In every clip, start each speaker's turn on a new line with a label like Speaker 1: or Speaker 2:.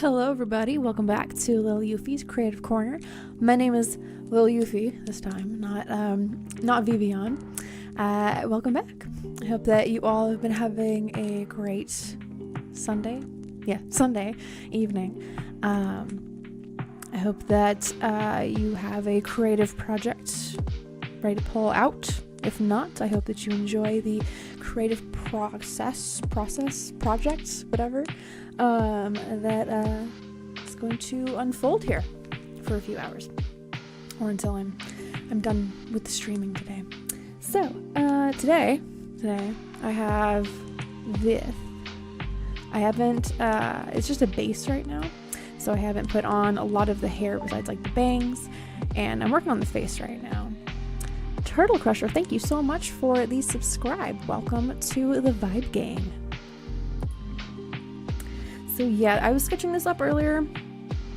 Speaker 1: Hello everybody, welcome back to Lil Euphie's Creative Corner. My name is Lil Euphie this time, not ViVi0n. Welcome back. I hope that you all have been having a great Sunday evening. I hope that you have a creative project ready to pull out. If not, I hope that you enjoy the creative projects, whatever, that is going to unfold here for a few hours, or until I'm done with the streaming today. So today I have this. I haven't. It's just a base right now, so I haven't put on a lot of the hair besides like the bangs, and I'm working on the face right now. Turtle Crusher, thank you so much for the subscribe. Welcome to the Vibe Gang. So yeah, I was sketching this up earlier.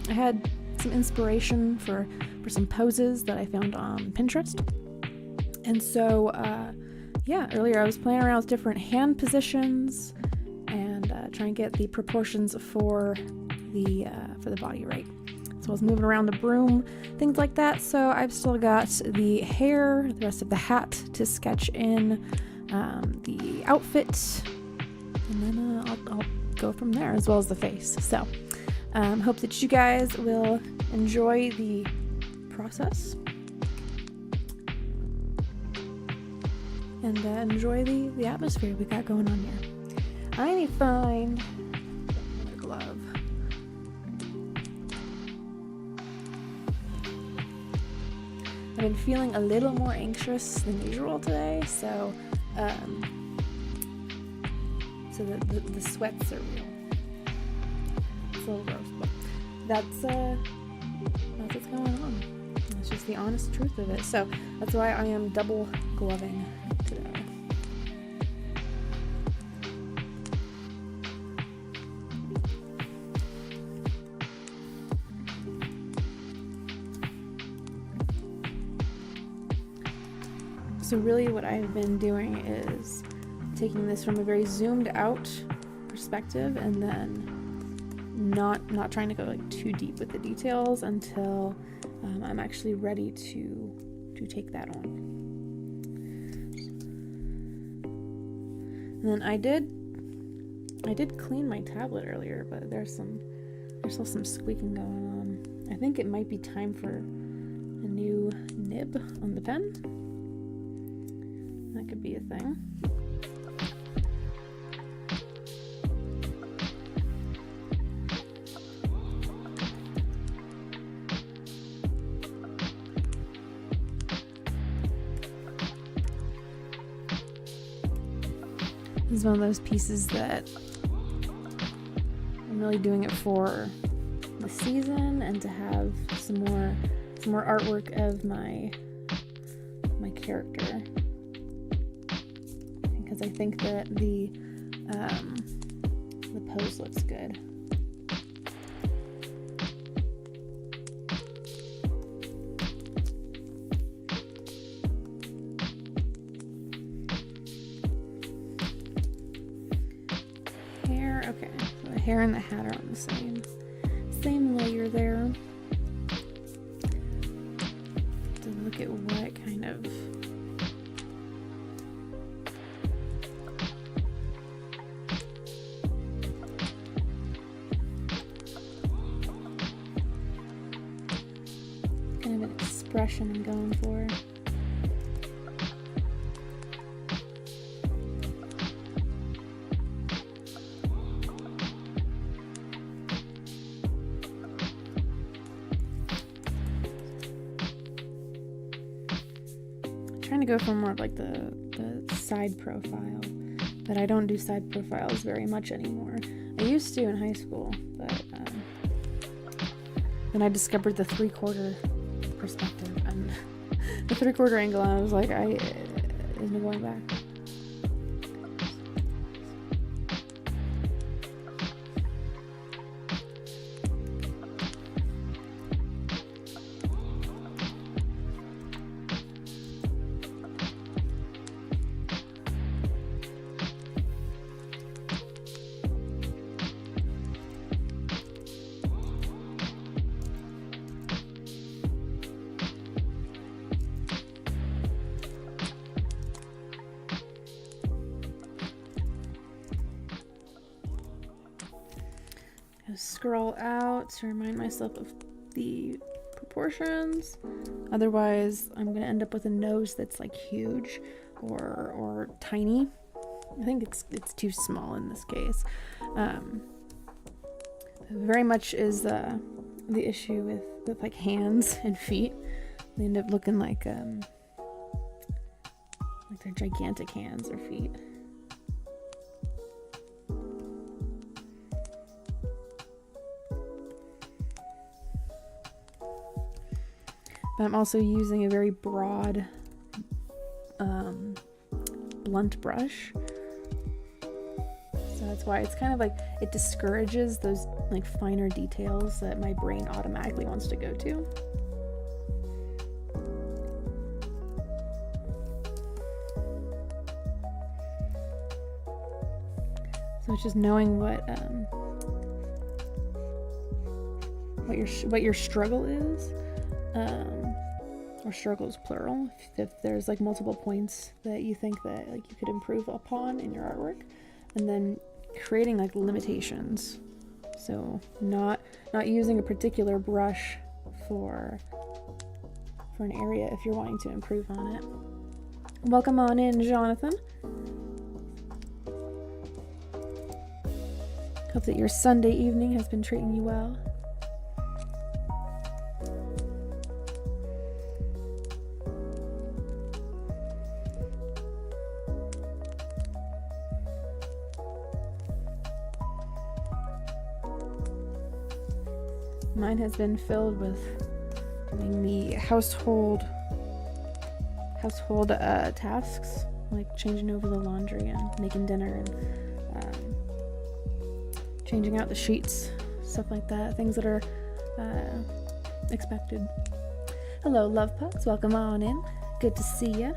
Speaker 1: I had some inspiration for some poses that I found on Pinterest. And so earlier I was playing around with different hand positions and trying to get the proportions for the body right. So I was moving around the broom, things like that. So I've still got the hair, the rest of the hat to sketch in, the outfit, and then I'll go from there, as well as the face. So hope that you guys will enjoy the process and enjoy the atmosphere we got going on here. I need to find another glove. I've been feeling a little more anxious than usual today, so the sweats are real. It's a little gross, but that's what's going on. That's just the honest truth of it. So that's why I am double gloving today. So really what I've been doing is taking this from a very zoomed out perspective and then not trying to go like too deep with the details until I'm actually ready to take that on. And then I did clean my tablet earlier, but there's still some squeaking going on. I think it might be time for a new nib on the pen. That could be a thing. This is one of those pieces that I'm really doing it for the season and to have some more artwork of my character. Because I think that the pose looks good. Hair, okay. So the hair and the hat are on the same layer there. To look at what kind of expression I'm going for. I'm trying to go for more of like the side profile, but I don't do side profiles very much anymore. I used to in high school, but then I discovered the 3/4 perspective and the 3/4 angle, and I was like, there's no going back. scroll out to remind myself of the proportions. Otherwise, I'm gonna end up with a nose that's like huge or tiny. I think it's too small in this case. Very much is the issue with like hands and feet. They end up looking like they're gigantic hands or feet. But I'm also using a very broad blunt brush. So that's why it's kind of like it discourages those like finer details that my brain automatically wants to go to. So it's just knowing what your struggle is, or struggles plural. If there's like multiple points that you think that like you could improve upon in your artwork, and then creating like limitations. So not using a particular brush for an area if you're wanting to improve on it. Welcome on in, Jonathan. Hope that your Sunday evening has been treating you well. Mine has been filled with doing the household tasks, like changing over the laundry and making dinner and changing out the sheets, stuff like that, things that are expected. Hello, love pugs, welcome on in. Good to see ya.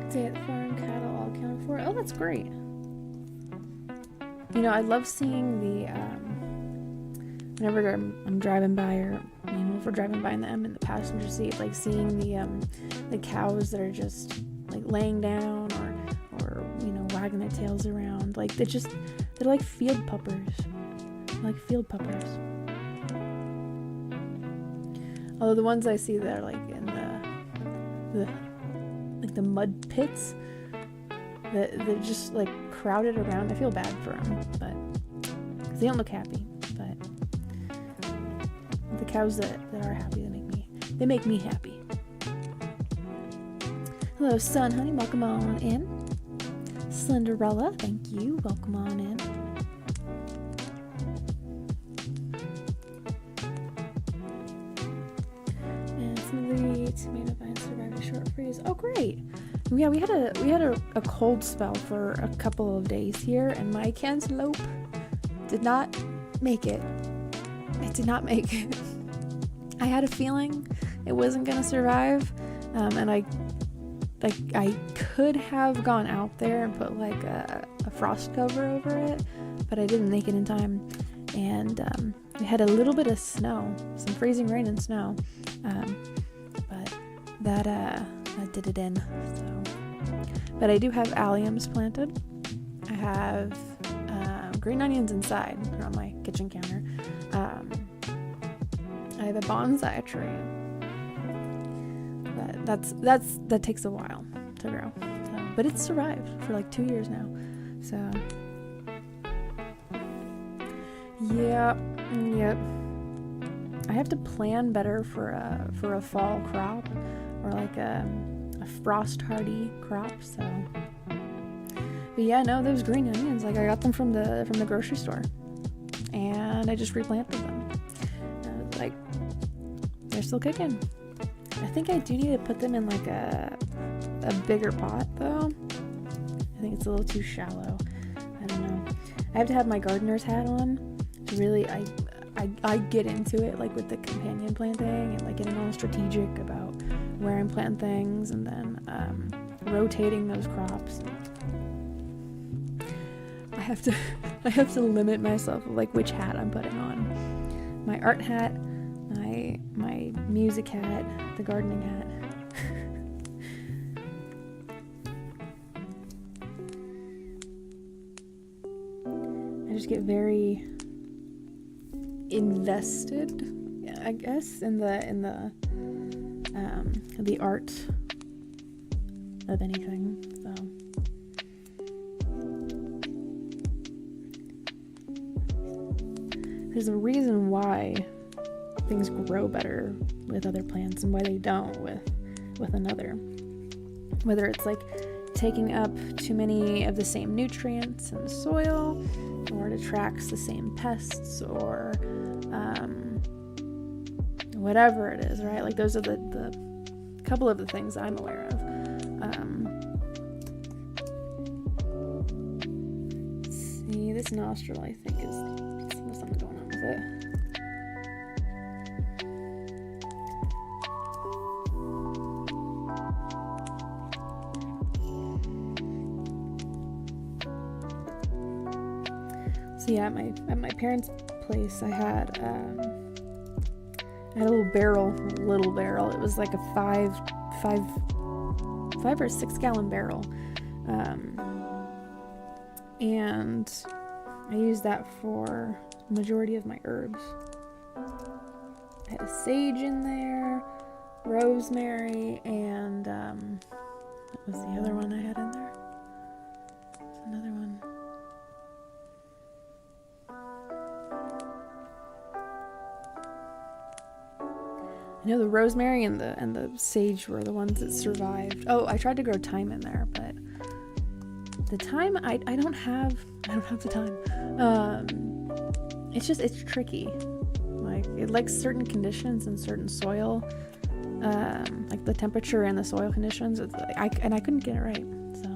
Speaker 1: Day at the farm, cattle all accounted for. Oh, that's great. You know, I love seeing the whenever I'm driving by, or if we're driving by and I'm in the passenger seat, like seeing the cows that are just like laying down or wagging their tails around. Like they're like field puppers. Although the ones I see that are like in the mud pits that they're just like crowded around. I feel bad for them, but because they don't look happy. But the cows that are happy, they make me happy. Hello, Sun Honey, welcome on in. Slenderella, thank you, welcome on in. And some of the tomato vines survived a short freeze. Oh, great. Yeah, we had a cold spell for a couple of days here, and my cantaloupe did not make it. It did not make it. I had a feeling it wasn't gonna survive, and I could have gone out there and put like a frost cover over it, but I didn't make it in time, and we had a little bit of snow, some freezing rain and snow, but that did it in. So. But I do have alliums planted. I have green onions inside. They're on my kitchen counter. I have a bonsai tree, but that takes a while to grow. So, but it's survived for like 2 years now. So yep. I have to plan better for a fall crop, or like a frost hardy crop. So, but yeah, no, those green onions, like I got them from the grocery store, and I just replanted them. Like they're still kicking. I think I do need to put them in like a bigger pot though. I think it's a little too shallow. I don't know. I have to have my gardener's hat on to really I get into it, like with the companion planting and like getting all strategic about where I'm planting things, and then rotating those crops. I have to limit myself of like which hat I'm putting on. My art hat, my music hat, the gardening hat. I just get very invested, I guess, in the art of anything. So there's a reason why things grow better with other plants and why they don't with another. Whether it's like taking up too many of the same nutrients in the soil, or it attracts the same pests, or whatever it is, right? Like those are the couple of the things I'm aware of. See, this nostril I think is there's something going on with it. So yeah, at my parents' place, I had a little barrel. It was like a 5 or 6 gallon barrel, and I used that for the majority of my herbs. I had a sage in there, rosemary, and what was the other one I had in there? There's another one. I know the rosemary and the sage were the ones that survived. Oh, I tried to grow thyme in there, but the thyme I don't have the time. It's tricky. Like it likes certain conditions and certain soil, like the temperature and the soil conditions. It's like I couldn't get it right. So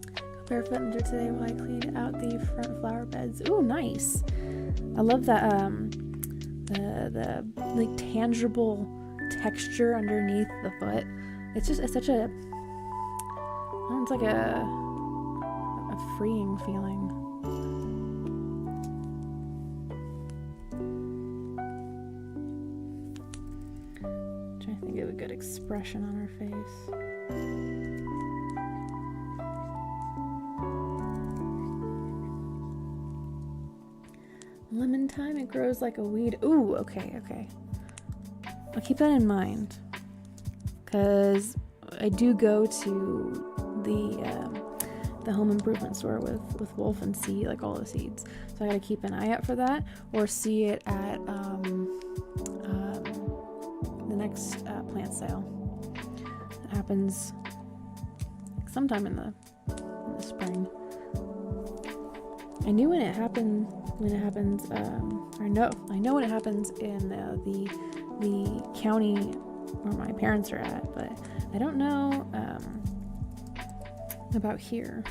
Speaker 1: go barefoot in dirt today while I clean out the front flower beds. Ooh, nice. I love that. The like tangible texture underneath the foot. It's such a, it's like a freeing feeling. I'm trying to think of a good expression on her face. Lemon thyme, it grows like a weed. Ooh, okay. I'll keep that in mind, because I do go to the home improvement store with Wolf and see like all the seeds. So I gotta keep an eye out for that, or see it at the next plant sale. It happens sometime in the spring. I knew when it happens, I know when it happens in the county where my parents are at, but I don't know about here.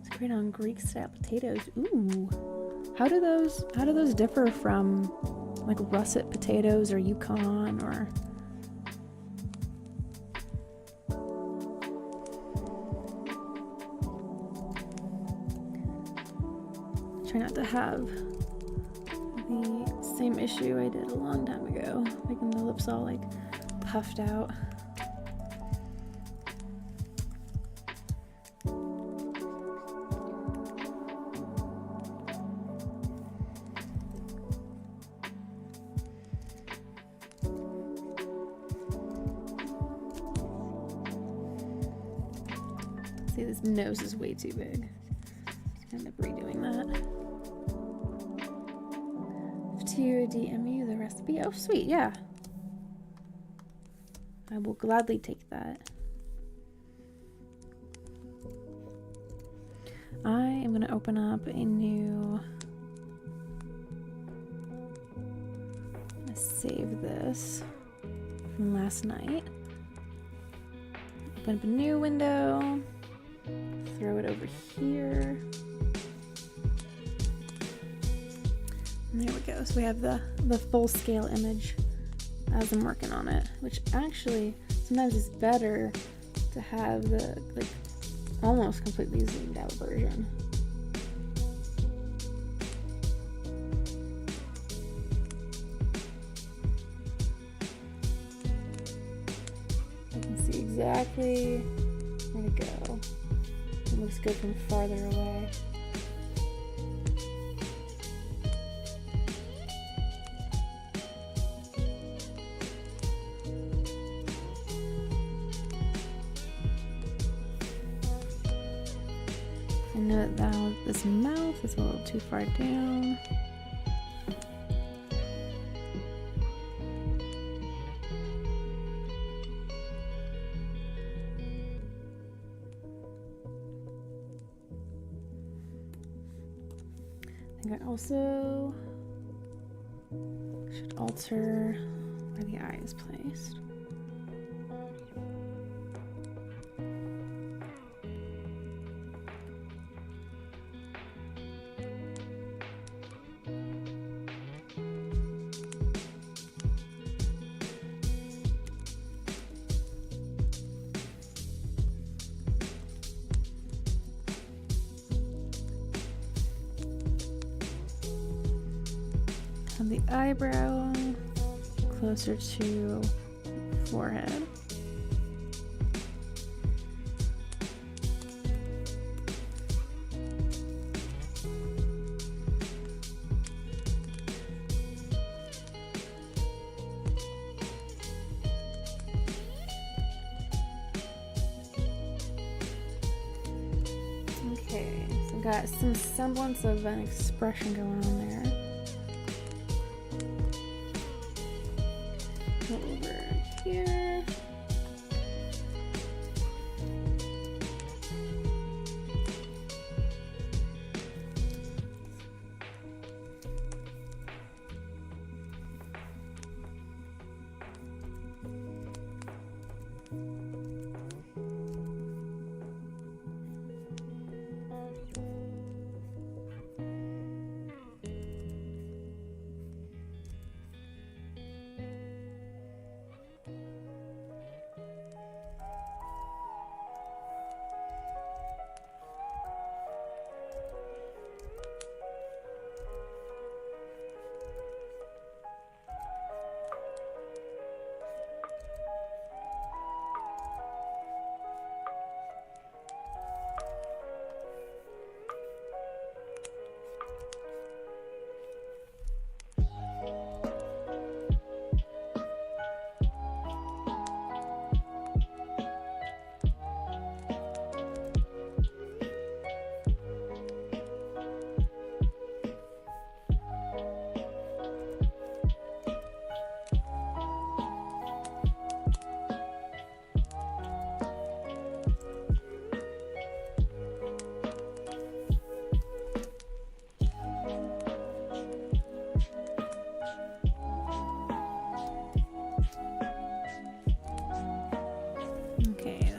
Speaker 1: It's great on Greek style potatoes. Ooh, how do those differ from like russet potatoes or Yukon or? Try not to have the same issue I did a long time ago, making the lips all like puffed out. See, this nose is way too big. Just end up redoing that. To DM you the recipe. Oh, sweet, yeah. I will gladly take that. I am going to open up a new... I'm going to save this from last night. Open up a new window. Throw it over here. And there we go. So we have the full scale image as I'm working on it, which actually sometimes is better to have the like almost completely zoomed out version. I can see exactly where to go. It looks good from farther away. I know that now this mouth is a little too far down. I think I also should alter where the eye is placed. And the eyebrow closer to forehead. Okay, so got some semblance of an expression going on there. Over here.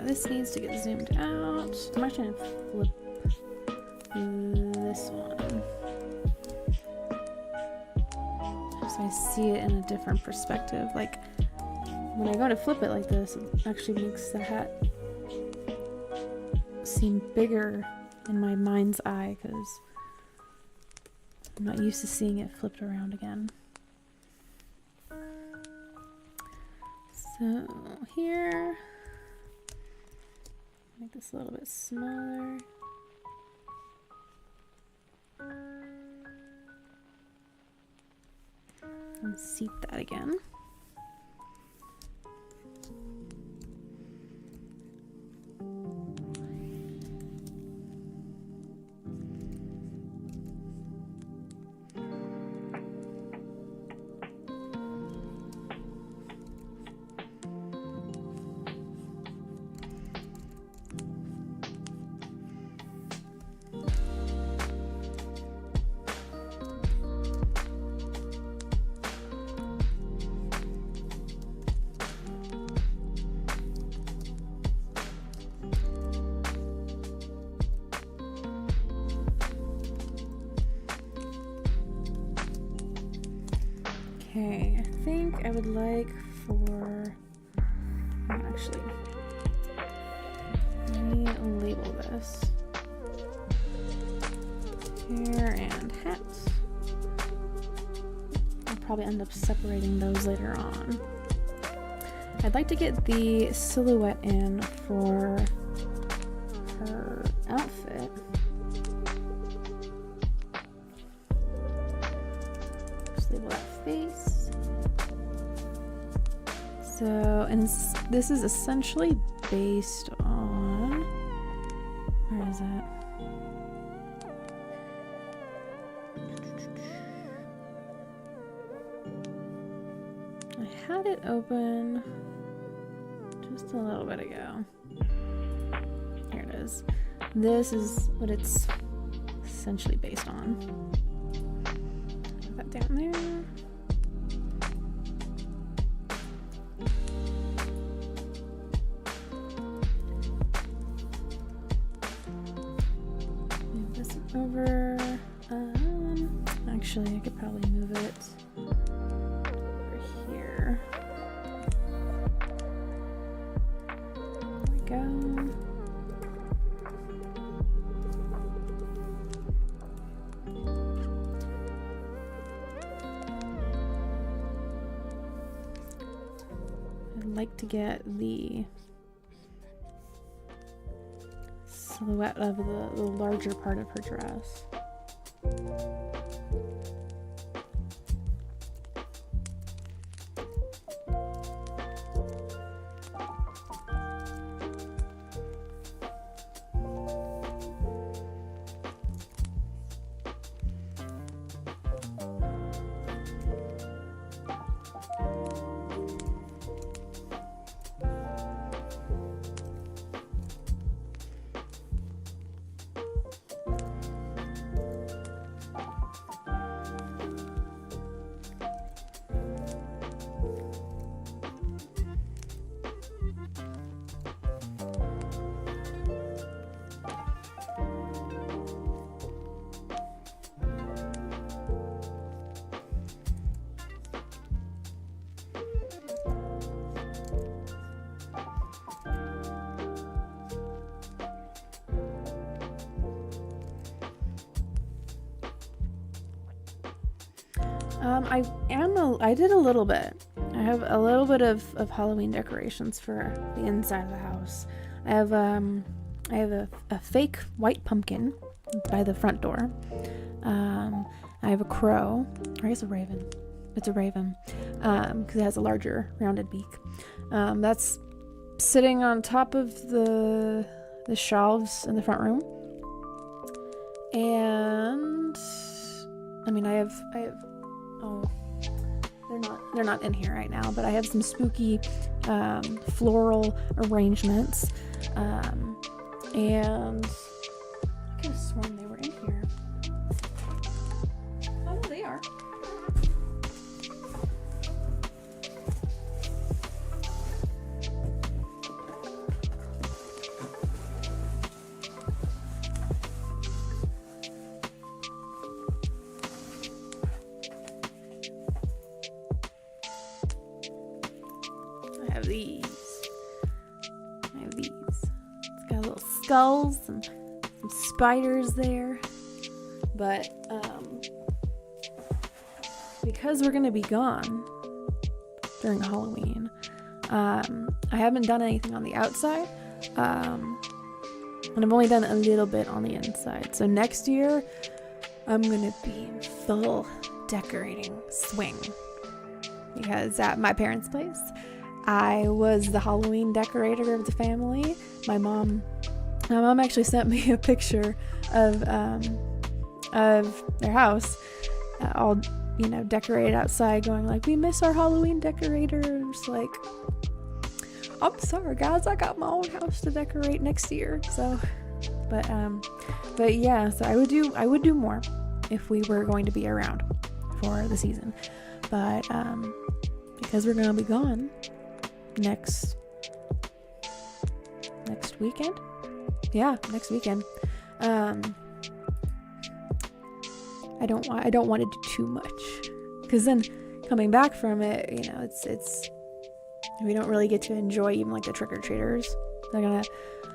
Speaker 1: This needs to get zoomed out. I'm actually gonna flip this one so I see it in a different perspective. Like when I go to flip it like this, it actually makes the hat seem bigger in my mind's eye because I'm not used to seeing it flipped around again. So here, make this a little bit smaller. And seat that again. Okay, I think I would like for... Actually, let me label this. Hair and hats. I'll probably end up separating those later on. I'd like to get the silhouette in for her outfit. Just label that face. So, and this is essentially based on, where is it? I had it open just a little bit ago. Here it is. This is what it's essentially based on. Put that down there. Move this over. Actually, I could probably move it over here. There we go. I'd like to get the silhouette of the larger part of her dress. I did a little bit. I have a little bit of Halloween decorations for the inside of the house. I have a fake white pumpkin by the front door. I have a crow, or I guess a raven. It's a raven, because it has a larger rounded beak. That's sitting on top of the shelves in the front room. And I mean, I have oh, they're not in here right now, but I have some spooky floral arrangements, and I could have sworn they were in here. Oh, no, they are. I have these. It's got little skulls and some spiders there. But because we're gonna be gone during Halloween, I haven't done anything on the outside, and I've only done a little bit on the inside. So next year, I'm gonna be in full decorating swing, because at my parents' place, I was the Halloween decorator of the family. My mom actually sent me a picture of their house, all decorated outside, going like, "We miss our Halloween decorators." Like, I'm sorry guys, I got my own house to decorate next year. So, but yeah, so I would do more if we were going to be around for the season, but because we're gonna be gone next weekend. Yeah, next weekend. I don't want to do too much, because coming back from it, you know, it's we don't really get to enjoy even like the trick-or-treaters. They're gonna,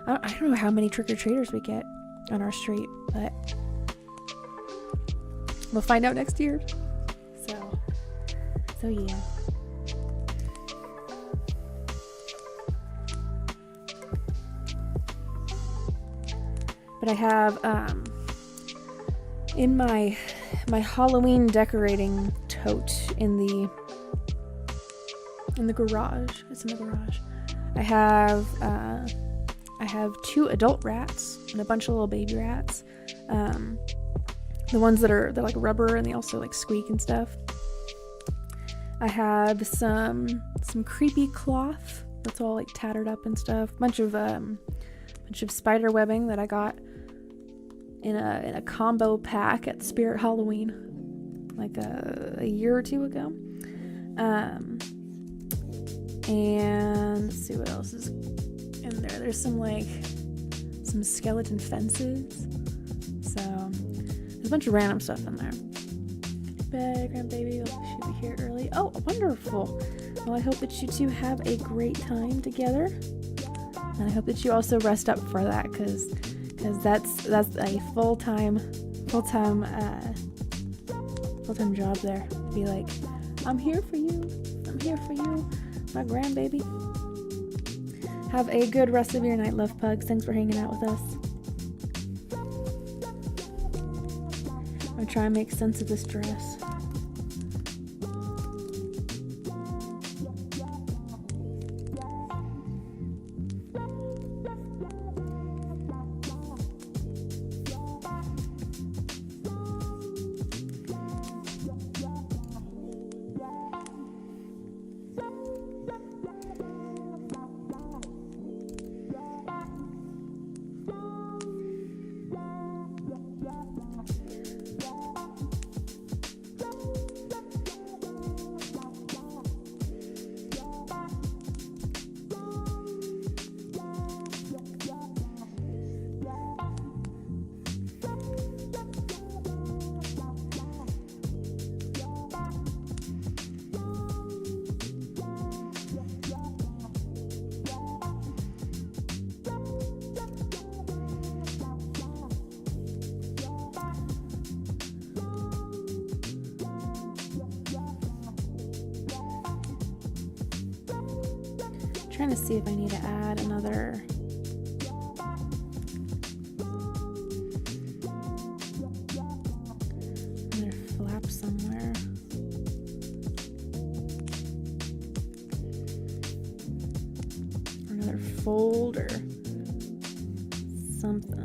Speaker 1: I don't know how many trick-or-treaters we get on our street, but we'll find out next year. So yeah. But I have in my Halloween decorating tote in the garage. It's in the garage. I have 2 adult rats and a bunch of little baby rats. The ones they're like rubber and they also like squeak and stuff. I have some creepy cloth that's all like tattered up and stuff. Bunch of spider webbing that I got in a combo pack at Spirit Halloween like a year or 2 ago. And let's see what else is in there. There's some skeleton fences. So there's a bunch of random stuff in there. Bye, grandbaby. She'll be here early. Oh, wonderful. Well, I hope that you two have a great time together. And I hope that you also rest up for that, because that's a full-time job there. Be like, I'm here for you, my grandbaby. Have a good rest of your night, love pugs. Thanks for hanging out with us. I'm gonna try and make sense of this dress. Trying to see if I need to add another flap somewhere. Or another fold or something.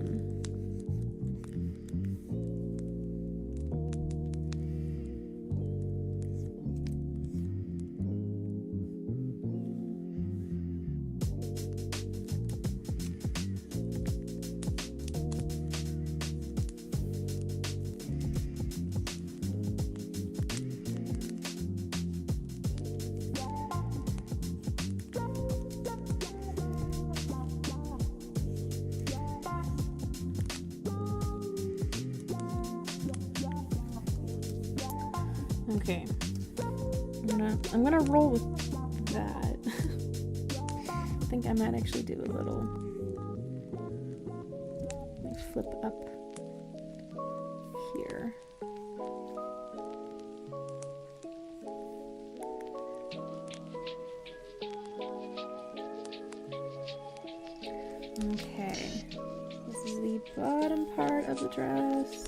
Speaker 1: Okay, I'm gonna roll with that. I think I might actually do a little flip up here. Okay, this is the bottom part of the dress.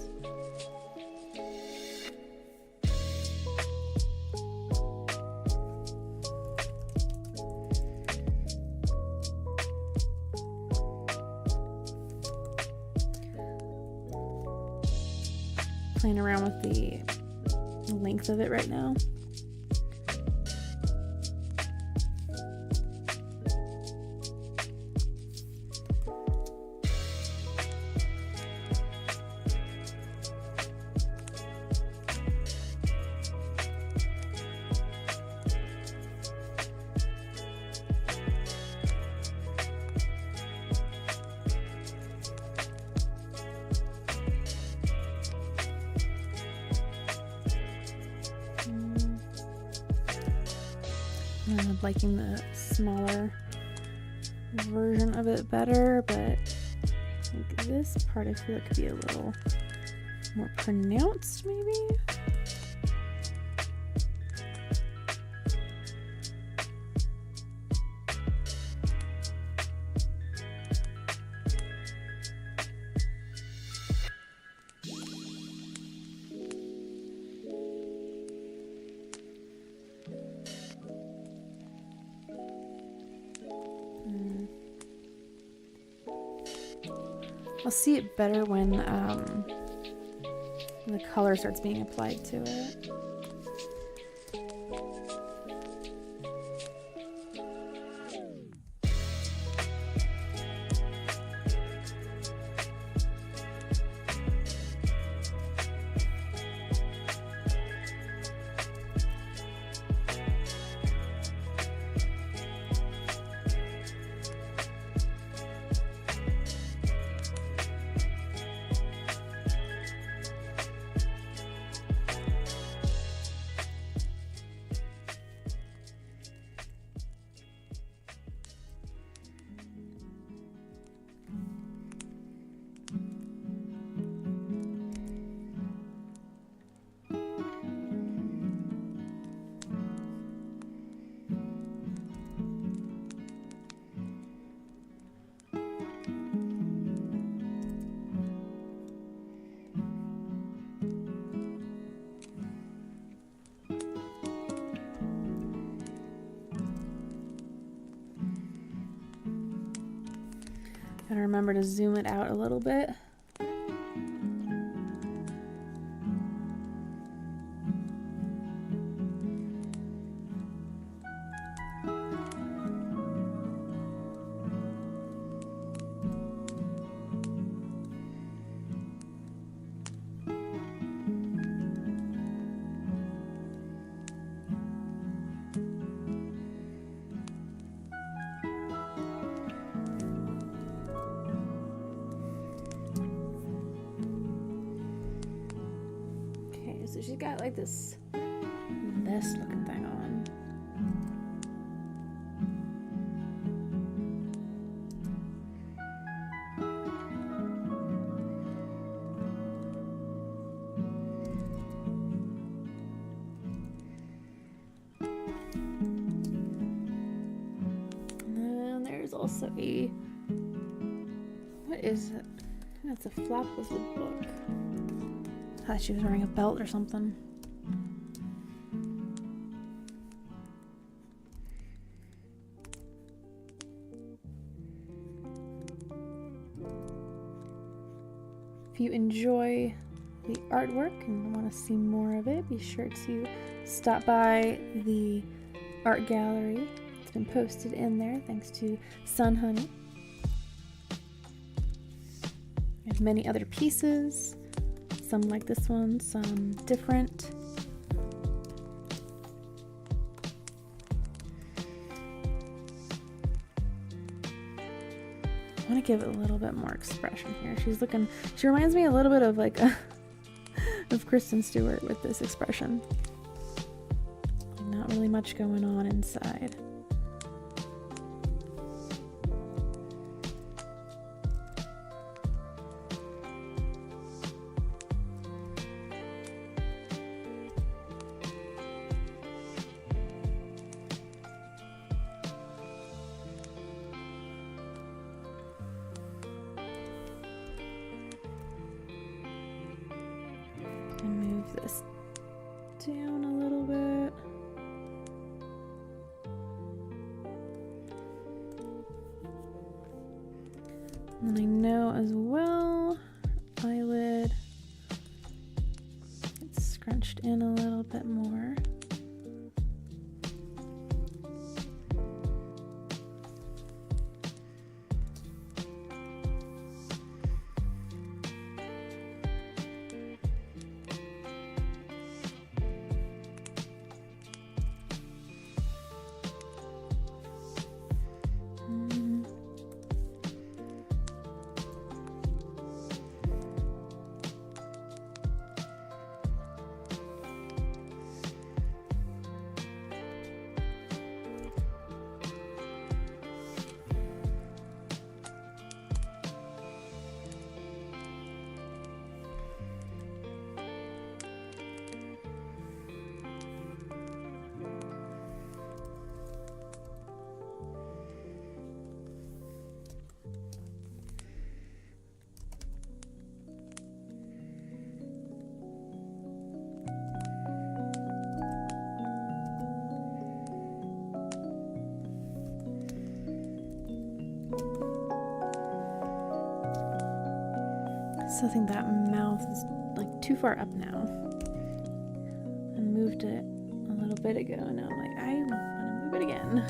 Speaker 1: Playing around with the length of it right now. liking the smaller version of it better, but I think this part I feel like could be a little more pronounced, maybe. I'll see it better when the color starts being applied to it. Gotta remember to zoom it out a little bit. So she's got like this vest looking thing on. And then there's also a, what is it? I think that's a flap of the book. I thought she was wearing a belt or something. If you enjoy the artwork and want to see more of it, be sure to stop by the art gallery. It's been posted in there thanks to Sun Honey. We have many other pieces. Some like this one, some different. I want to give it a little bit more expression here. She reminds me a little bit of like of Kristen Stewart with this expression. Not really much going on inside. This down a little bit. And then I know as well, eyelid, it's scrunched in a little bit more. So I think that mouth is like too far up now. I moved it a little bit ago, and now I'm like, I want to move it again.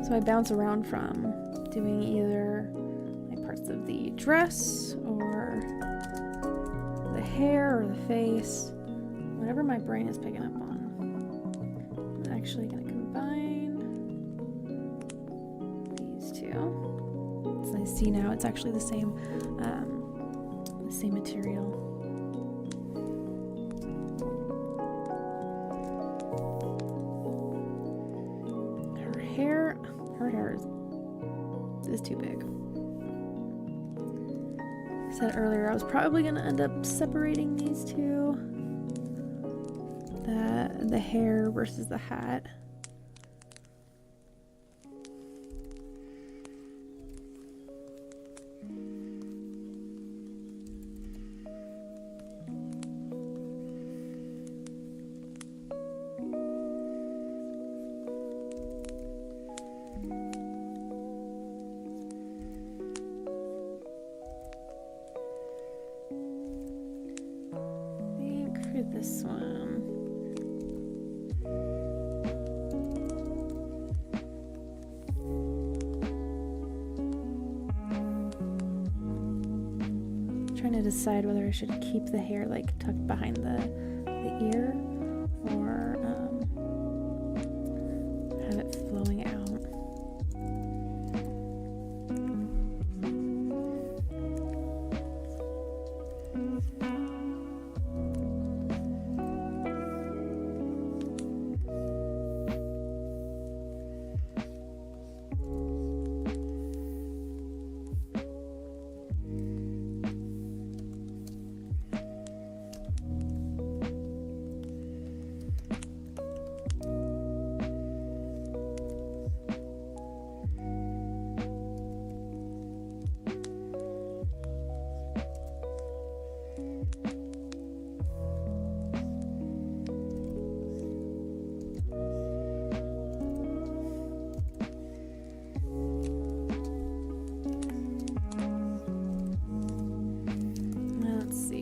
Speaker 1: So I bounce around from doing either like parts of the dress or the hair or the face, whatever my brain is picking up on. I'm actually going to combine these two. So I see now it's actually the same material. Her hair is too big. I said earlier I was probably going to end up separating these two. The hair versus the hat. This one. I'm trying to decide whether I should keep the hair like tucked behind the ear or have it flowing out.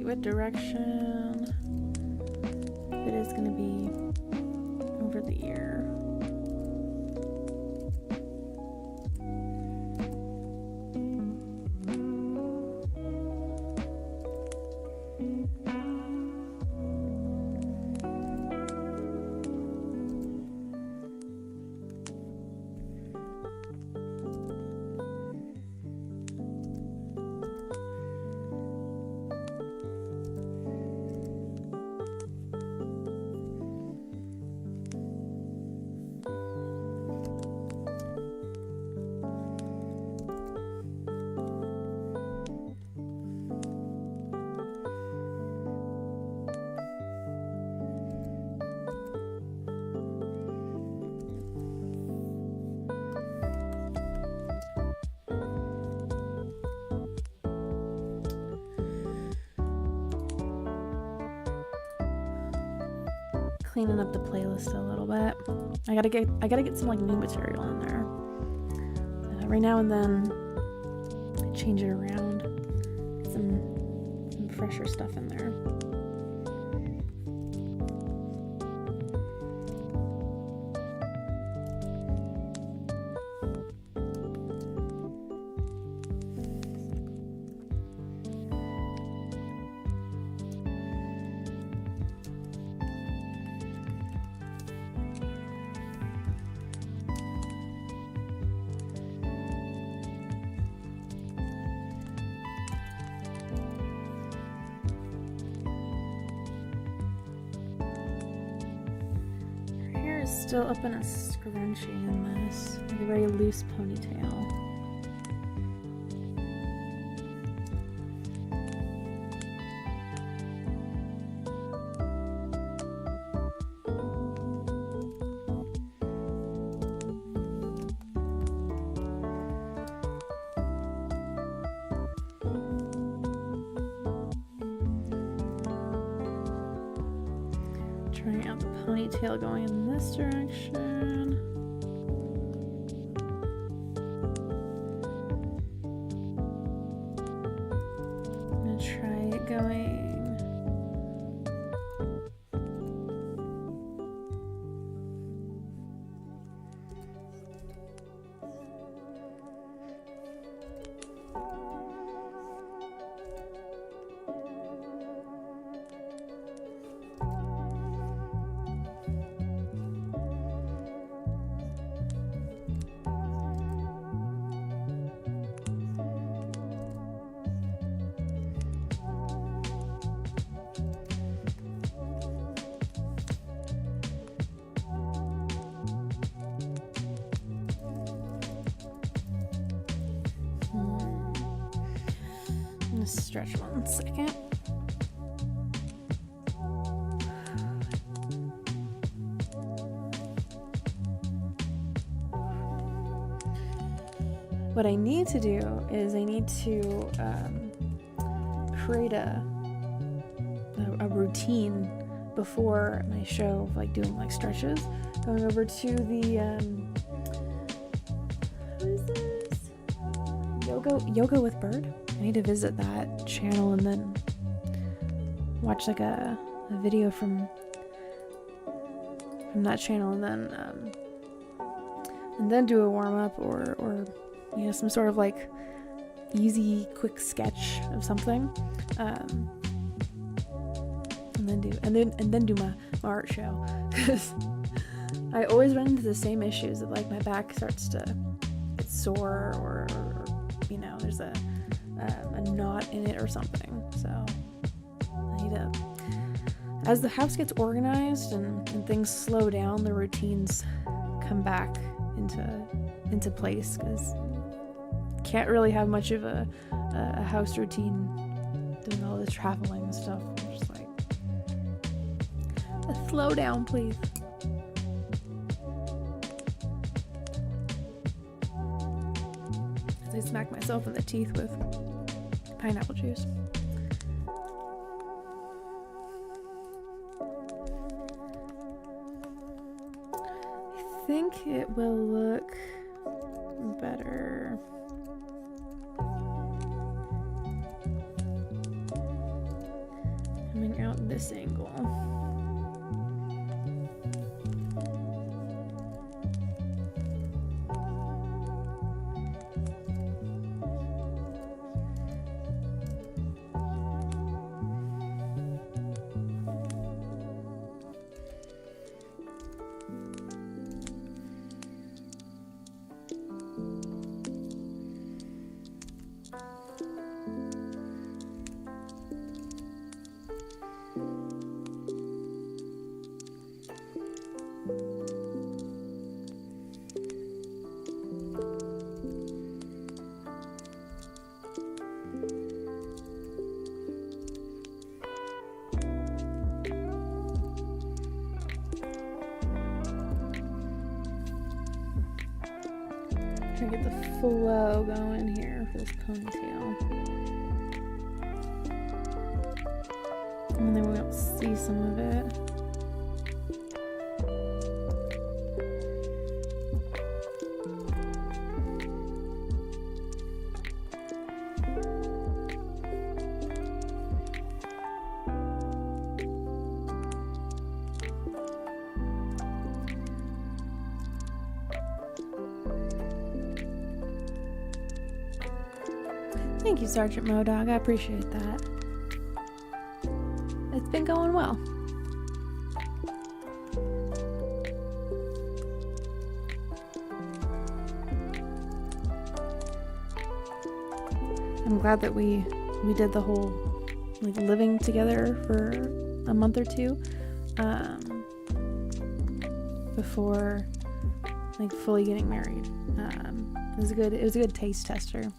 Speaker 1: What direction? It is going to be over the ear. Cleaning up the playlist a little bit. I gotta get some like new material in there. Every now and then I change it around. Some fresher stuff in there. Still up in a scrunchie in this, like a very loose ponytail. ponytail going in this direction. I'm gonna try it going. Stretch 1 second. What I need to do is I need to create a routine before my show, like doing like stretches. Going over to the what is this? Yoga with Bird. I need to visit that channel and then watch like a video from that channel, and then do a warm up or you know, some sort of like easy quick sketch of something, and then do my art show, because I always run into the same issues of like my back starts to get sore or you know, there's a knot in it or something. So I need to, as the house gets organized and things slow down, the routines come back into place, because can't really have much of a house routine doing all this traveling and stuff. I'm just like, slow down, please. As I smack myself in the teeth with pineapple juice. I think it will look better. Coming out this angle. Trying to get the flow going here for this ponytail. And then we won't see some of it. Thank you, Sergeant Modog. I appreciate that. It's been going well. I'm glad that we did the whole like living together for a month or two before like fully getting married. It was a good taste tester,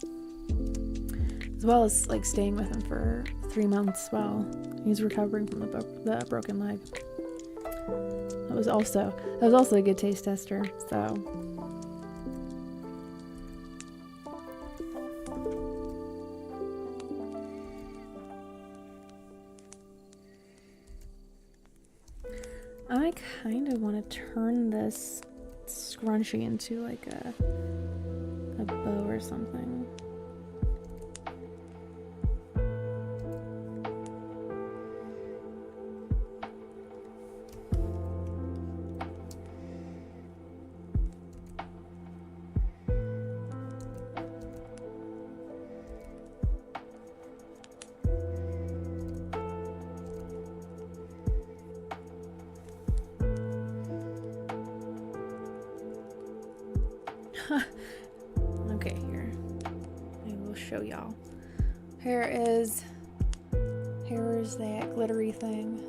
Speaker 1: as well as like staying with him for 3 months while he's recovering from the broken leg. That was also a good taste tester. So I I kind of want to turn this scrunchie into like a bow or something. Okay, here. I will show y'all. Here is that glittery thing.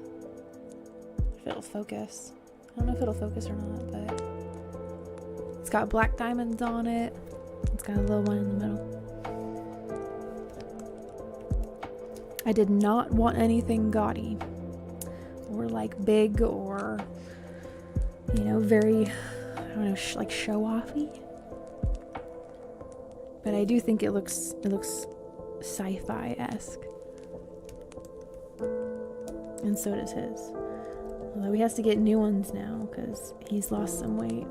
Speaker 1: If it'll focus. I don't know if it'll focus or not, but it's got black diamonds on it. It's got a little one in the middle. I did not want anything gaudy or like big or, you know, very, I don't know, like show-offy. But I do think it looks sci-fi-esque. And so does his. Although he has to get new ones now because he's lost some weight.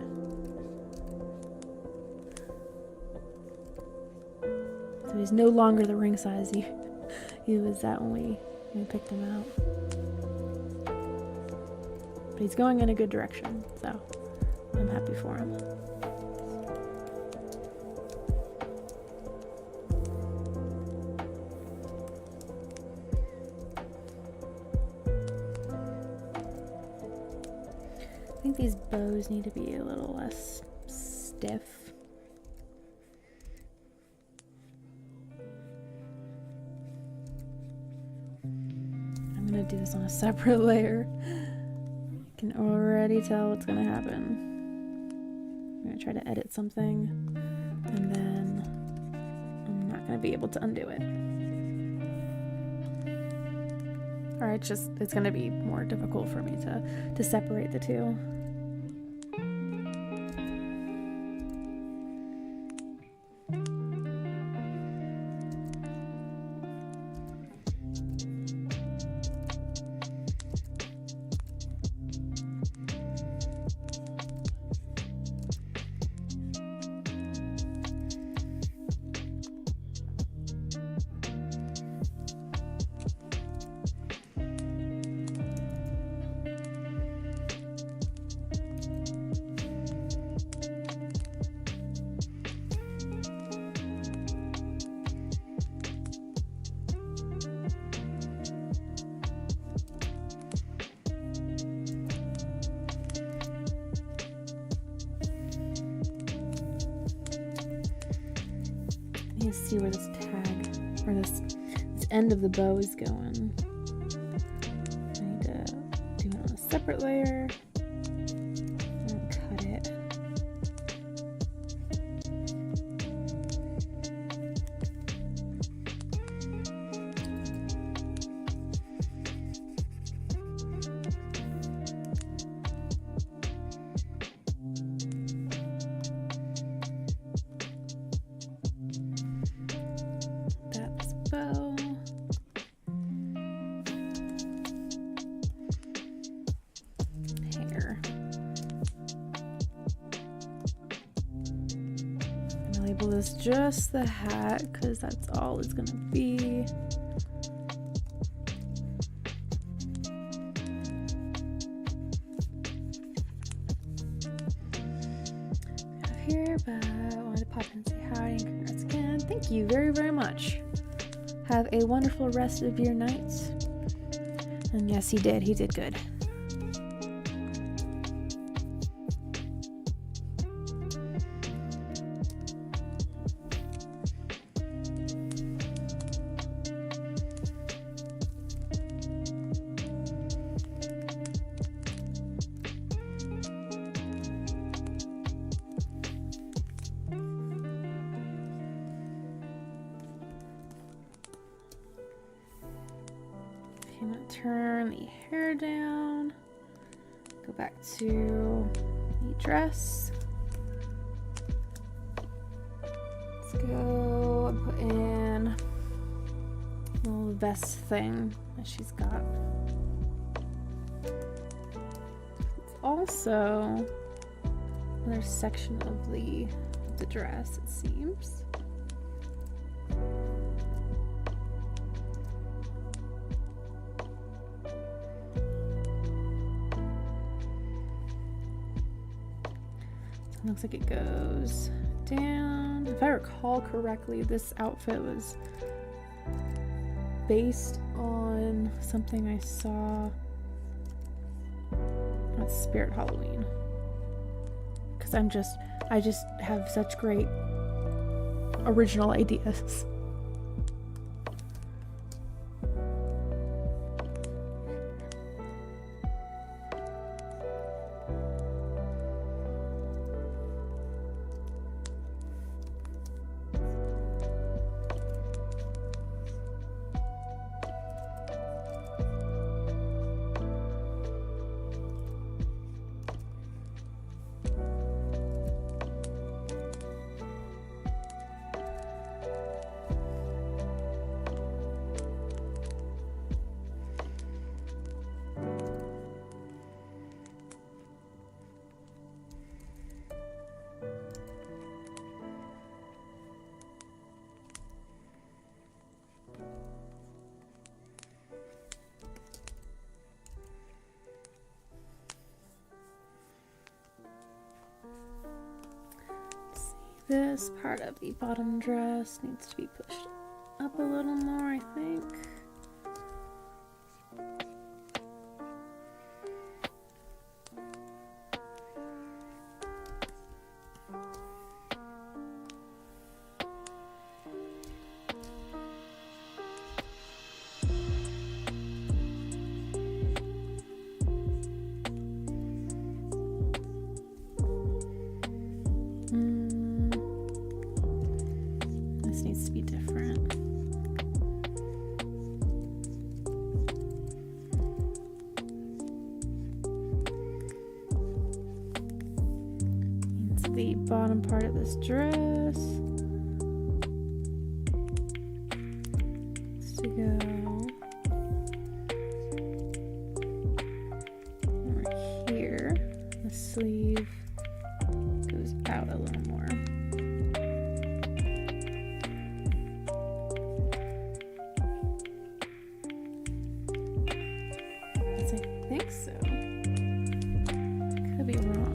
Speaker 1: So he's no longer the ring size he was at when we picked him out. But he's going in a good direction, so I'm happy for him. I think these bows need to be a little less stiff. I'm gonna do this on a separate layer. I can already tell what's gonna happen. I'm gonna try to edit something and then I'm not gonna be able to undo it. Or it's gonna be more difficult for me to separate the two. See where this tag or this end of the bow is going. I need to do it on a separate layer and cut it. Bow. Hair. I'm gonna label this just the hat because that's all it's gonna be. Here, but I wanted to pop in and say hi and congrats again. Thank you very, very much. Have a wonderful rest of your nights. And yes, he did good. I'm gonna turn the hair down, go back to the dress. Let's go and put in a little vest thing that she's got. also another section of the dress, it seems. It looks like it goes down. If I recall correctly, this outfit was based on something I saw at Spirit Halloween. Because I just have such great original ideas. This part of the bottom dress needs to be pushed up a little more, I think. Needs to be different. Into the bottom part of this dress. Needs to go over here. The sleeve goes out a little more. I think so. Could be wrong.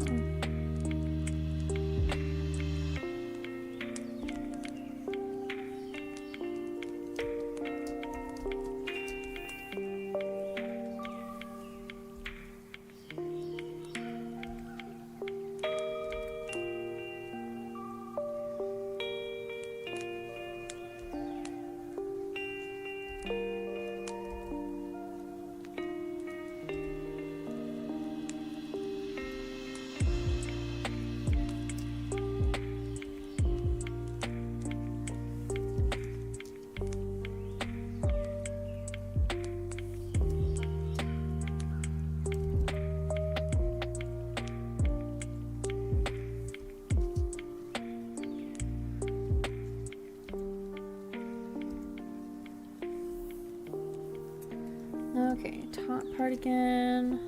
Speaker 1: Okay, top part again.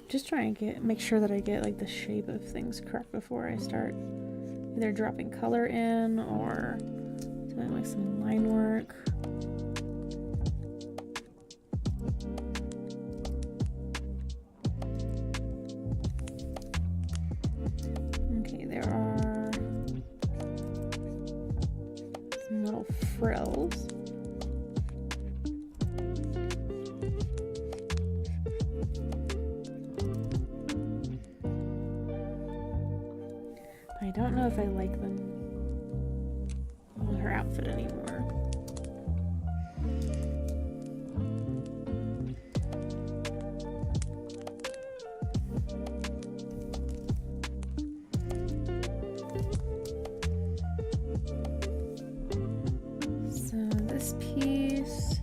Speaker 1: Just trying to make sure that I get like the shape of things correct before I start either dropping color in or doing like some line work. Okay, there are some little frills. I don't know if I like them on her outfit anymore. So this piece,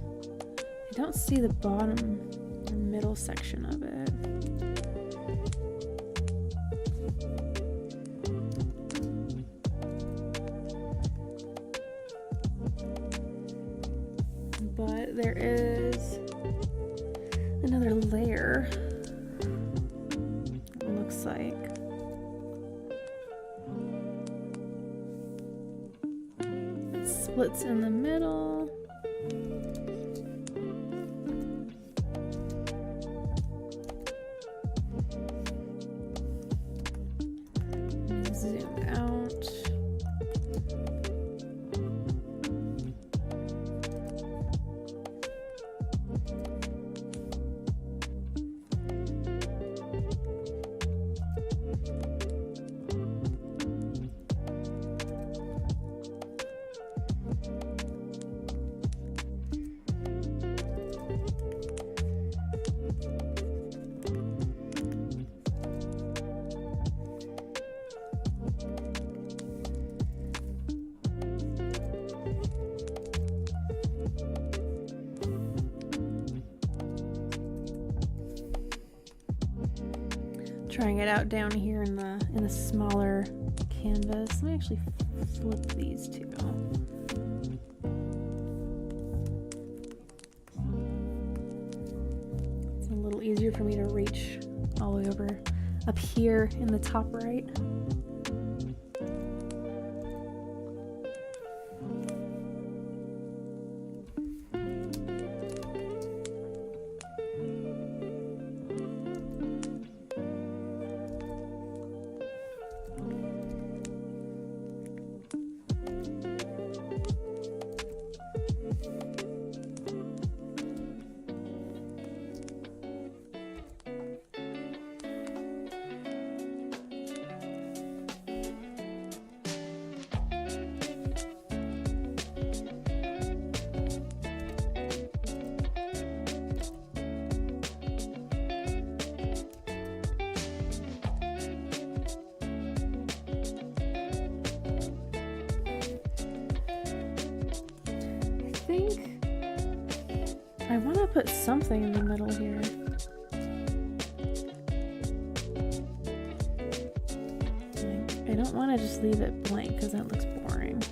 Speaker 1: I don't see the bottom or middle section of it. But there is another layer looks like. It splits in the middle. Zoom out. Trying it out down here in the smaller canvas. Let me actually flip these two. It's a little easier for me to reach all the way over up here in the top right. I want to put something in the middle here. I don't want to just leave it blank because that looks boring.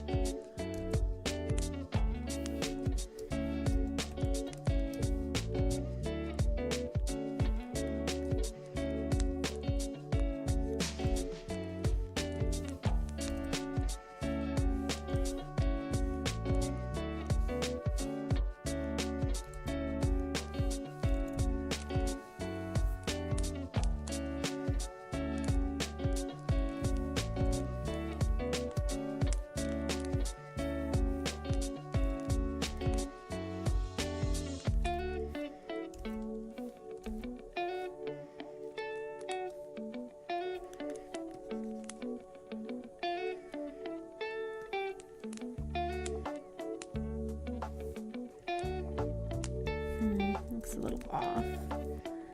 Speaker 1: Looks a little off.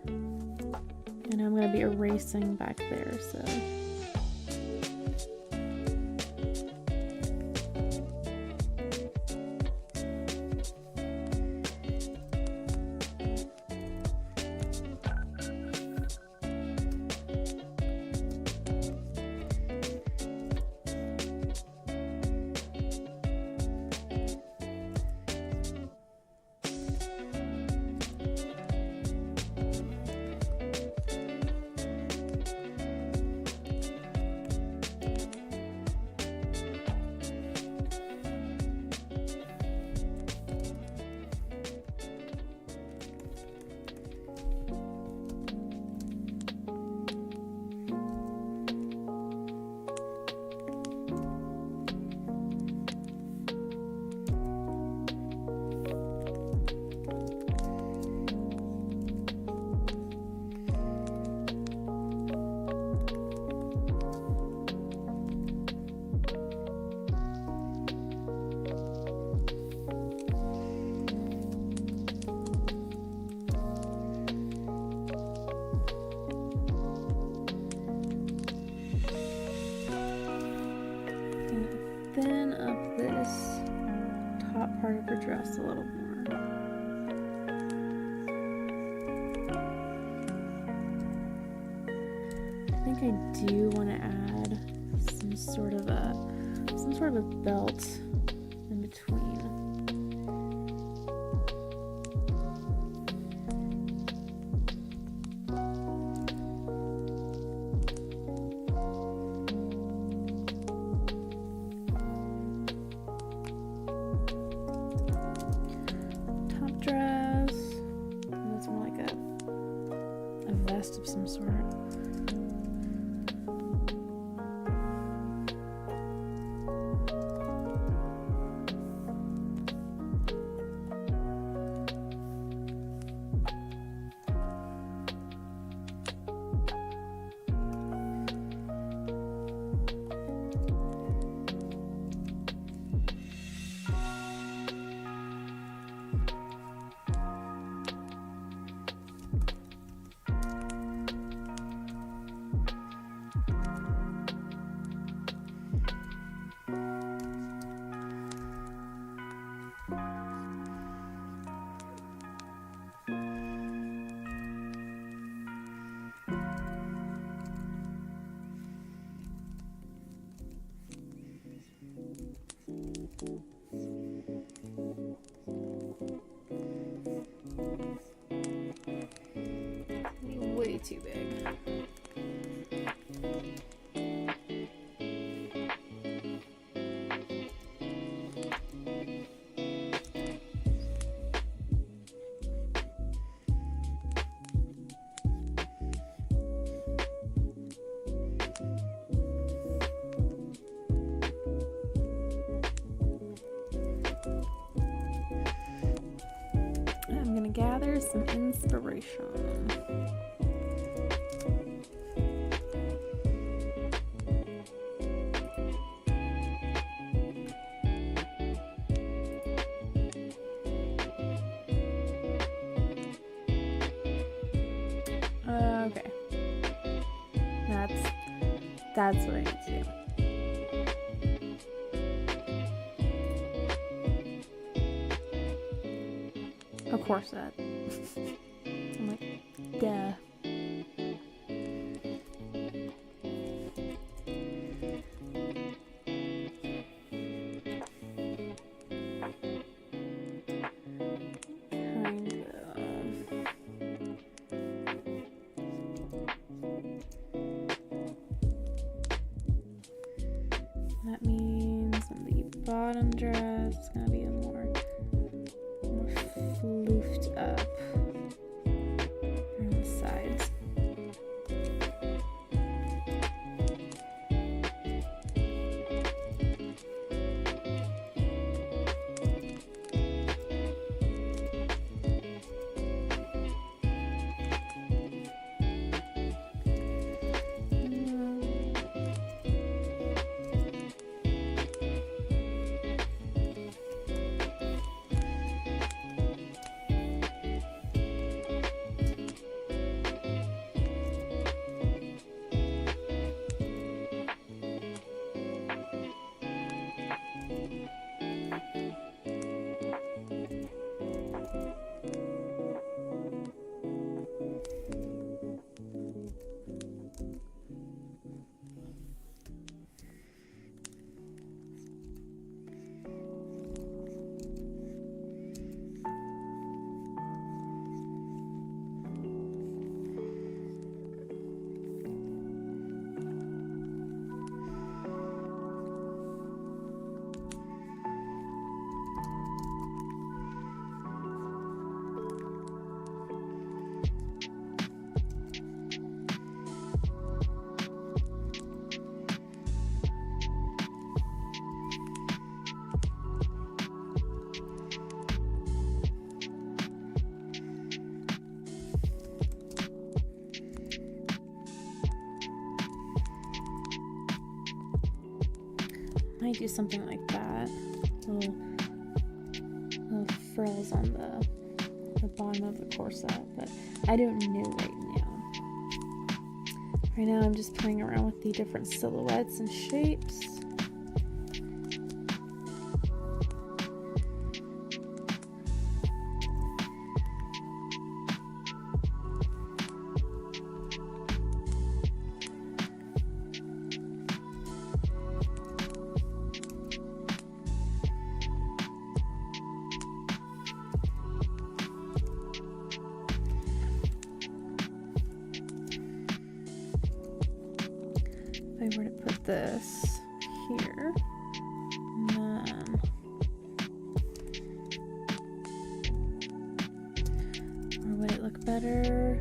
Speaker 1: And I'm going to be erasing back there, so. Thin up this top part of her dress a little more. I think I do want to add some sort of a belt in between. of some sort. Way too big. I'm gonna gather some inspiration. Okay. That's what I need to do. Of course that. I'm like, duh. That means on the bottom dress it's gonna be a more floofed up on the sides. Might do something like that. Little frills on the bottom of the corset, but I don't know right now. Right now I'm just playing around with the different silhouettes and shapes. If I were to put this here, and then or would it look better?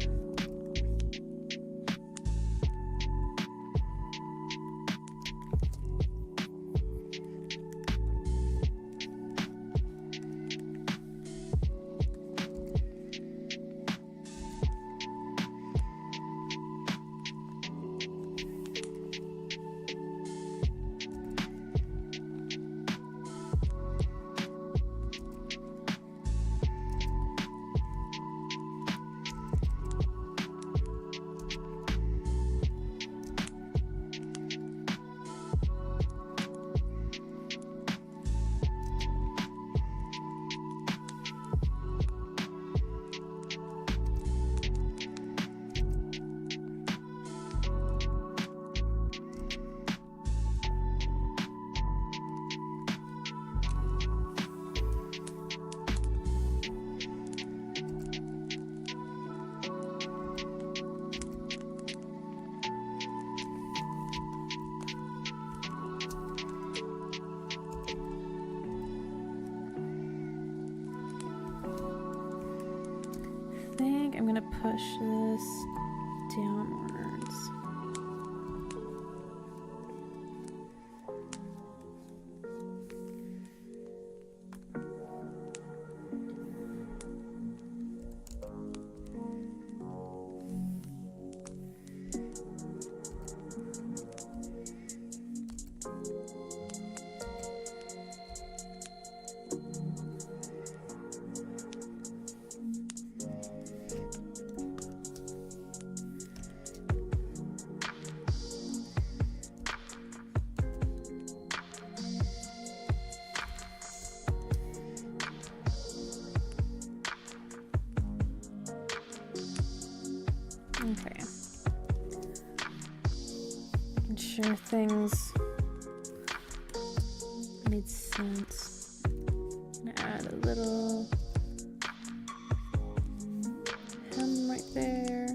Speaker 1: push this downwards. Okay. Making sure things made sense. I'm gonna add a little hem right there.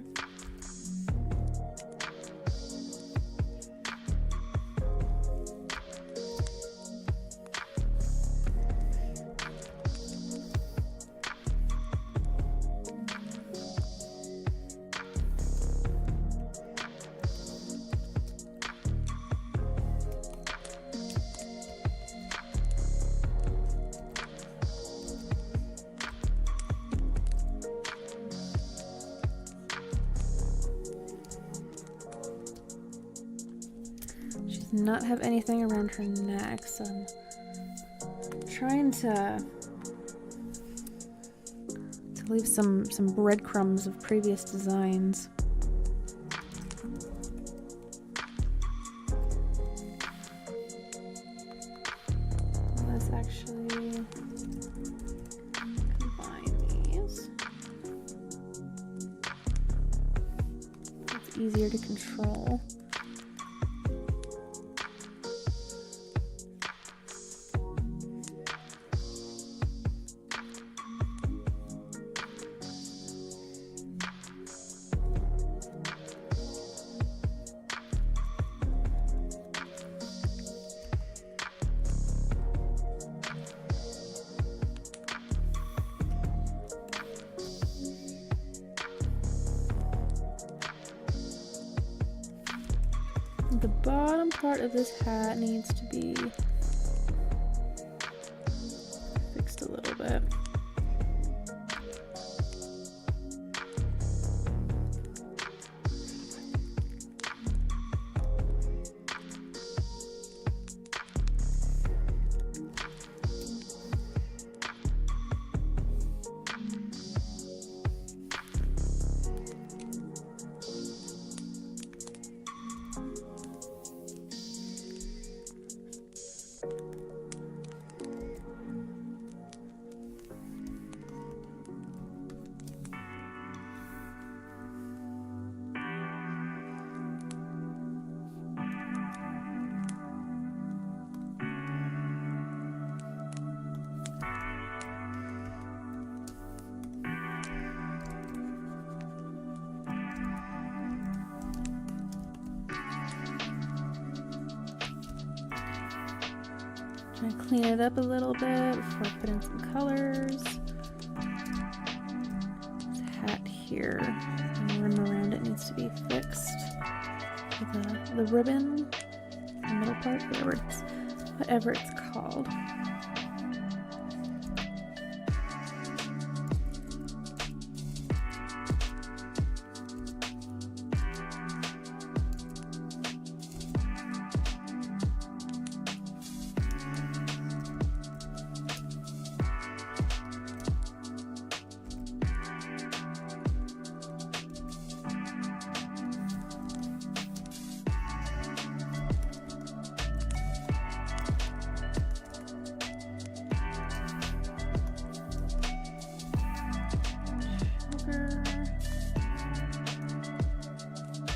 Speaker 1: Not have anything around her neck, so I'm trying to leave some breadcrumbs of previous designs. Let's actually combine these. It's easier to control. The bottom part of this hat needs to be fixed a little bit. Trying to clean it up a little bit before I put in some colors. This hat here, the rim around it needs to be fixed. The ribbon, the middle part, whatever it's called.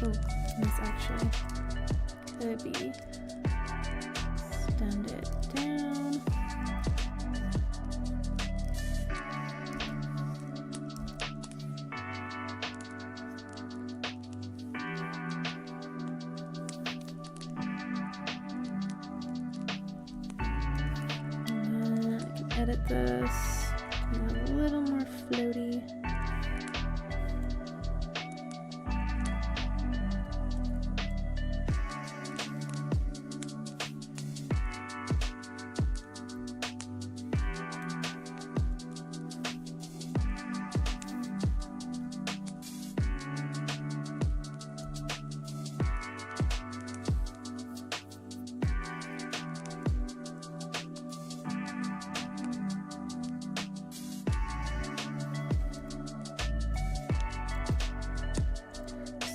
Speaker 1: Oh, this actually could be extended down. And then I can edit this a little more floaty.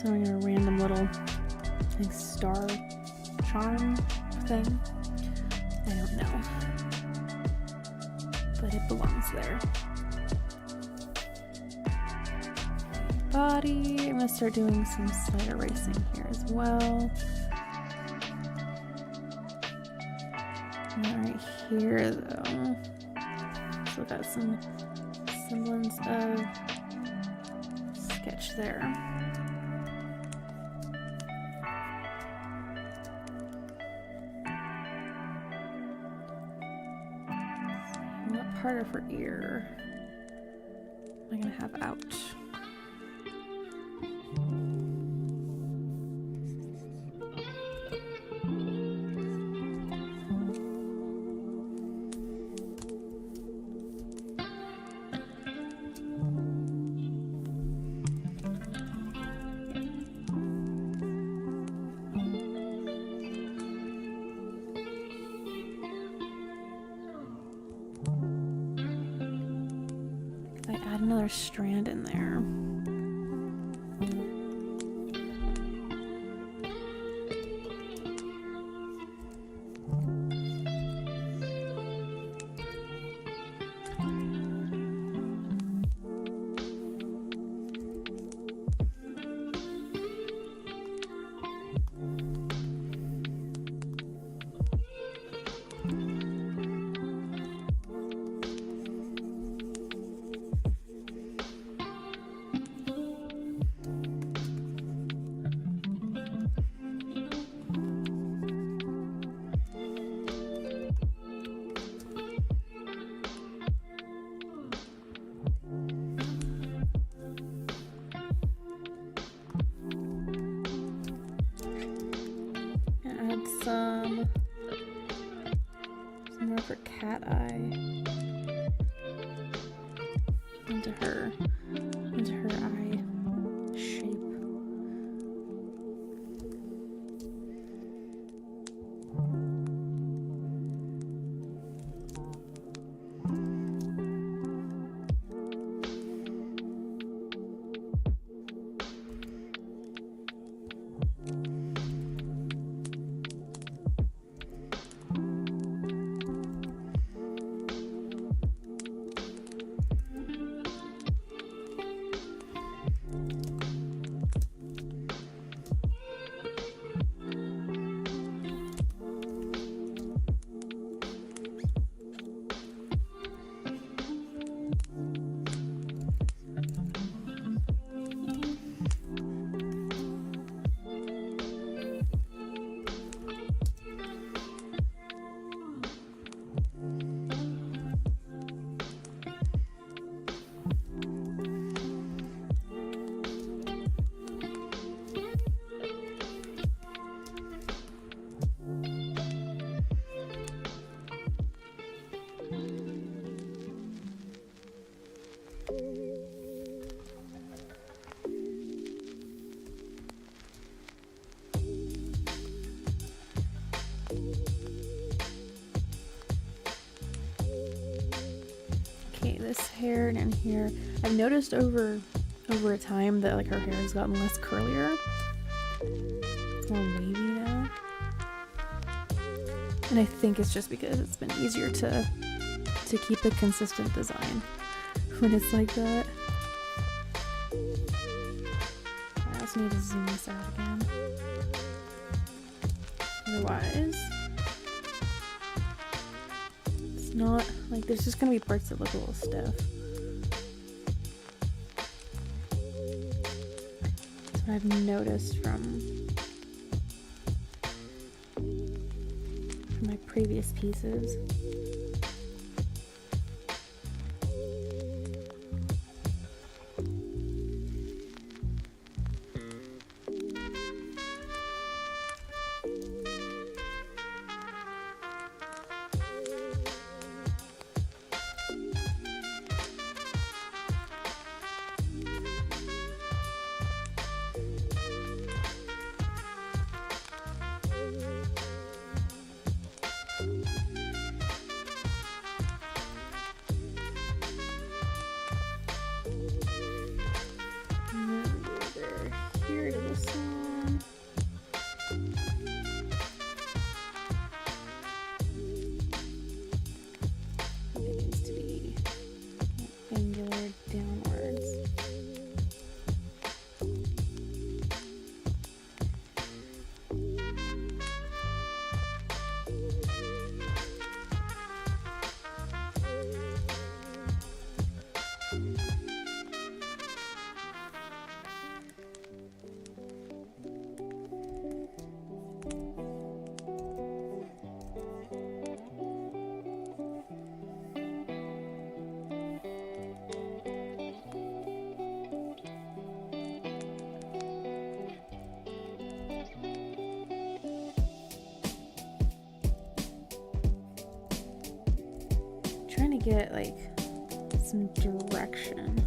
Speaker 1: sewing a random little like star charm thing. I don't know, but it belongs there. Body, I'm gonna start doing some slight erasing here as well. And right here though, still got some semblance of sketch there. What part of her ear am I gonna have out? Another strand in there. Some more of her cat eye into her eye shape. This hair and here, I've noticed over time that like her hair has gotten less curlier, more wavy now, and I think it's just because it's been easier to keep a consistent design when it's like that. I also need to zoom this out again, otherwise it's not like, there's just gonna be parts that look a little stiff. That's what I've noticed from my previous pieces. get like some direction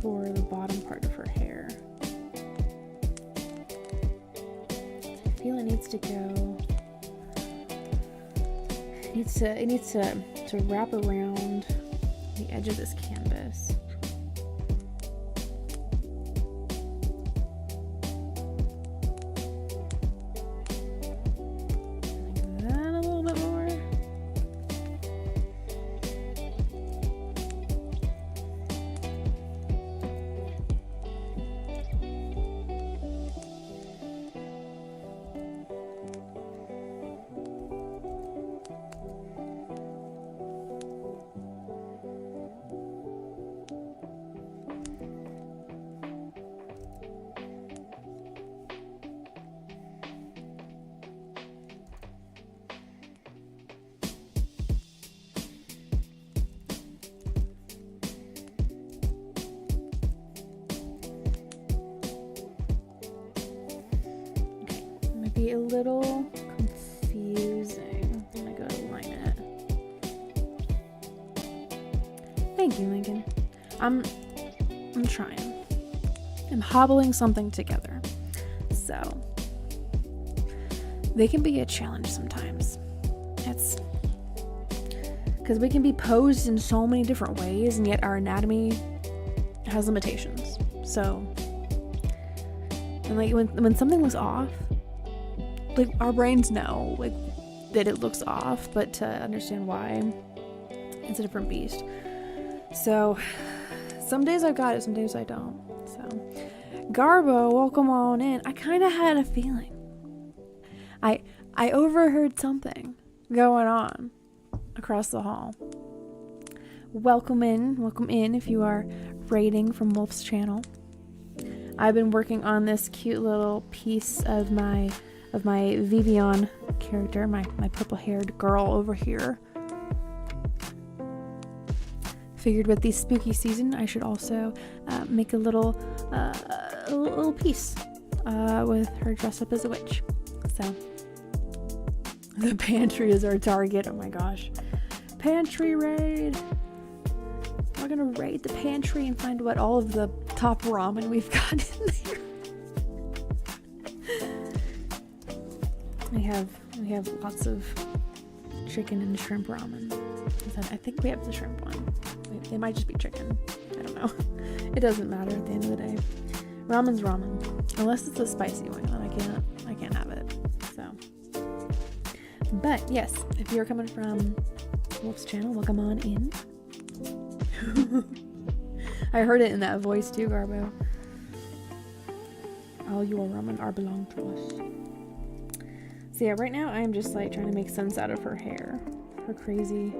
Speaker 1: for the bottom part of her hair. I feel it needs to go. It needs to wrap around the edge of this canvas. Like that a little bit more. Be a little confusing when I go to line it. Thank you, Lincoln. I'm trying. I'm hobbling something together. So they can be a challenge sometimes. It's because we can be posed in so many different ways, and yet our anatomy has limitations. So, and like when something looks off, like our brains know like that it looks off, but to understand why, it's a different beast. So some days I've got it, some days I don't. So Garbo, welcome on in. I kind of had a feeling. I overheard something going on across the hall. Welcome in if you are raiding from Wolf's channel. I've been working on this cute little piece of my ViVi0n character, my purple-haired girl over here. Figured with the spooky season, I should also make a little piece with her dressed up as a witch. So the pantry is our target. Oh my gosh, pantry raid! We're gonna raid the pantry and find what all of the top ramen we've got in there. We have lots of chicken and shrimp ramen. I think we have the shrimp one. It might just be chicken. I don't know. It doesn't matter at the end of the day. Ramen's ramen. Unless it's a spicy one, then I can't have it. So. But yes, if you're coming from Wolf's channel, welcome on in. I heard it in that voice too, Garbo. All your ramen are belong to us. So yeah, right now I'm just like trying to make sense out of her hair. Her crazy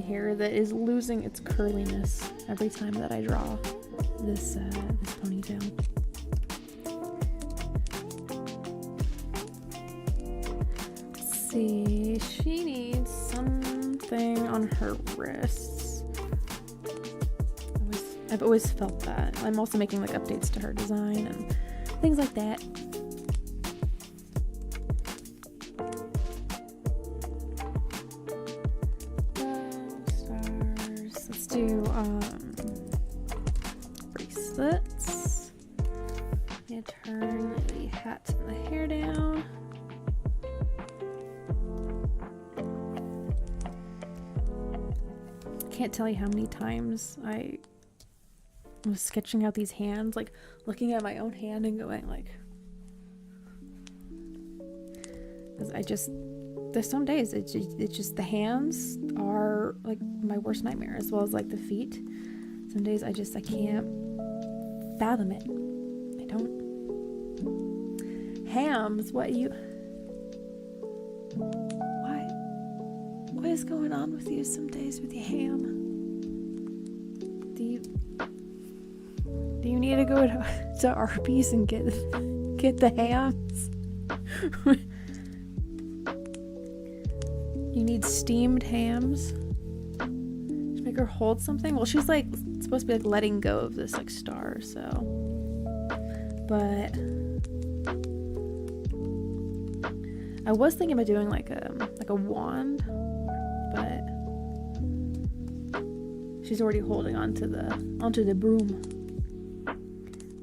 Speaker 1: hair that is losing its curliness every time that I draw this ponytail. Let's see, she needs something on her wrists. I've always felt that. I'm also making like updates to her design and things like that. Bracelets. I'm gonna turn the hat and the hair down. Can't tell you how many times I was sketching out these hands, like looking at my own hand and going like, because there's some days it's just the hands are like my worst nightmare, as well as like the feet. Some days I can't fathom it. I don't. Hams, what is going on with you some days with your ham? Do you need to go to Arby's and get the hams? You need steamed hams? Just make her hold something? Well, she's like supposed to be like letting go of this like star, so. But I was thinking about doing like a wand, but She's already holding onto the broom.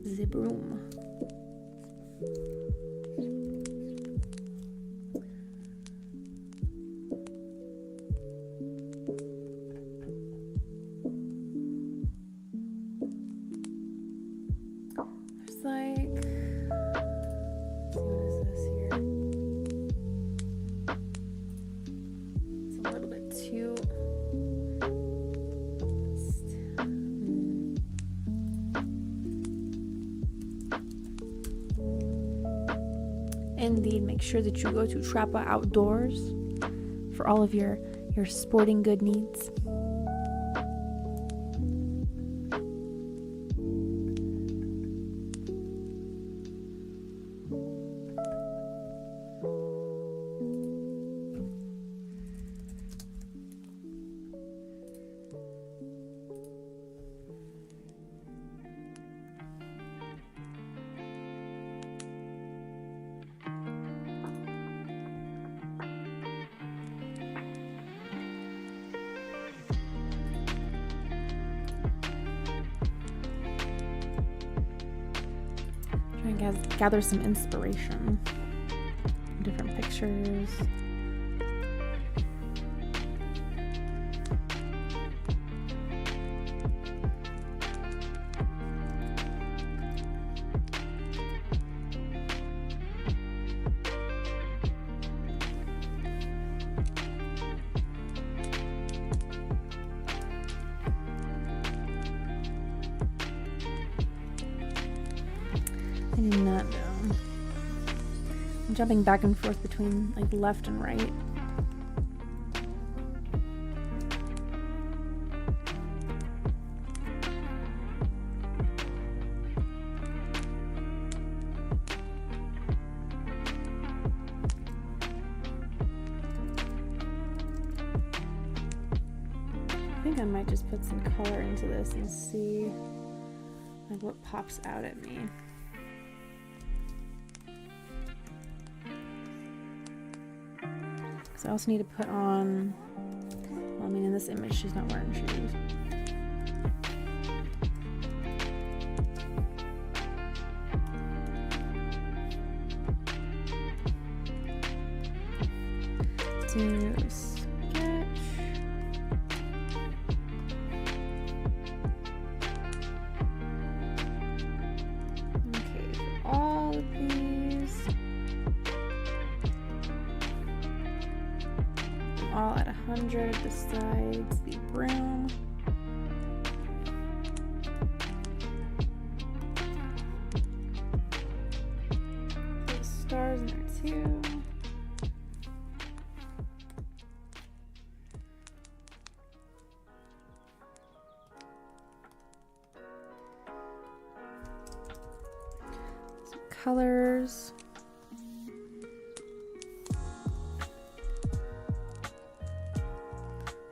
Speaker 1: The broom. There's like, what is this here? It's a little bit too. Indeed, make sure that you go to Trappa Outdoors for all of your sporting good needs. Gather some inspiration. Different pictures. I do not know. I'm jumping back and forth between like left and right. I think I might just put some color into this and see like what pops out at me. I also need to put on, well, I mean in this image she's not wearing shoes. Do a sketch. Okay, for all of these. All at 100 besides the broom. There's stars in there too. Some colors.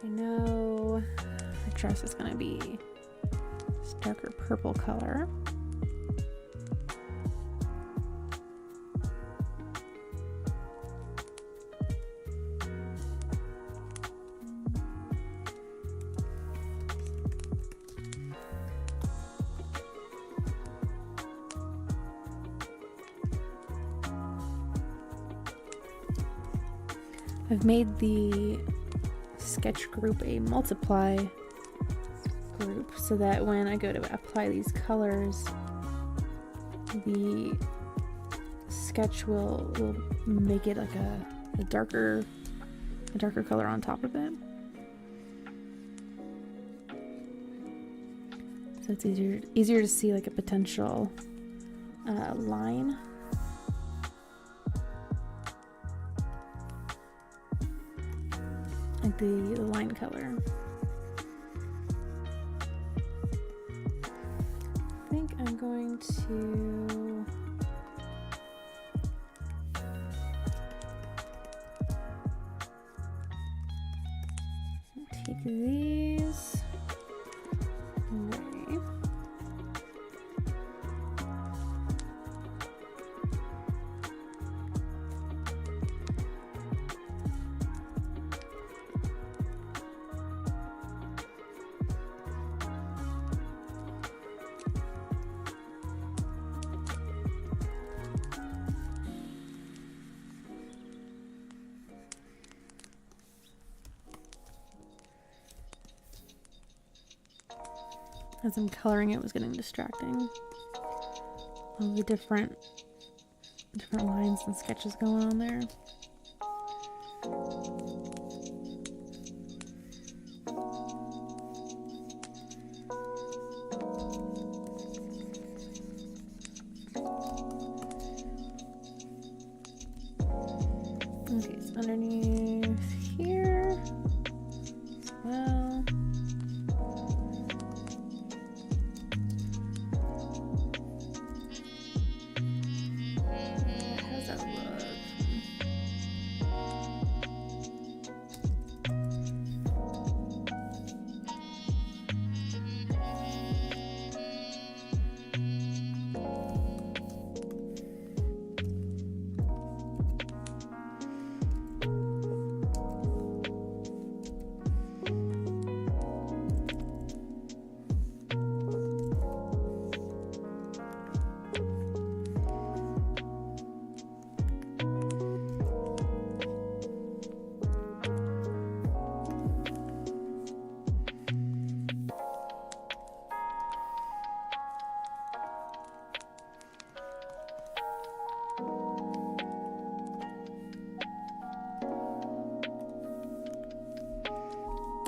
Speaker 1: I know the dress is going to be this darker purple color. I've made the sketch group a multiply group so that when I go to apply these colors, the sketch will make it like a darker color on top of it. So it's easier to see like a potential line. Like the line color. I think I'm going to take these away. As I'm coloring, it was getting distracting. All the different lines and sketches going on there. Okay, so underneath here as well. How does that look?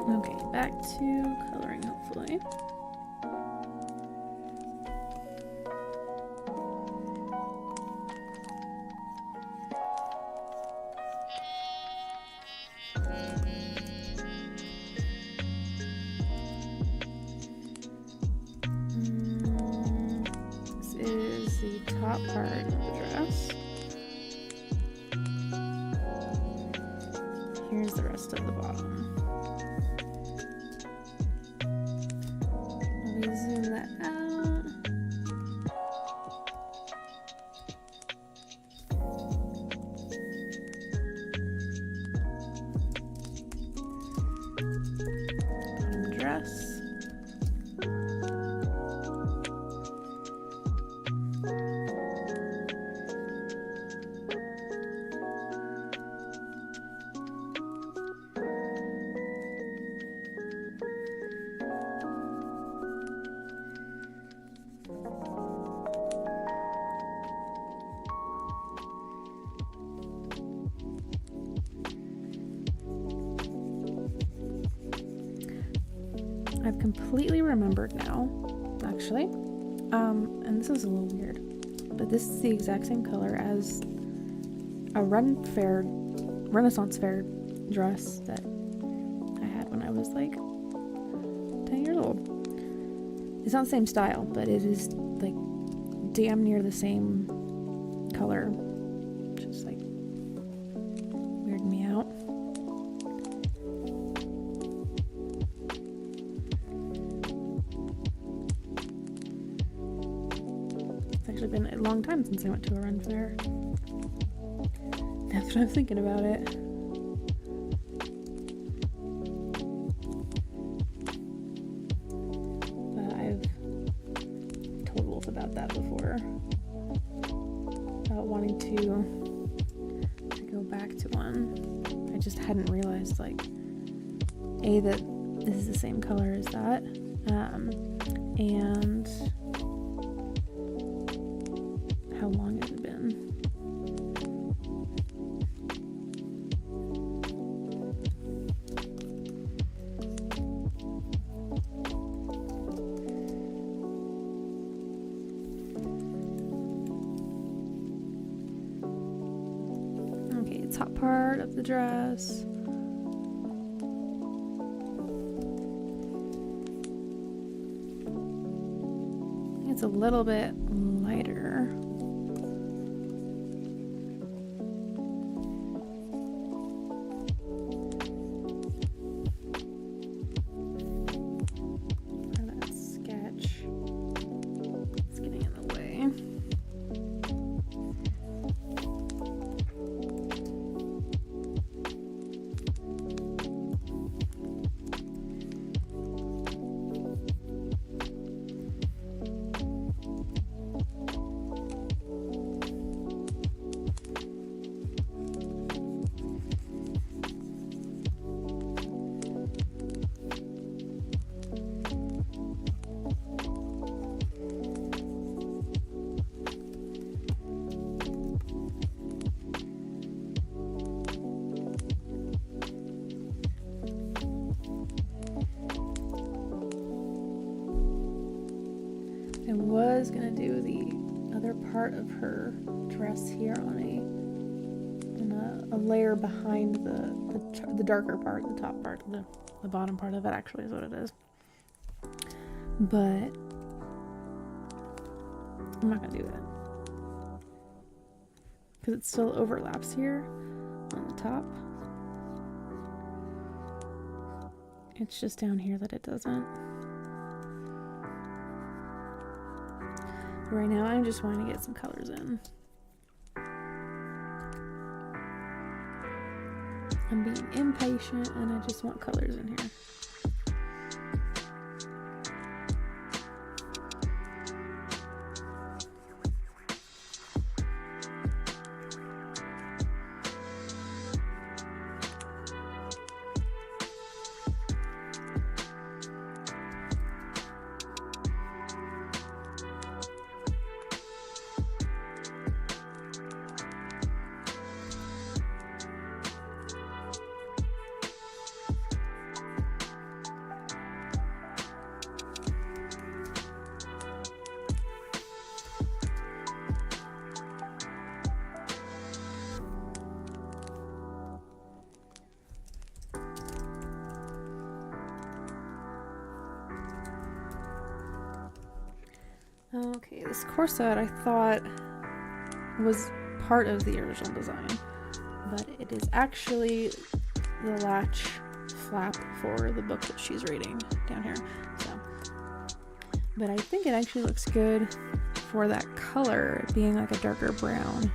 Speaker 1: Okay, back to coloring, hopefully. This is the top part of the dress. Here's the rest of the bottom. Zoom that out. Bottom dress. I've completely remembered now, actually, and this is a little weird, but this is the exact same color as a Renaissance fair dress that I had when I was like 10 years old. It's not the same style, but it is like damn near the same color, just like weirding me out. Been a long time since I went to a run fair. That's what I'm thinking about it. But I've told Wolf about that before. About wanting to go back to one. I just hadn't realized, like, A, that this is the same color as that, and how long has it been? Okay, top part of the dress. I think it's a little bit lighter. was gonna do the other part of her dress here on a layer behind the darker part, the top part, the bottom part of it actually is what it is. But I'm not gonna do that because it still overlaps here on the top. It's just down here that it doesn't. Right now I'm just wanting to get some colors in. I'm being impatient and I just want colors in here. Okay, this corset I thought was part of the original design, but it is actually the latch flap for the book that she's reading down here. So, but I think it actually looks good for that color being like a darker brown.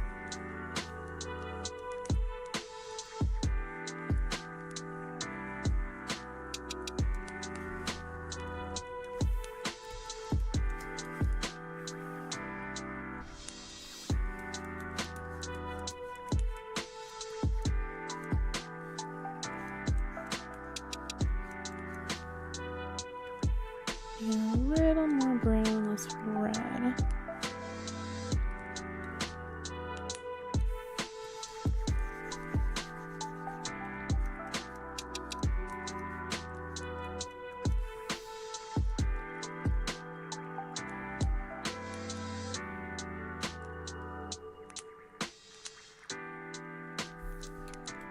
Speaker 1: A little more brown, less red.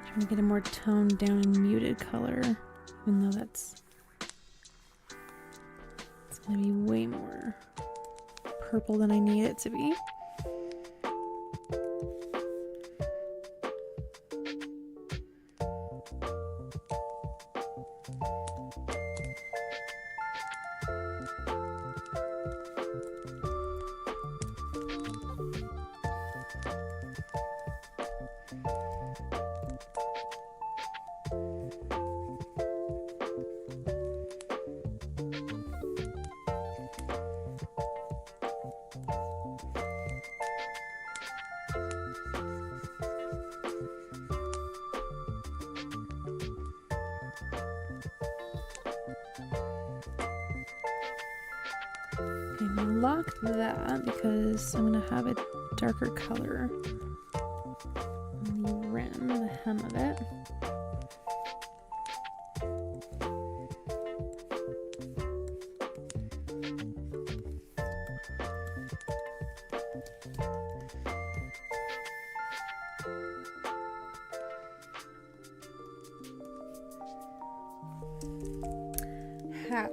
Speaker 1: Trying to get a more toned down and muted color, even though that's gonna be way more purple than I need it to be. Okay, I'm gonna lock that because I'm gonna have a darker color on the rim, the hem of it. Hat.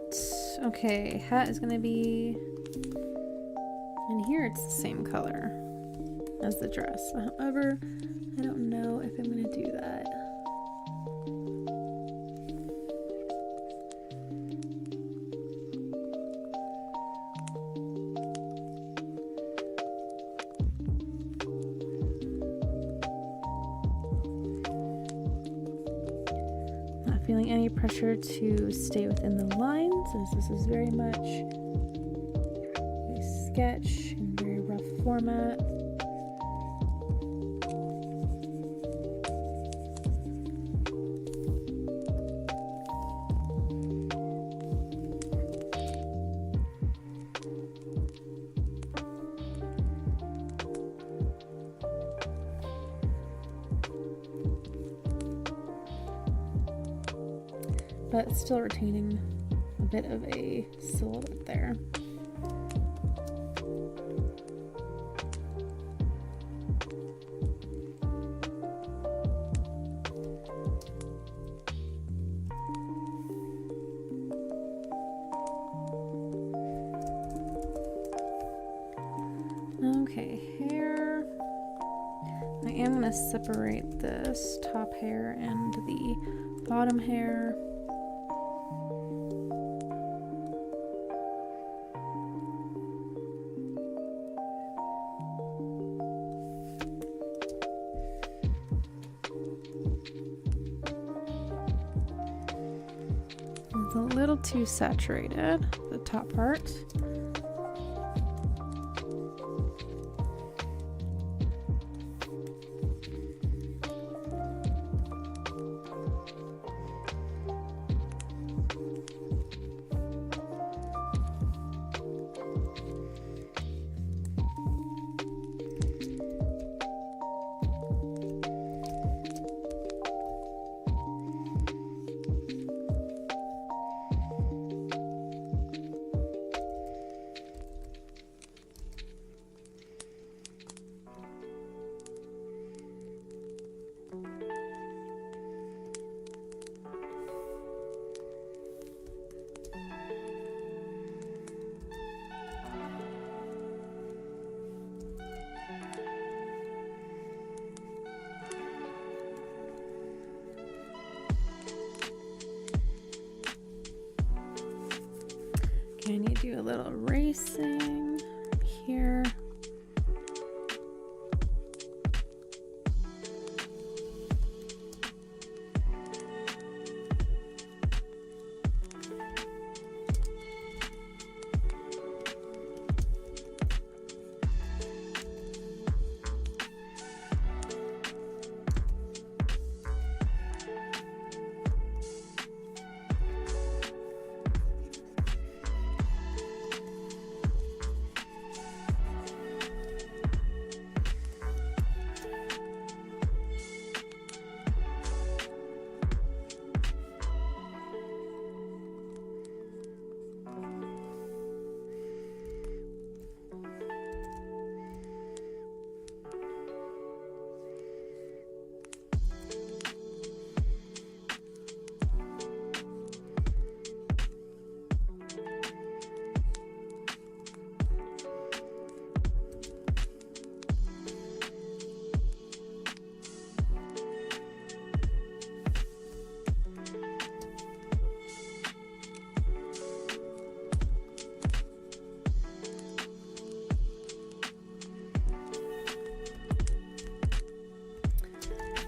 Speaker 1: Okay, hat is gonna be, and here it's the same color as the dress. However, I don't know if I'm gonna do that. Feeling any pressure to stay within the lines, as this is very much a sketch in very rough format. But still retaining a bit of a silhouette there. separate this top hair and the bottom hair. It's a little too saturated, the top part. I need to do a little erasing here.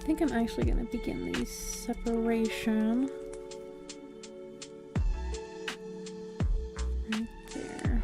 Speaker 1: I think I'm actually going to begin the separation right there.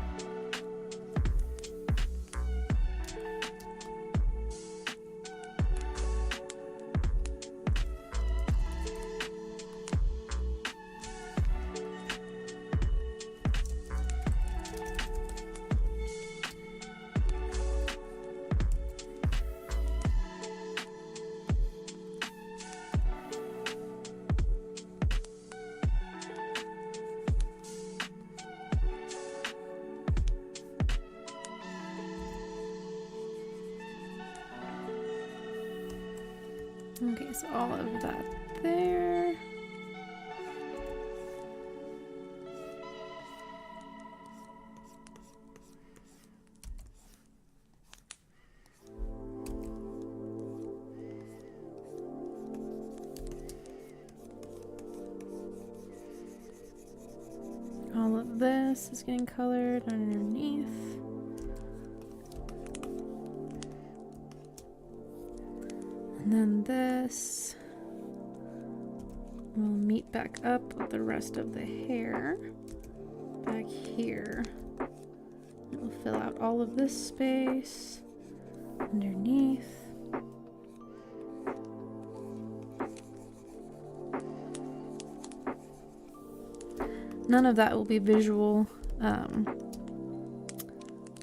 Speaker 1: Okay, so all of that there. All of this is getting colored underneath. And then this will meet back up with the rest of the hair back here. It will fill out all of this space underneath. None of that will be visual,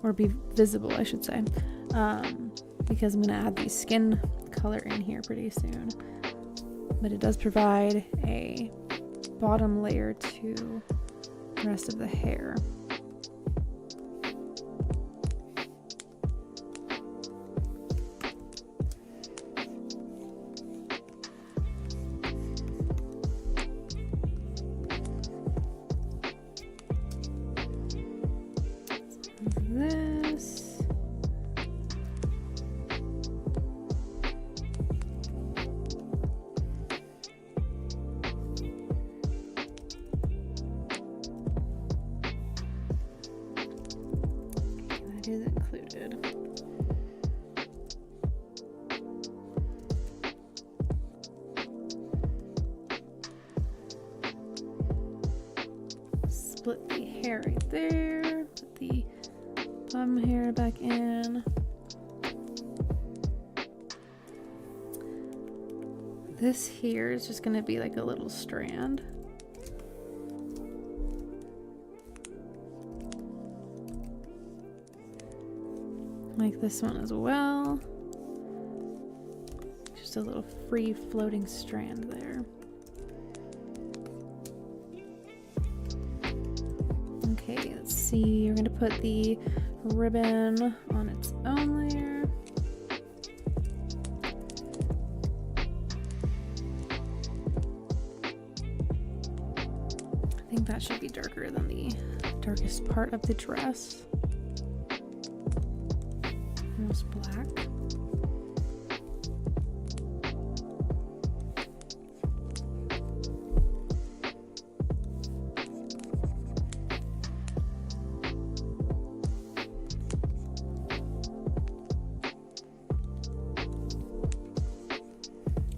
Speaker 1: or be visible, I should say, because I'm going to add the skin color in here pretty soon. But it does provide a bottom layer to the rest of the hair. It is included. Split the hair right there. Put the bum hair back in. This here is just going to be like a little strand. Like this one as well. Just a little free floating strand there. Okay, let's see. We're going to put the ribbon on its own layer. I think that should be darker than the darkest part of the dress. Almost black.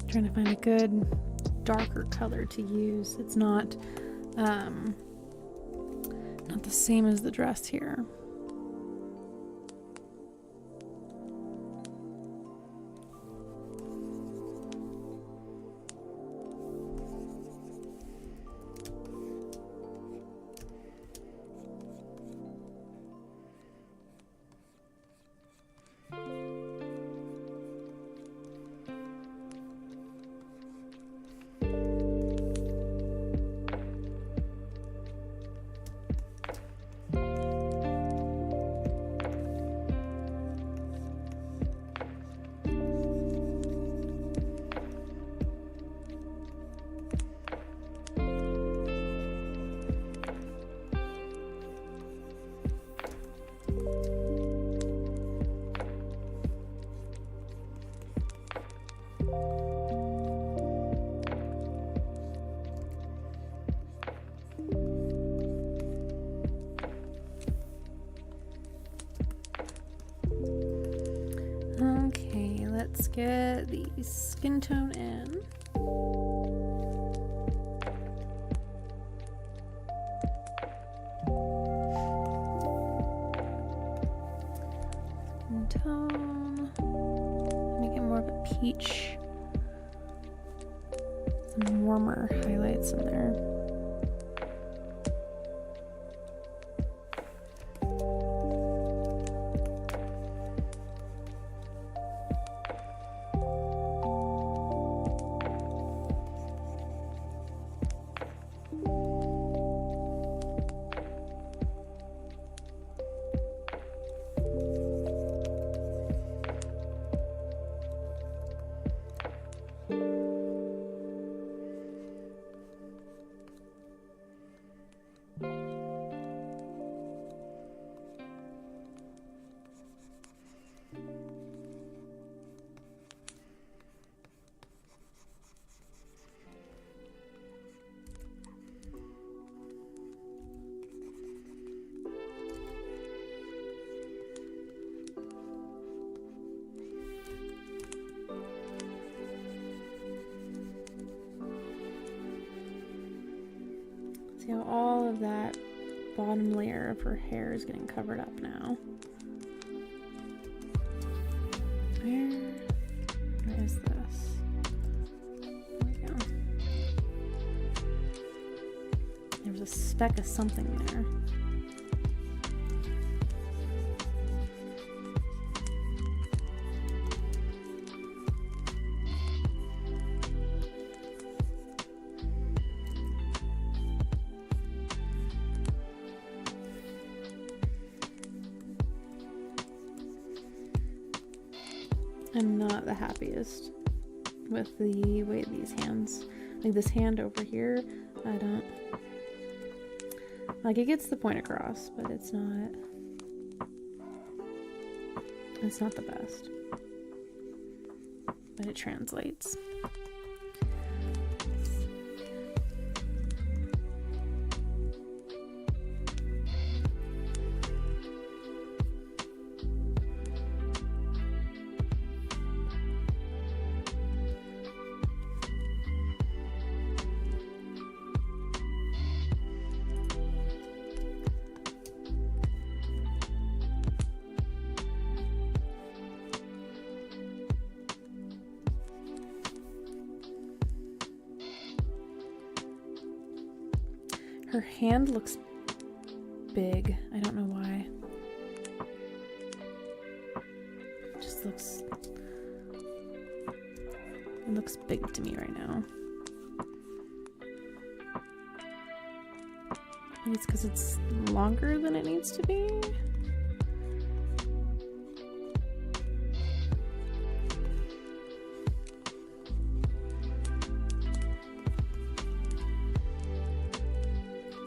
Speaker 1: Trying to find a good darker color to use. It's not the same as the dress here. Okay, let's get the skin tone in. Skin tone. Make it more of a peach. Some warmer highlights in there. See how all of that bottom layer of her hair is getting covered up now. Where is this? There we go. There was a speck of something there. I'm not the happiest with the way these hands, like this hand over here, I don't, like it gets the point across, but it's not the best, but it translates. Her hand looks big. I don't know why. It just looks... It looks big to me right now. Maybe it's because it's longer than it needs to be.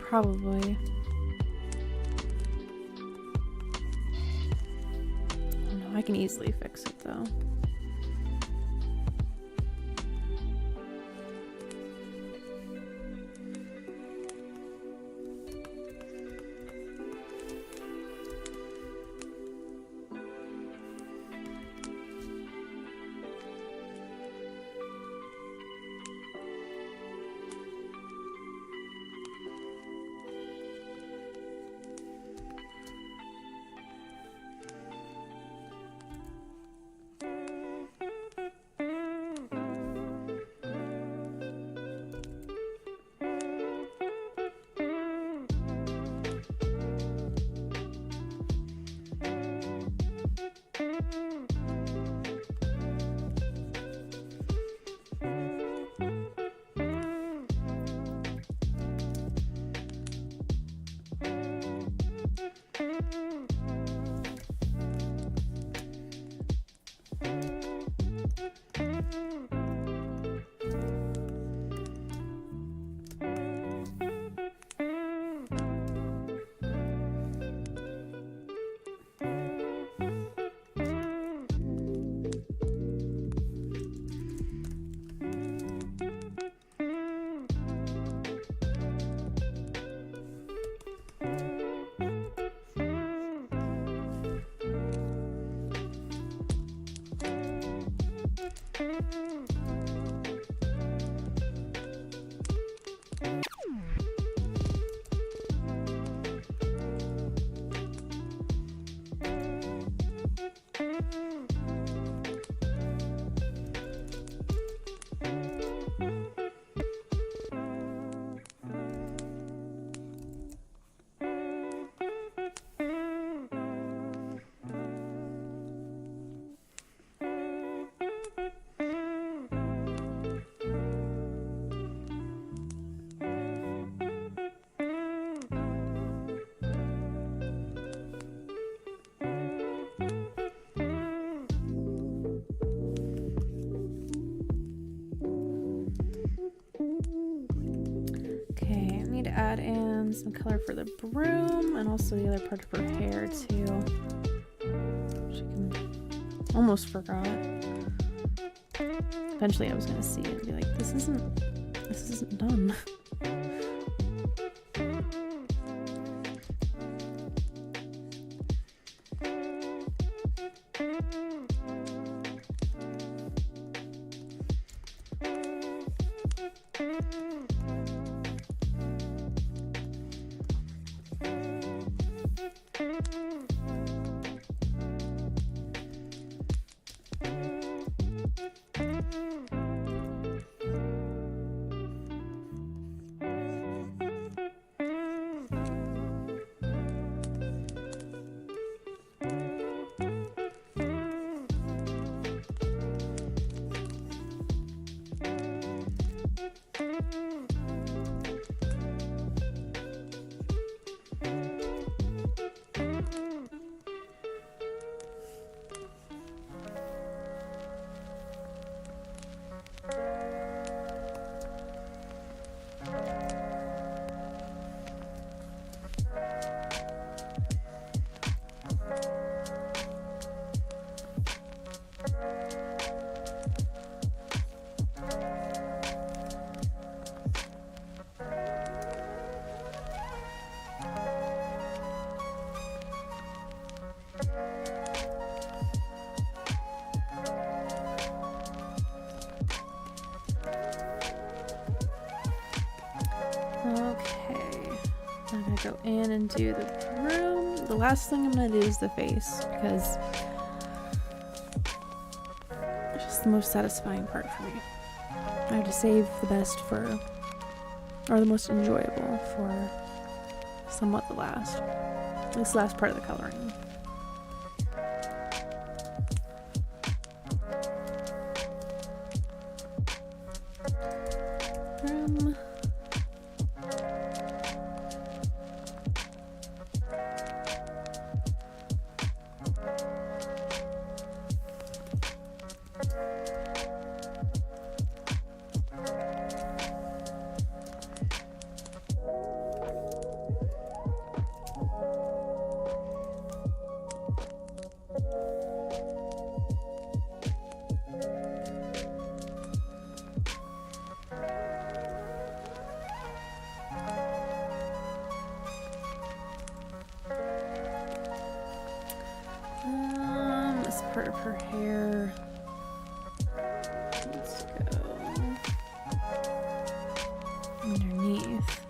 Speaker 1: Probably. Oh no, I can easily fix it though. Add in some color for the broom and also the other part of her hair too. She can... Almost forgot. Eventually I was gonna see it and be like, this isn't done. Go in and do the broom. The last thing I'm gonna do is the face because it's just the most satisfying part for me. I have to save the best for or the most enjoyable for somewhat the last, at least the last part of the coloring. This part of her hair. Let's go underneath.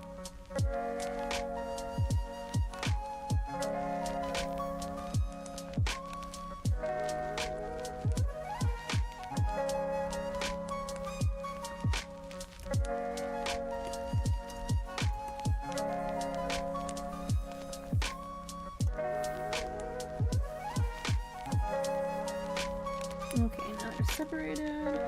Speaker 1: Okay, now they're separated.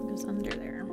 Speaker 1: Goes under there.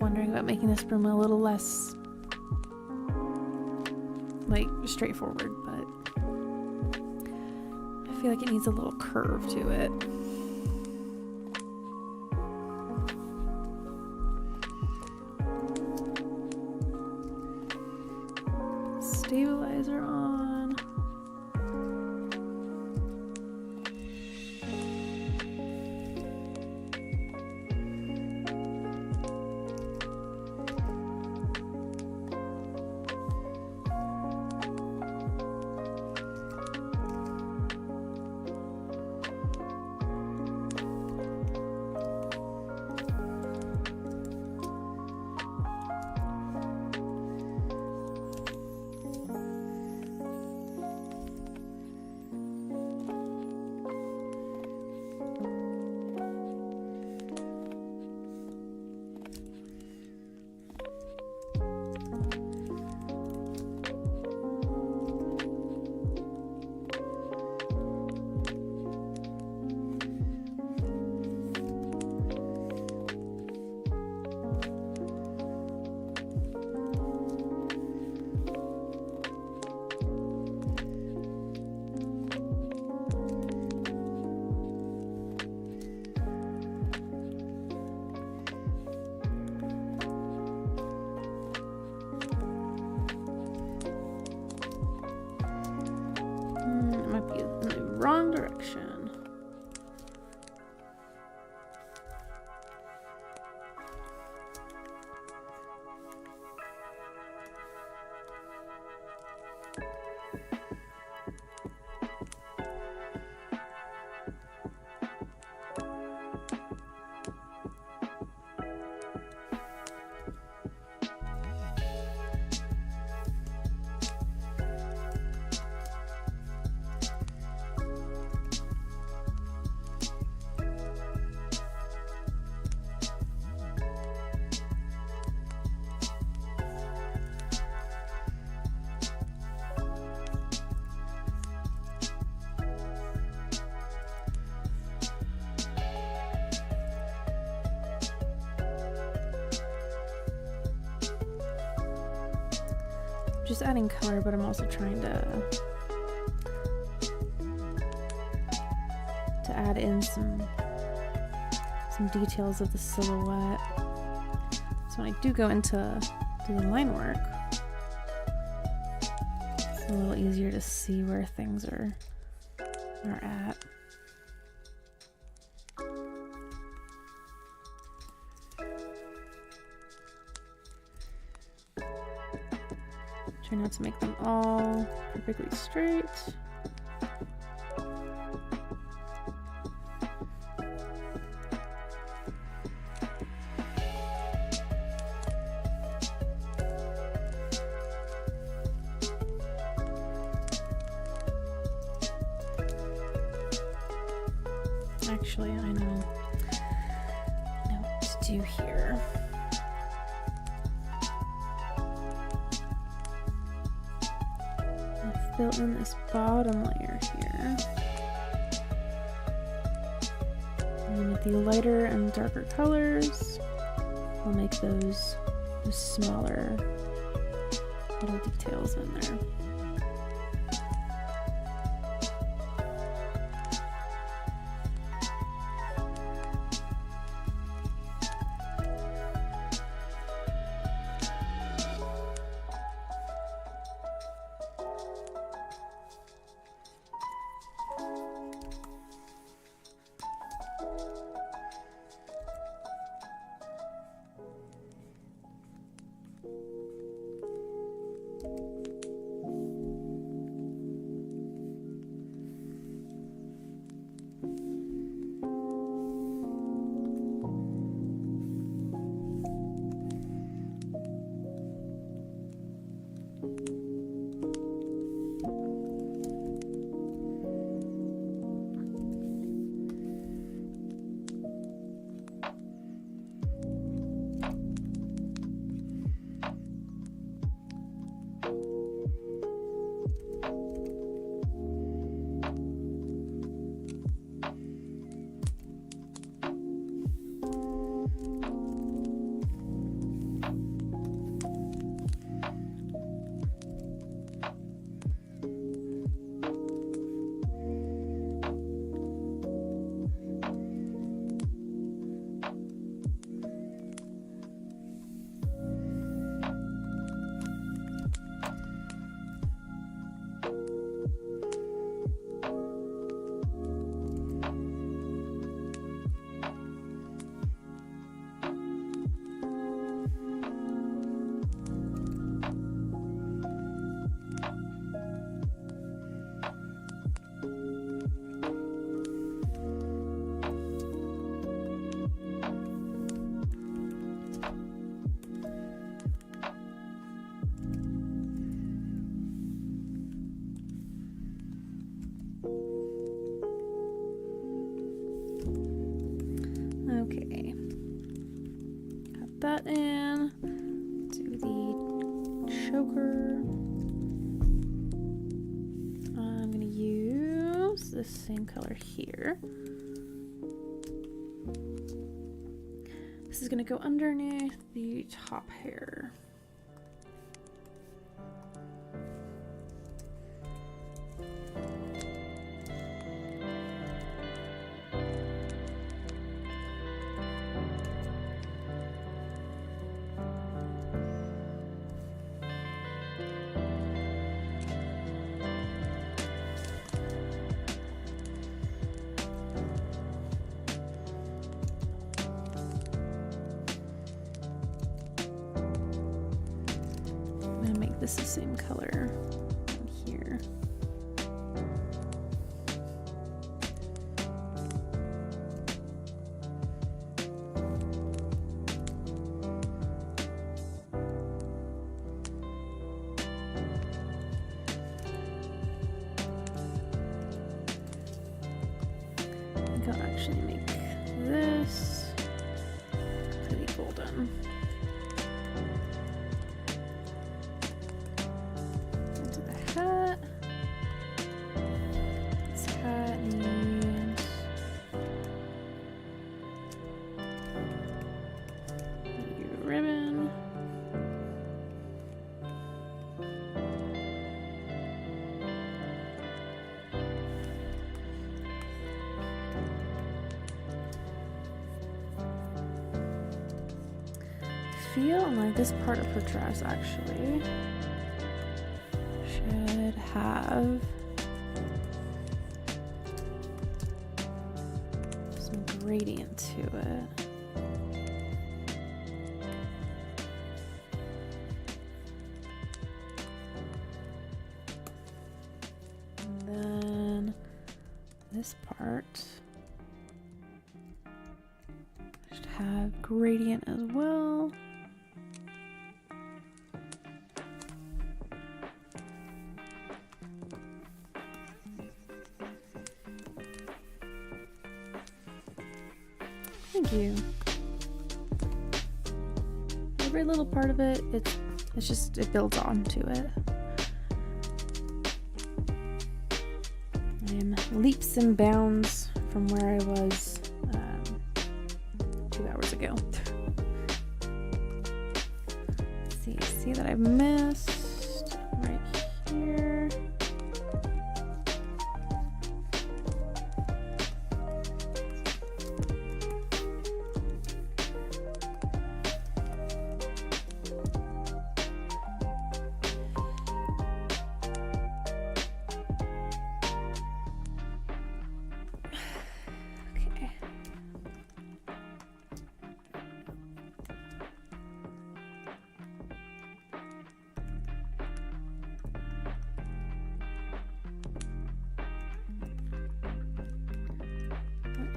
Speaker 1: Wondering about making this broom a little less like straightforward, but I feel like it needs a little curve to it. Stabilizer on. Might be in the wrong direction. Just adding color, but I'm also trying to add in some some details of the silhouette. So when I do go into doing line work, it's a little easier to see where things are at. Try not to make them all perfectly straight. Actually, I know what to do here. I've built in this bottom layer here. And then with the lighter and darker colors, we'll make those smaller little details in there. Okay, got that in. Do the choker. I'm gonna use this same color here. This is gonna go underneath the top hair. This is the same color here. I think I'll actually make this pretty golden. Hat. This hat needs a ribbon. feel like this part of her dress actually should have some gradient to it. And then this part should have gradient as well. Thank you. Every little part of it, it builds onto it. I am leaps and bounds from where I was 2 hours ago. See that I've missed right here.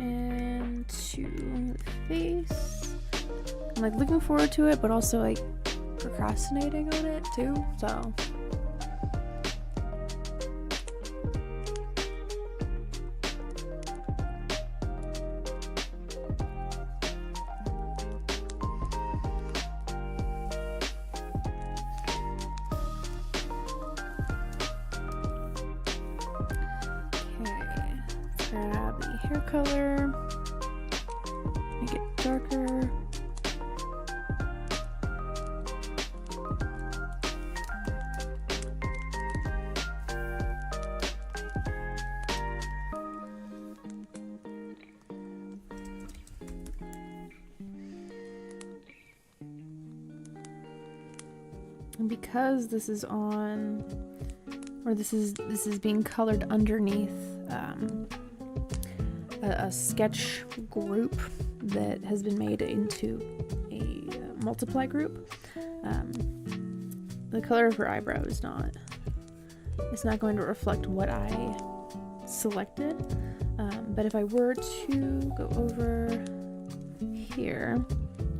Speaker 1: And to the face. I'm like looking forward to it, but also like procrastinating on it too, so. Grab the hair color, make it darker. And because this is on, or this is being colored underneath a sketch group that has been made into a multiply group. The color of her eyebrow is not, it's not going to reflect what I selected, but if I were to go over here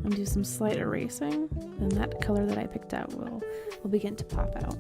Speaker 1: and do some slight erasing, then that color that I picked out will begin to pop out.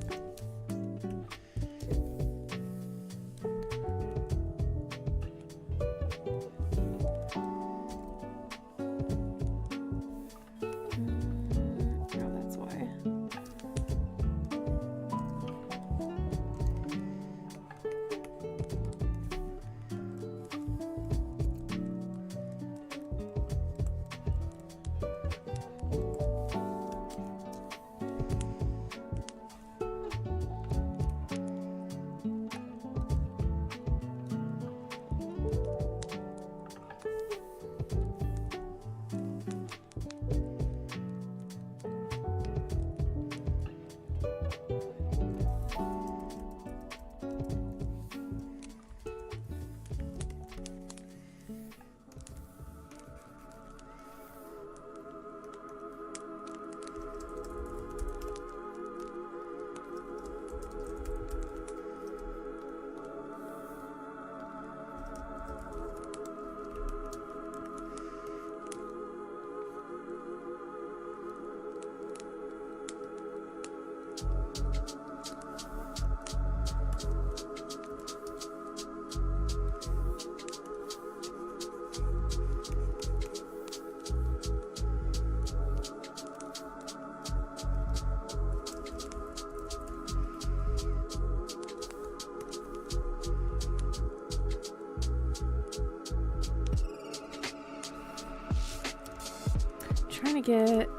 Speaker 1: Trying to get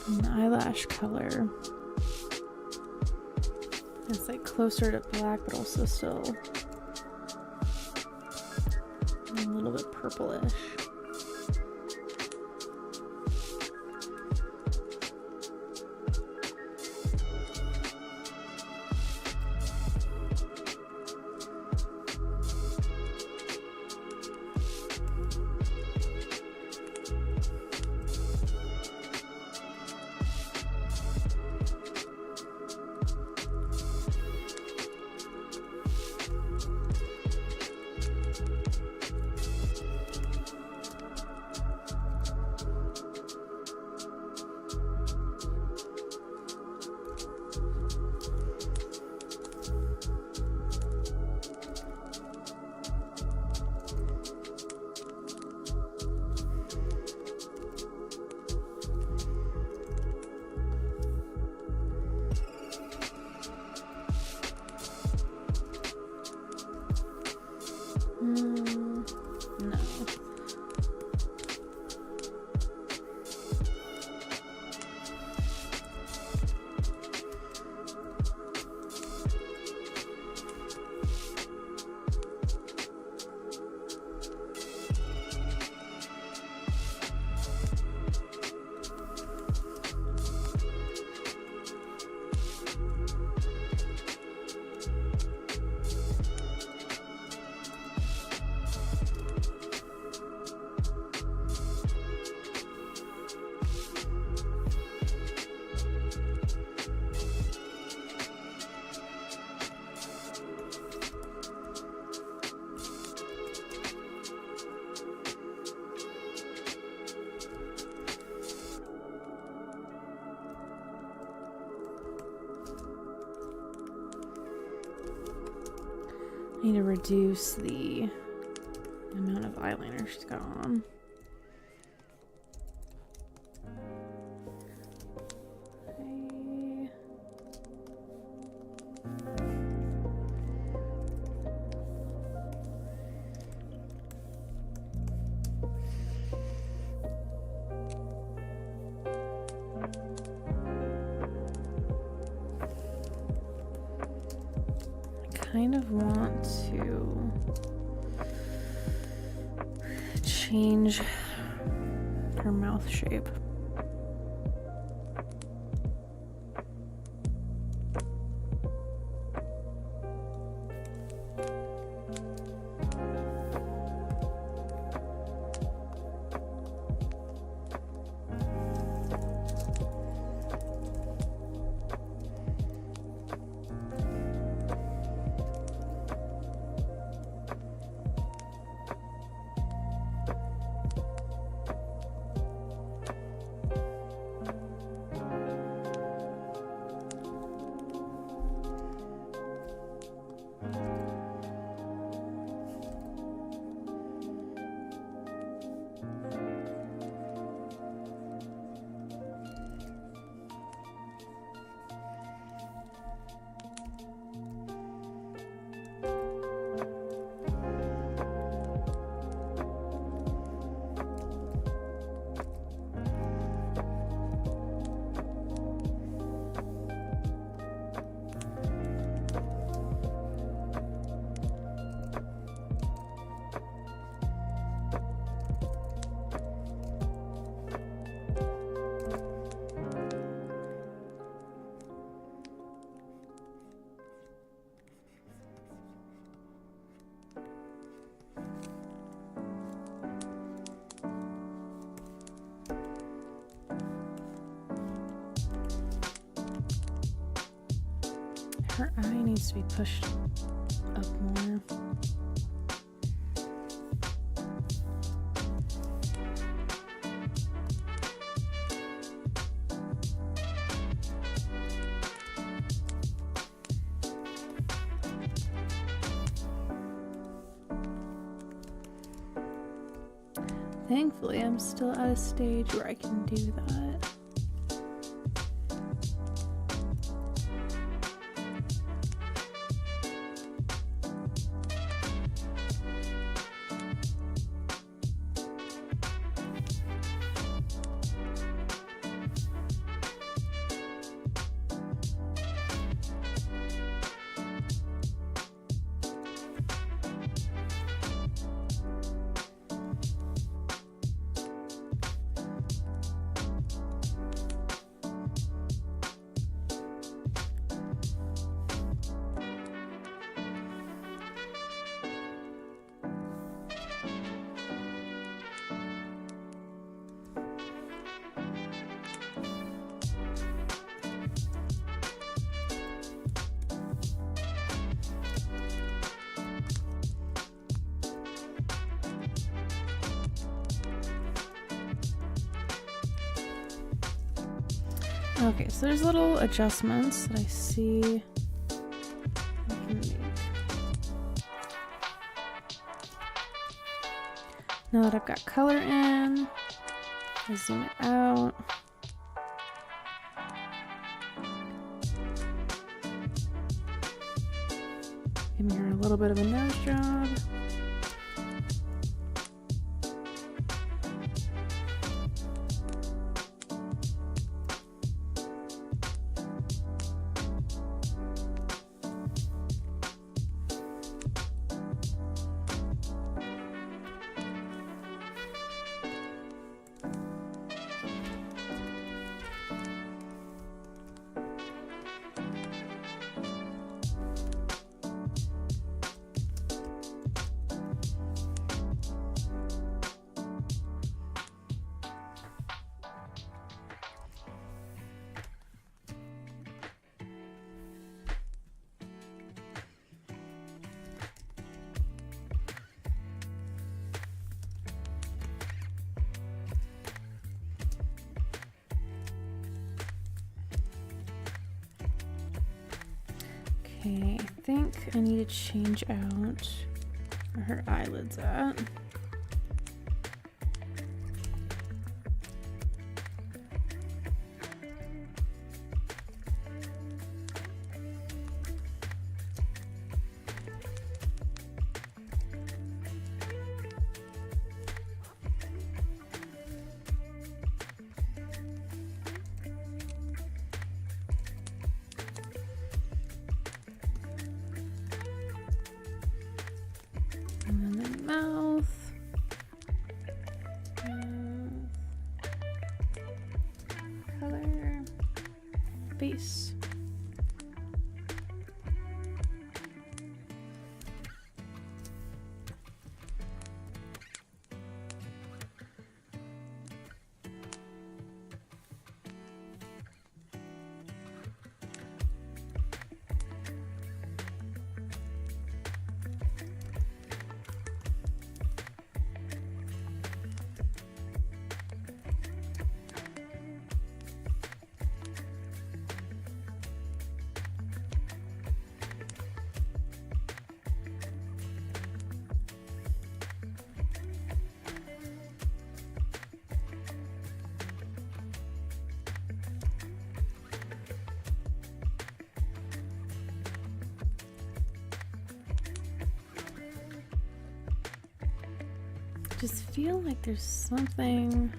Speaker 1: an eyelash color that's like closer to black, but also still a little bit purplish. I need to reduce the amount of eyeliner she's got on. Kind of want to change her mouth shape. Her eye needs to be pushed up more. Thankfully, I'm still at a stage where I can do that. Okay, so there's little adjustments that I see I can make. Now that I've got color in, I zoom it out. Giving her a little bit of a nose job. Okay, I think I need to change out where her eyelids at. And then the mouth. Color. Base. Just feel like there's something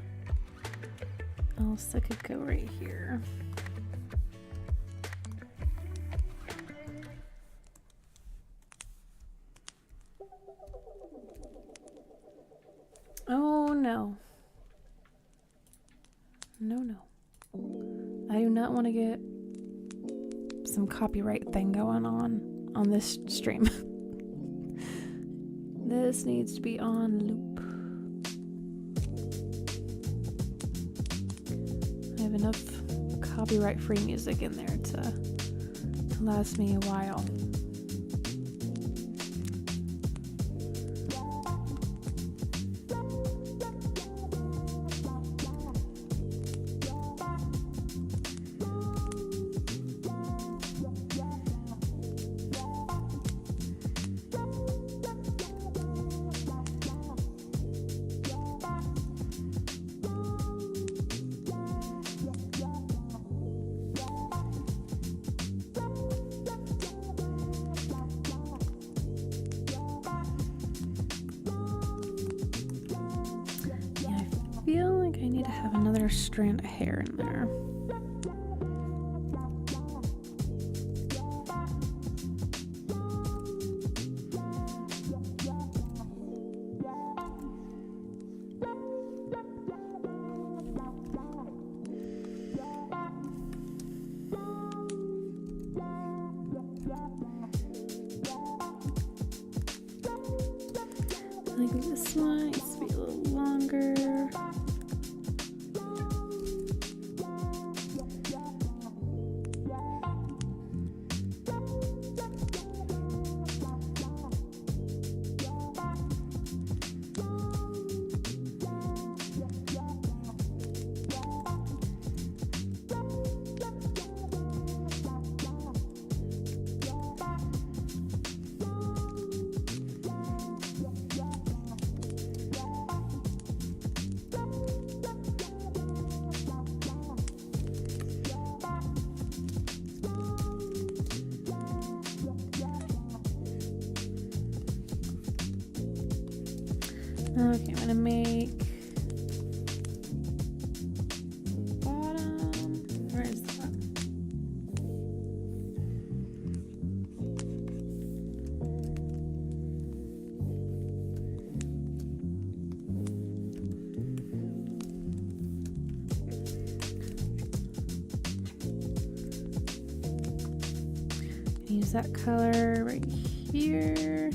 Speaker 1: else that could go right here. Oh no. No. I do not want to get some copyright thing going on this stream. This needs to be on loop. I have enough copyright-free music in there to last me a while. I feel like I need to have another strand of hair in there. Like this one needs to be a little longer. Okay, I'm gonna make bottom. Where is that? Use that color right here.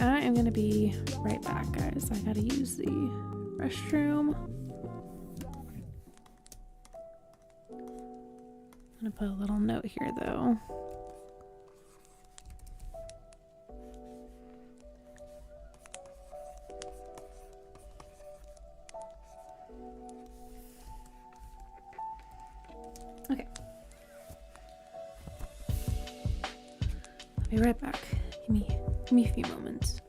Speaker 1: I am gonna be right back, guys. I gotta use the restroom. I'm gonna put a little note here though. Okay. I'll be right back. Give me a few moments.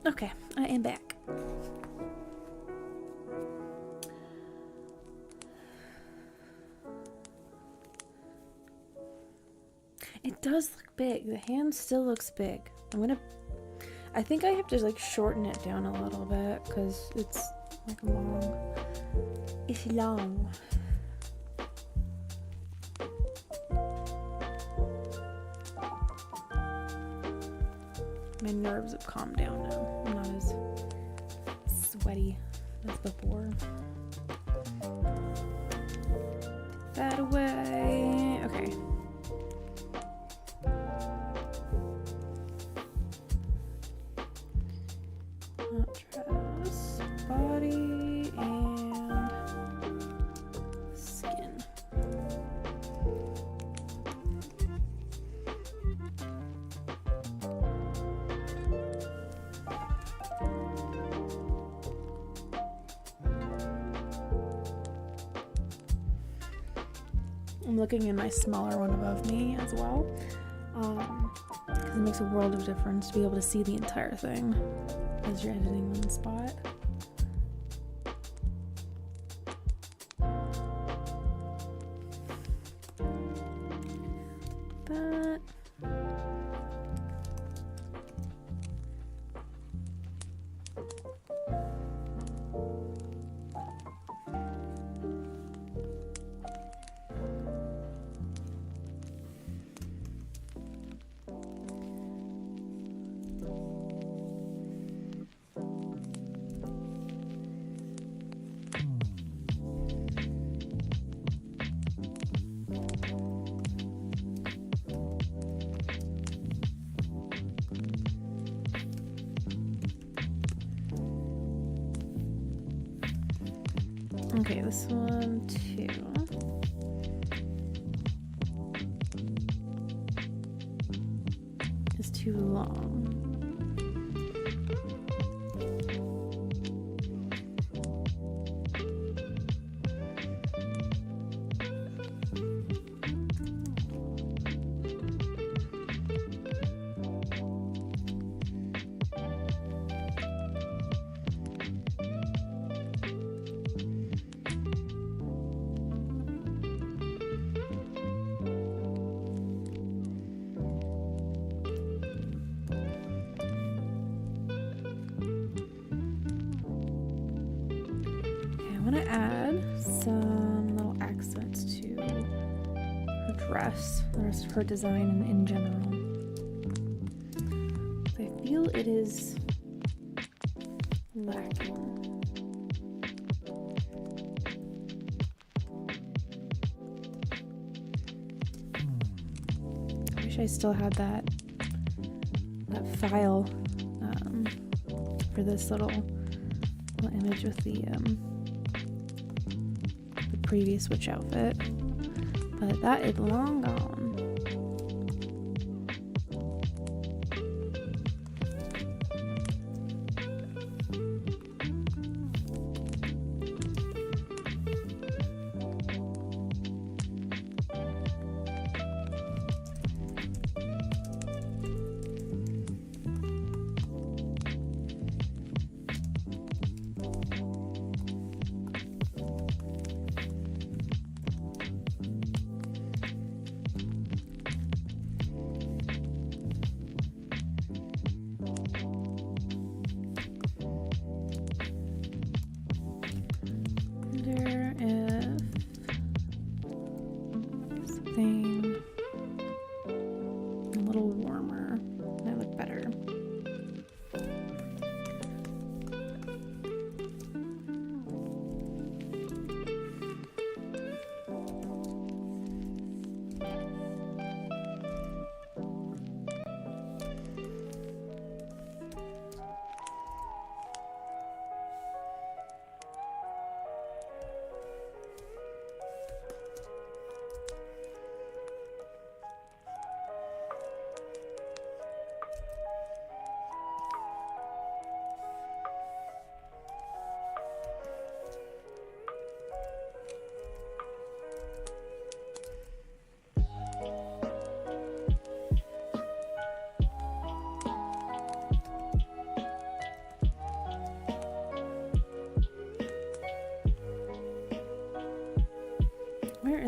Speaker 1: Okay, I am back. It does look big. The hand still looks big. I think I have to like shorten it down a little bit because it's like long. It's long. My nerves have calmed down now. I'm not as sweaty as before. Get that away. Okay. Dress, body, and skin. I'm looking in my smaller one above me as well, because it makes a world of difference to be able to see the entire thing as you're editing one spot. That. Okay, this one too. Is too long. I want to add some little accents to her dress, the rest of her design in general. I feel it is lacking. I wish I still had that file for this little image with the previous witch outfit, but that is long gone.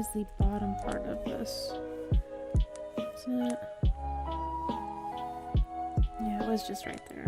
Speaker 1: is the bottom part of this? Is it? Yeah, it was just right there.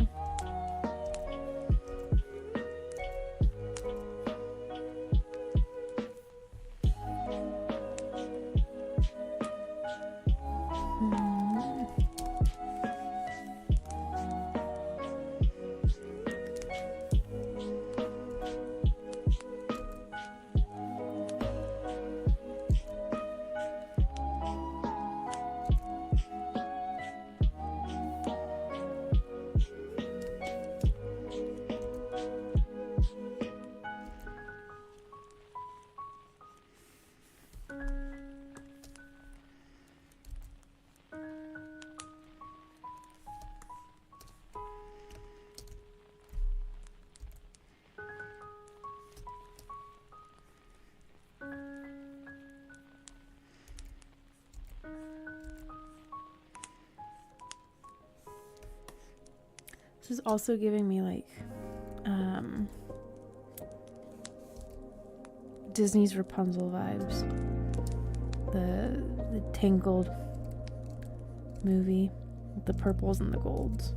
Speaker 1: This is also giving me like Disney's Rapunzel vibes. The Tangled movie with the purples and the golds.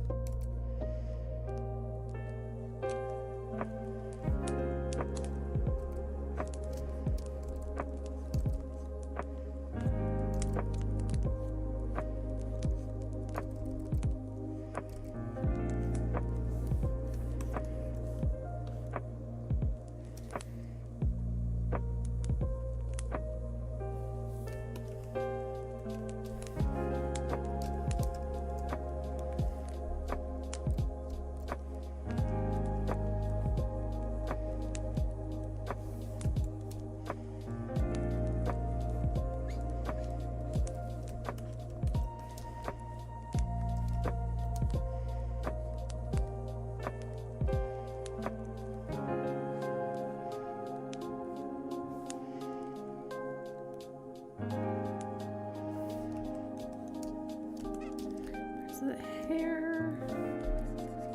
Speaker 1: The hair,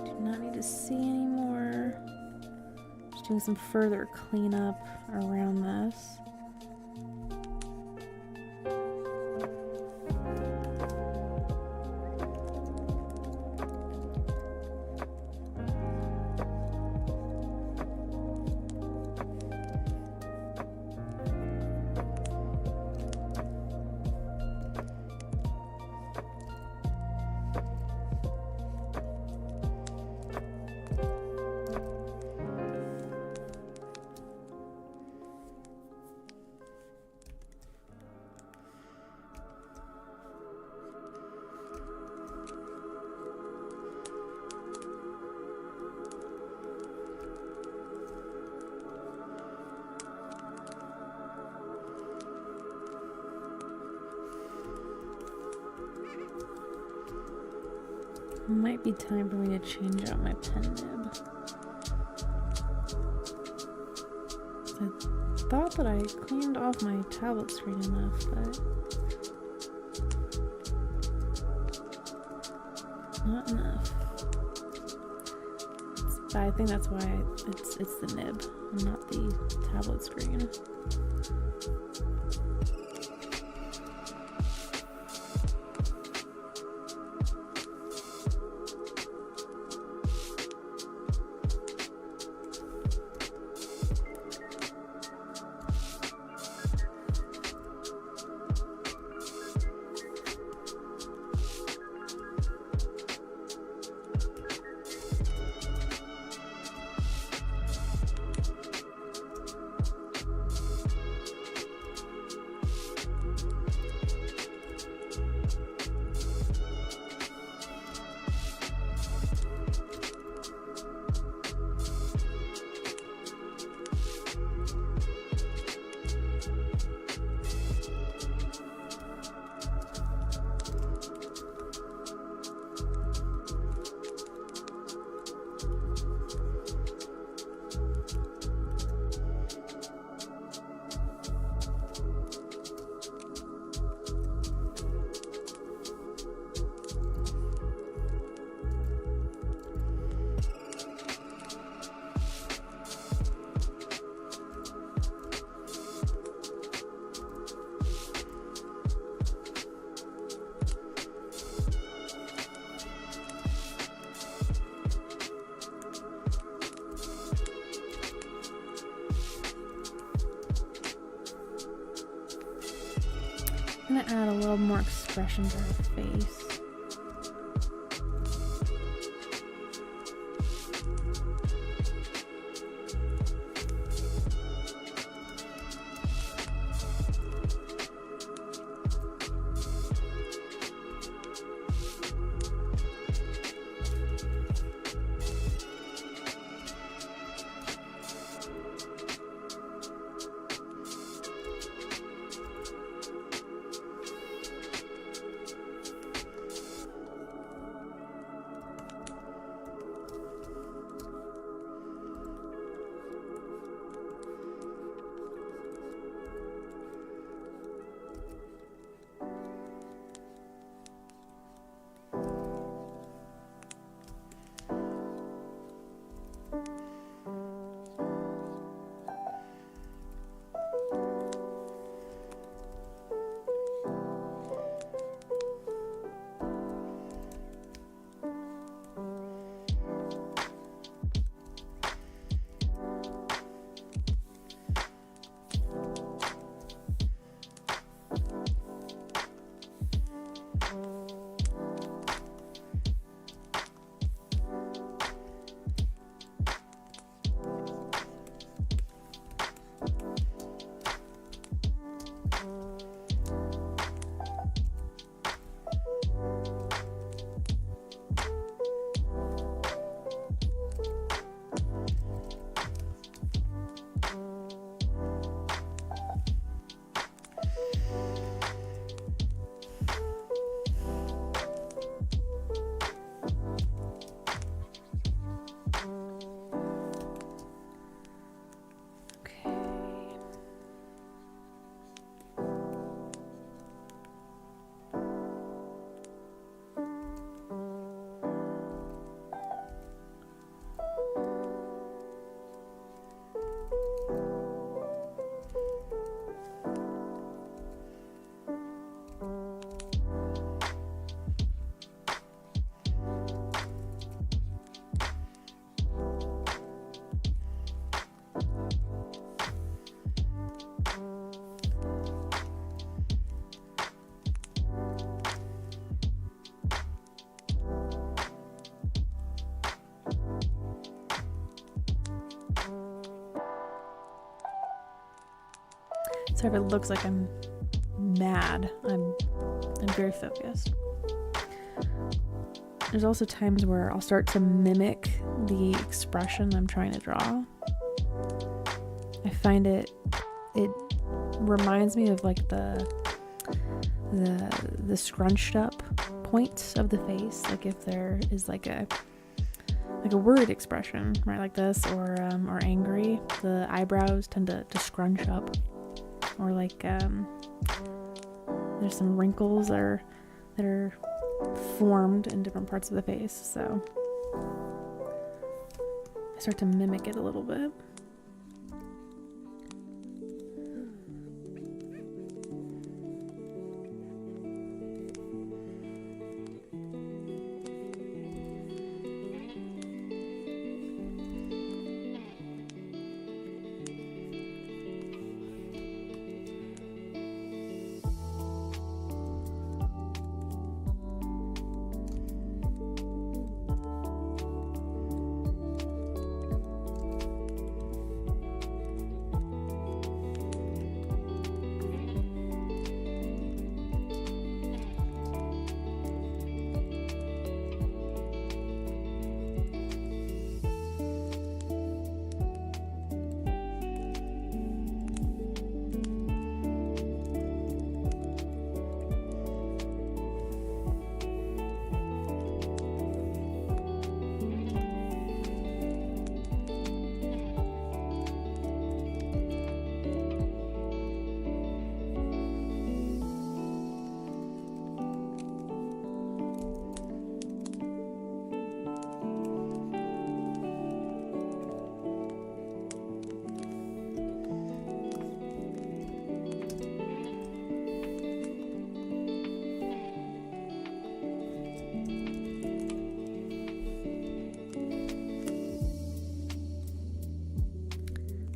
Speaker 1: do not need to see anymore. Just doing some further cleanup around this. Might be time for me to change out my pen nib. I thought that I cleaned off my tablet screen enough, but not enough. But I think that's why it's the nib and not the tablet screen. gonna add a little more expression to her face. So if it looks like I'm mad, I'm very focused. There's also times where I'll start to mimic the expression I'm trying to draw. I find it reminds me of like the scrunched up points of the face, like if there is like a worried expression, right, like this, or angry, the eyebrows tend to scrunch up, or like there's some wrinkles that are formed in different parts of the face, so I start to mimic it a little bit.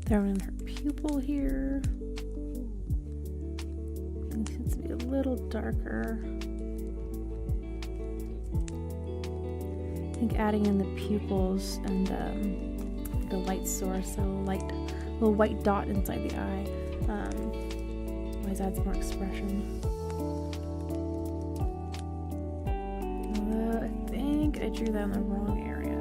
Speaker 1: Throwing in her pupil here. It needs to be a little darker. I think adding in the pupils and the light source, so little white dot inside the eye, always adds more expression. Although I think I drew that in the wrong area.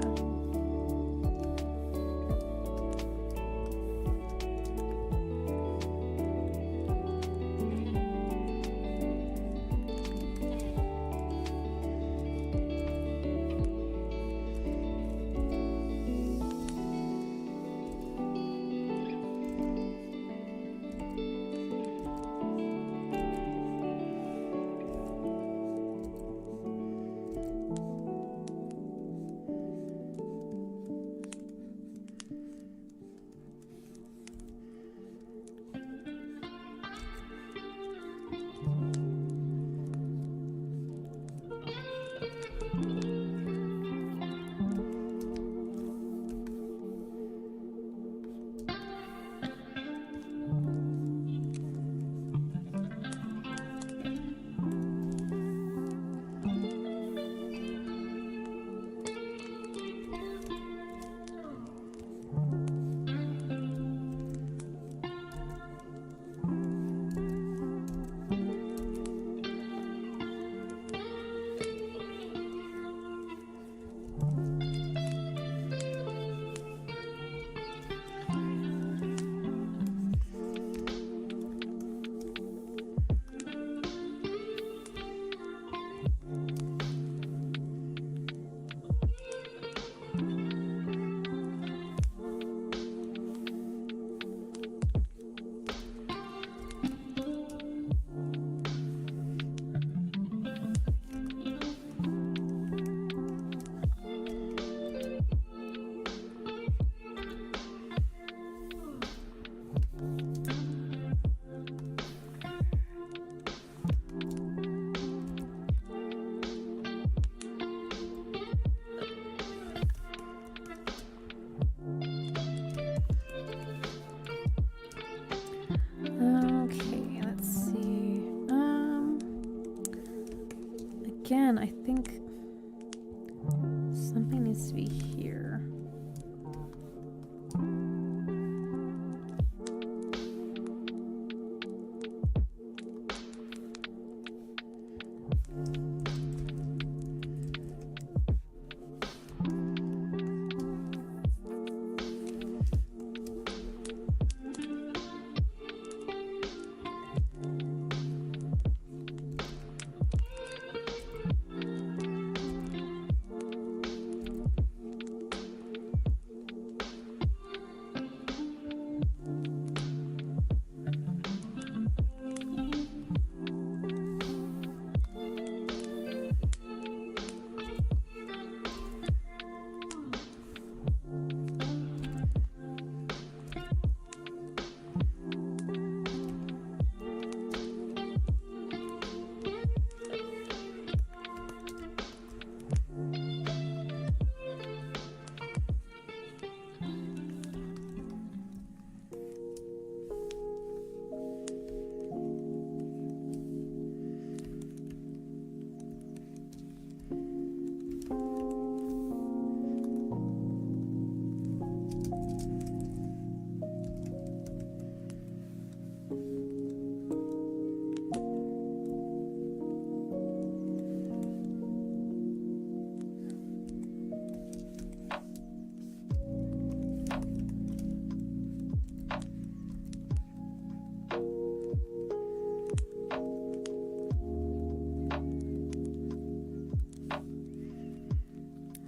Speaker 1: Again, I think something needs to be here.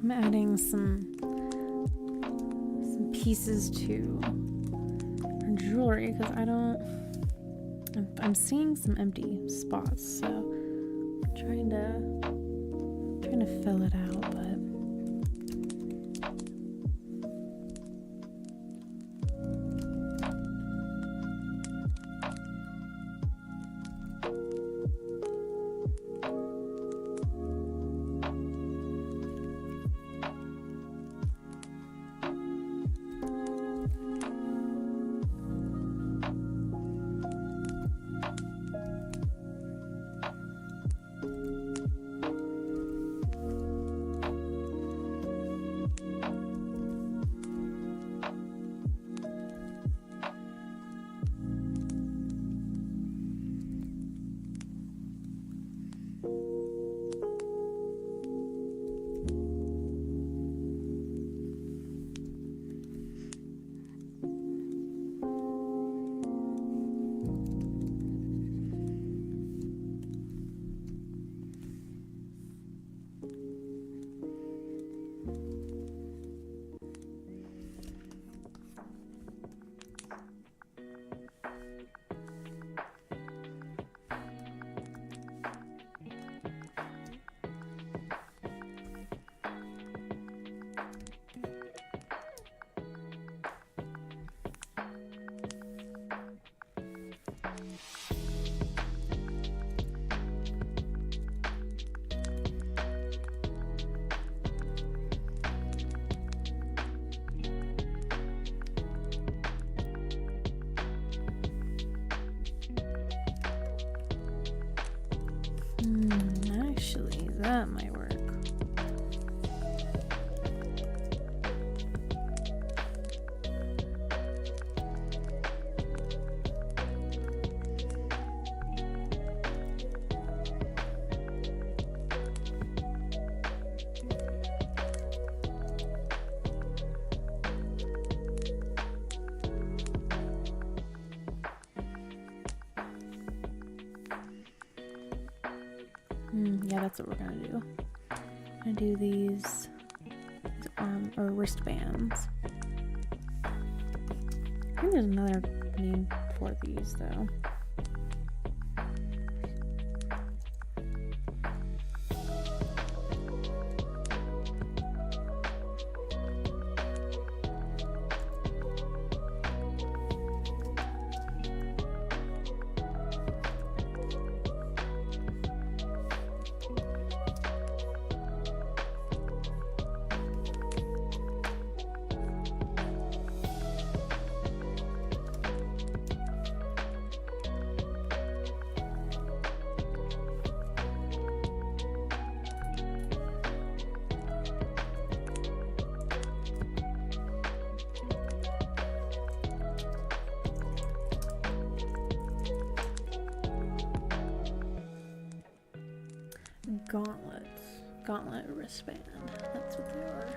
Speaker 1: I'm adding some pieces to her jewelry because I'm seeing some empty spots, so I'm trying to fill it out, but that might work. Yeah, that's what we're gonna do. I'm gonna do these arm or wristbands. I think there's another name for these though. Gauntlet wristband. That's what they are.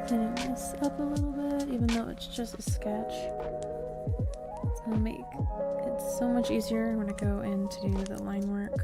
Speaker 1: Cleaning this up a little bit, even though it's just a sketch. It's gonna make it so much easier when I go in to do the line work.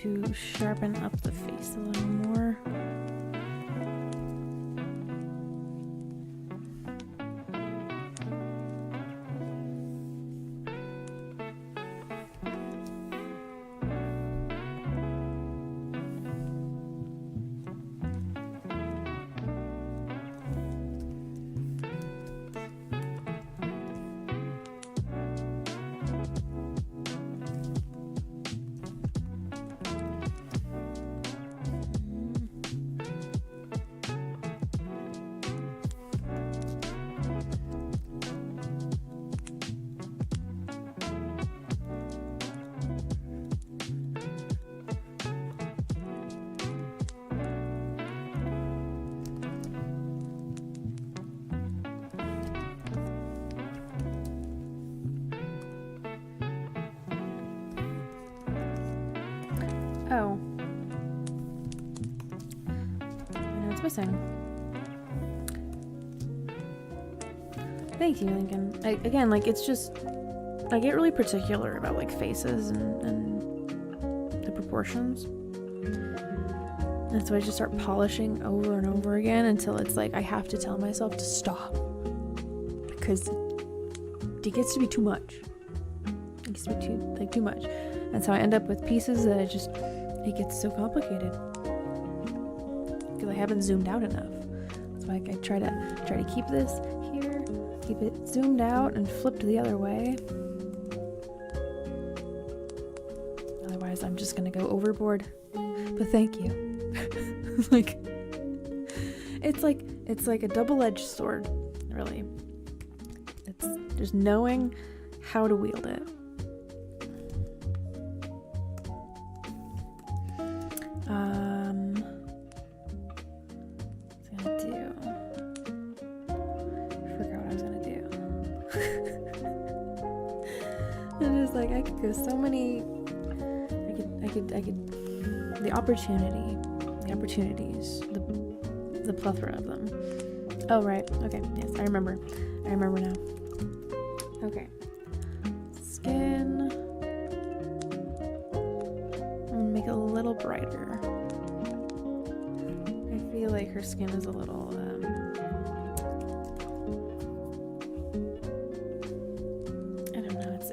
Speaker 1: to sharpen up the face a little more. Oh. I know it's missing. Thank you, Lincoln. Again, like, it's just... I get really particular about, like, faces and the proportions. And so I just start polishing over and over again until it's like I have to tell myself to stop. Because it gets to be too much. It gets to be too much. And so I end up with pieces that it gets so complicated. Because I haven't zoomed out enough. So I try to keep this here, keep it zoomed out and flipped the other way. Otherwise I'm just gonna go overboard. But thank you. It's like a double-edged sword, really. It's just knowing how to wield it. I could go so many. I could. The opportunities, the plethora of them. Oh right. Okay. Yes, I remember now. Okay. Skin. I'm gonna make it a little brighter. I feel like her skin is a little.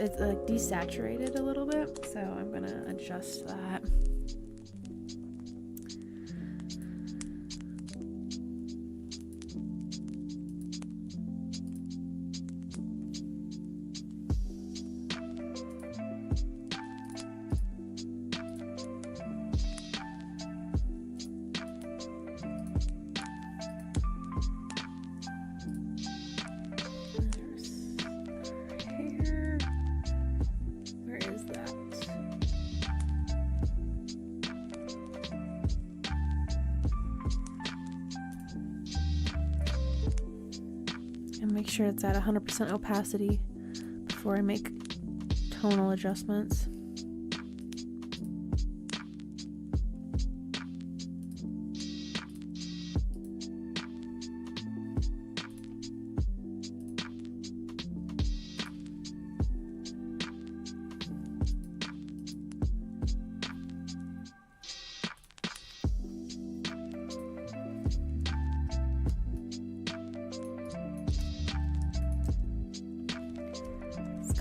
Speaker 1: It's like desaturated a little bit, so I'm gonna adjust that. Make sure it's at 100% opacity before I make tonal adjustments.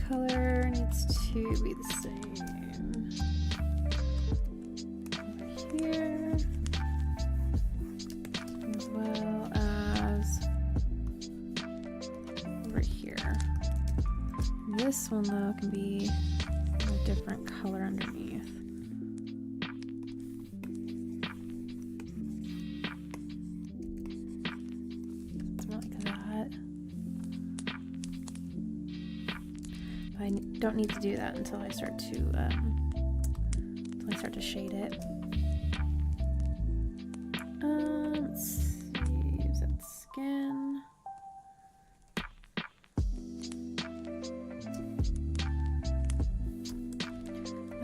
Speaker 1: Color needs to be the same over here, as well as over here. This one though can be a different color underneath. It's more like that. I don't need to do that until I start to shade it. Let's see, is that skin?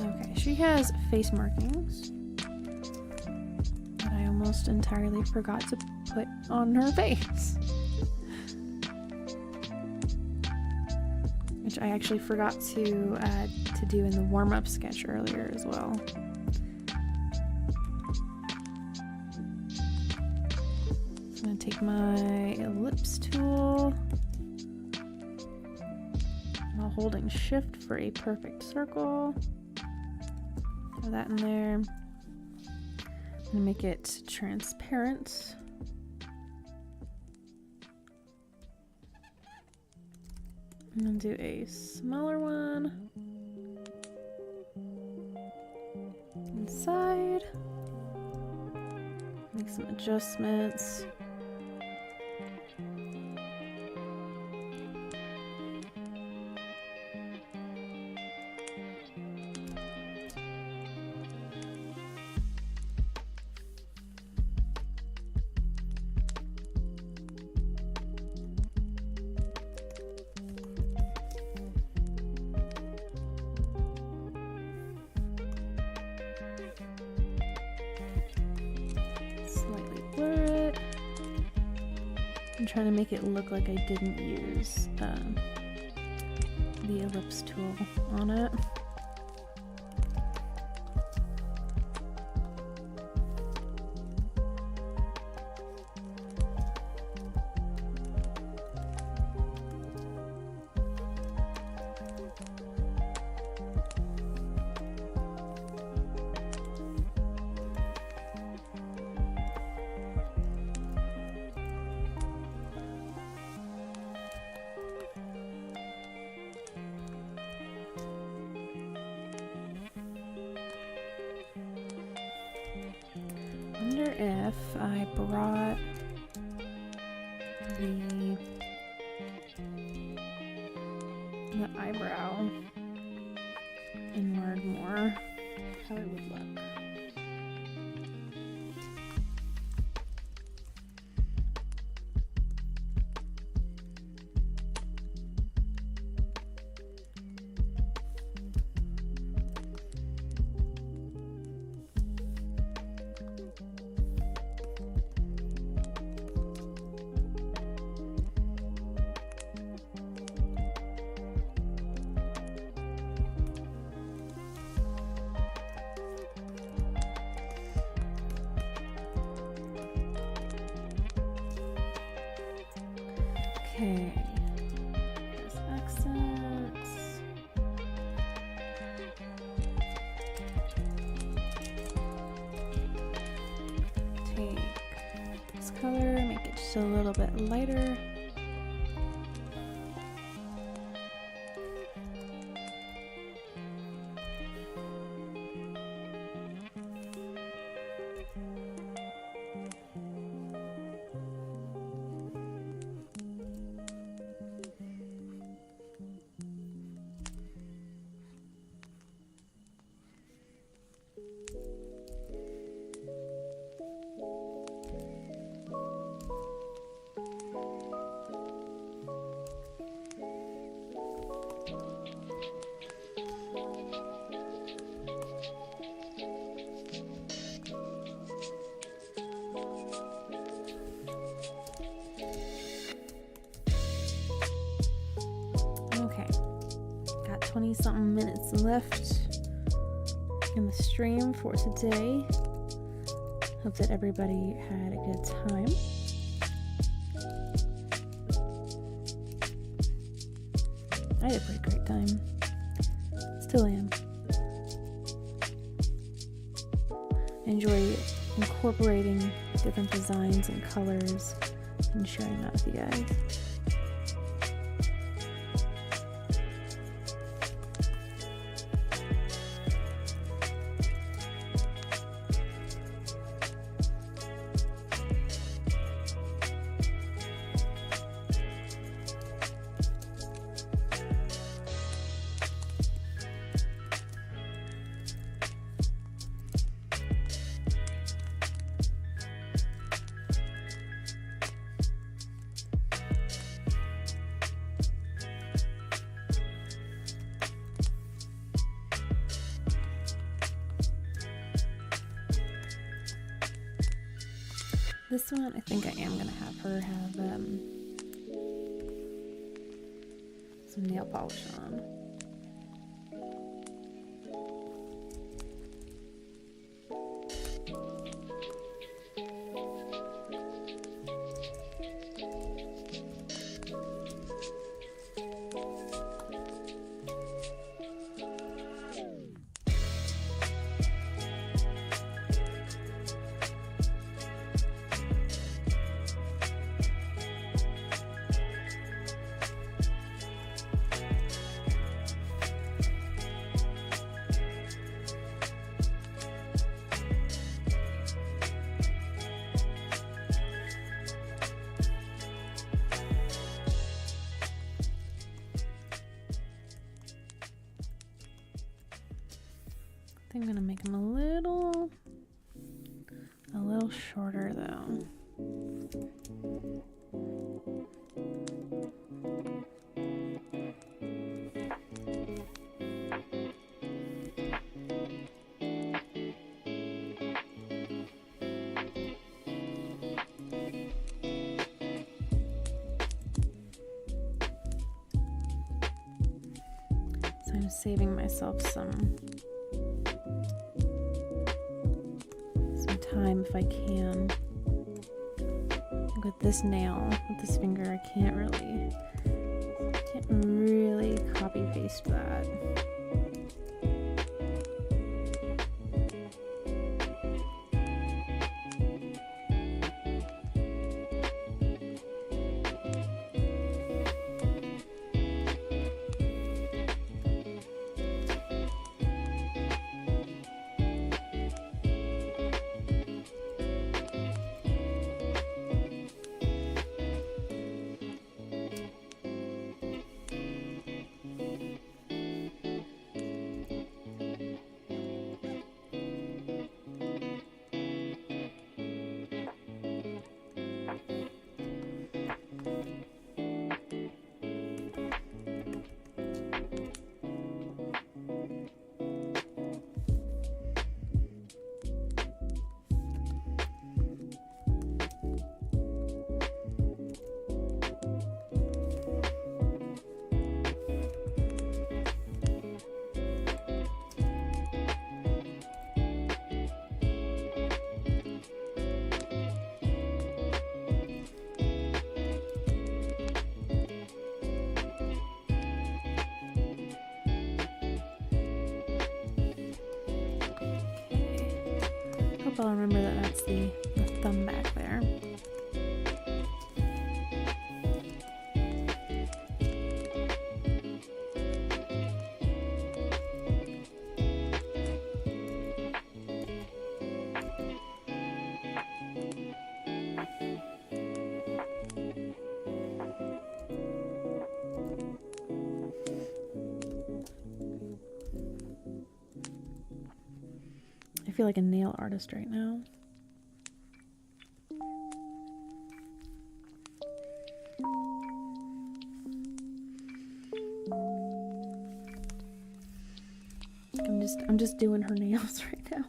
Speaker 1: Okay, she has face markings that I almost entirely forgot to put on her face. Which I actually forgot to do in the warm-up sketch earlier as well. take my ellipse tool while holding shift for a perfect circle. Throw that in there. I'm gonna make it transparent. I'm gonna do a smaller one inside. Make some adjustments. I'm trying to make it look like I didn't use the ellipse tool on it. If I brought the eyebrow inward more, how it would look. Okay, there's accents. Take this color, make it just a little bit lighter. Okay, got 20-something minutes left in the stream for today. Hope that everybody had a good time. I had a pretty great time. Still am. Enjoy incorporating different designs and colors and sharing that with you guys. This one, I think I am gonna have her have some nail polish on. think I'm gonna make them a little shorter though. So I'm saving myself some time if I can. With this nail, with this finger, I can't really copy paste that. I'll remember that that's the thumb back there. I feel like a nail artist right now. I'm just doing her nails right now.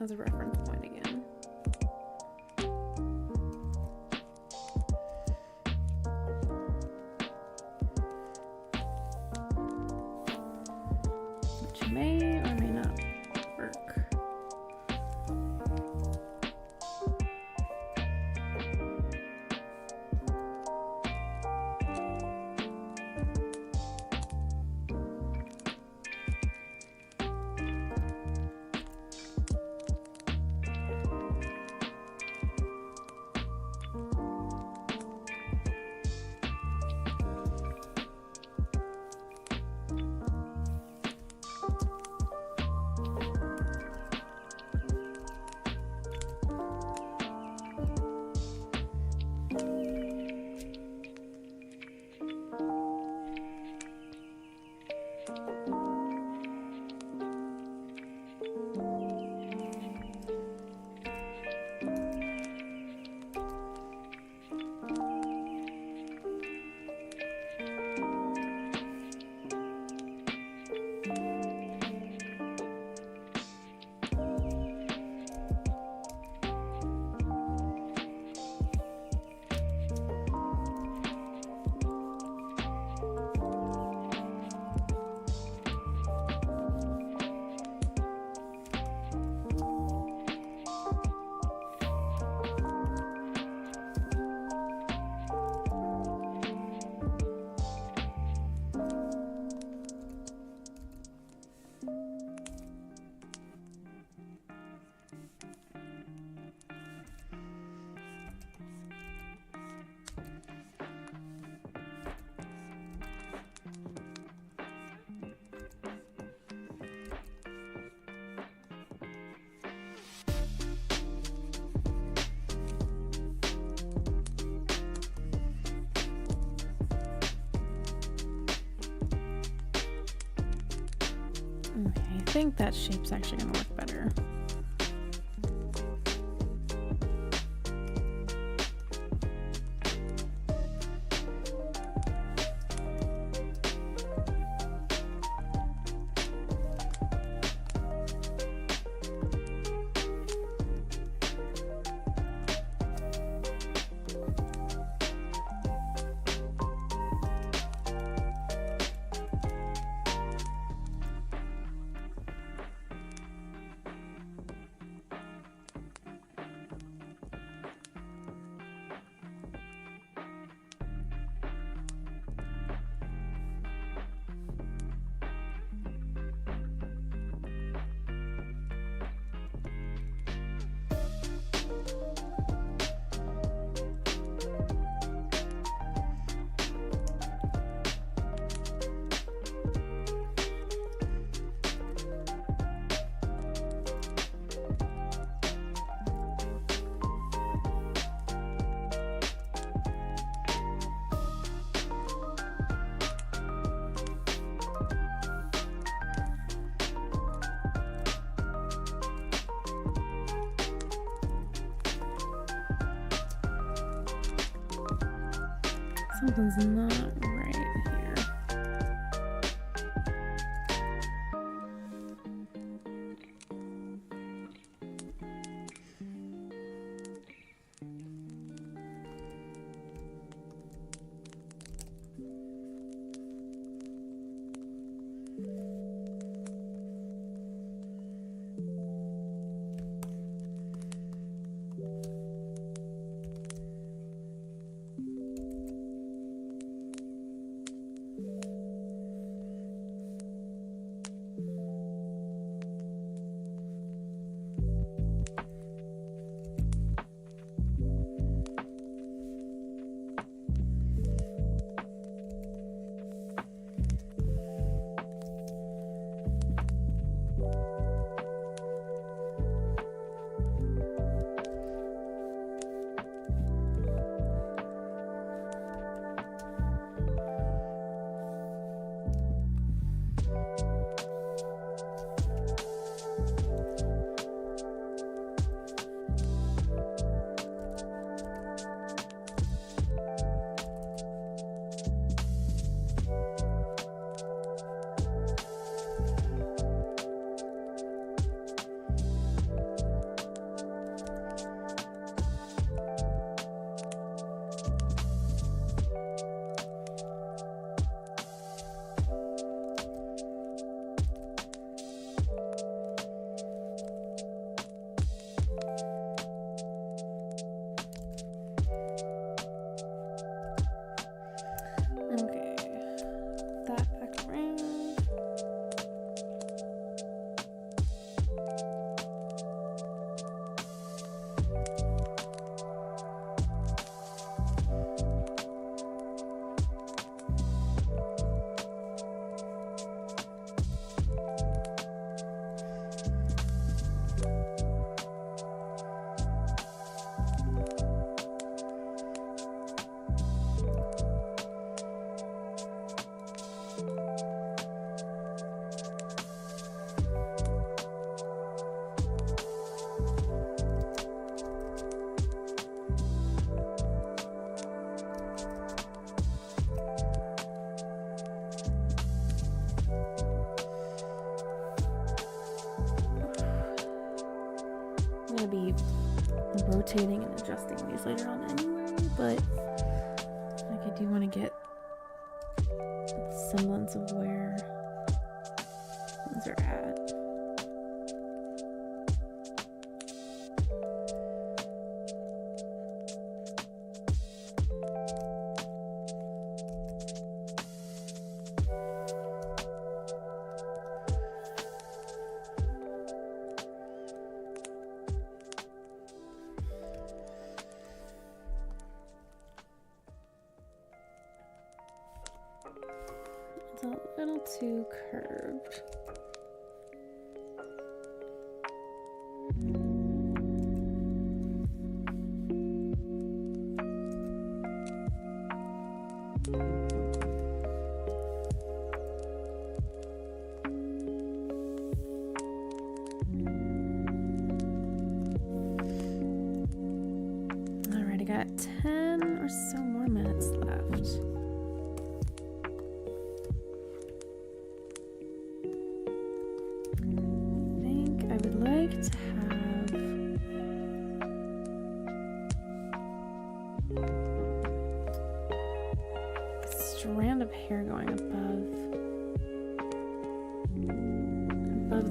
Speaker 1: As a reference point again. Which may or may not work. think that shape's actually gonna look better. Something's not right here. Be rotating and adjusting these later on anyway, but like I do want to get a semblance of where things are at. It's a little too curved. 10 or so more minutes left. I think I would like to have a strand of hair going above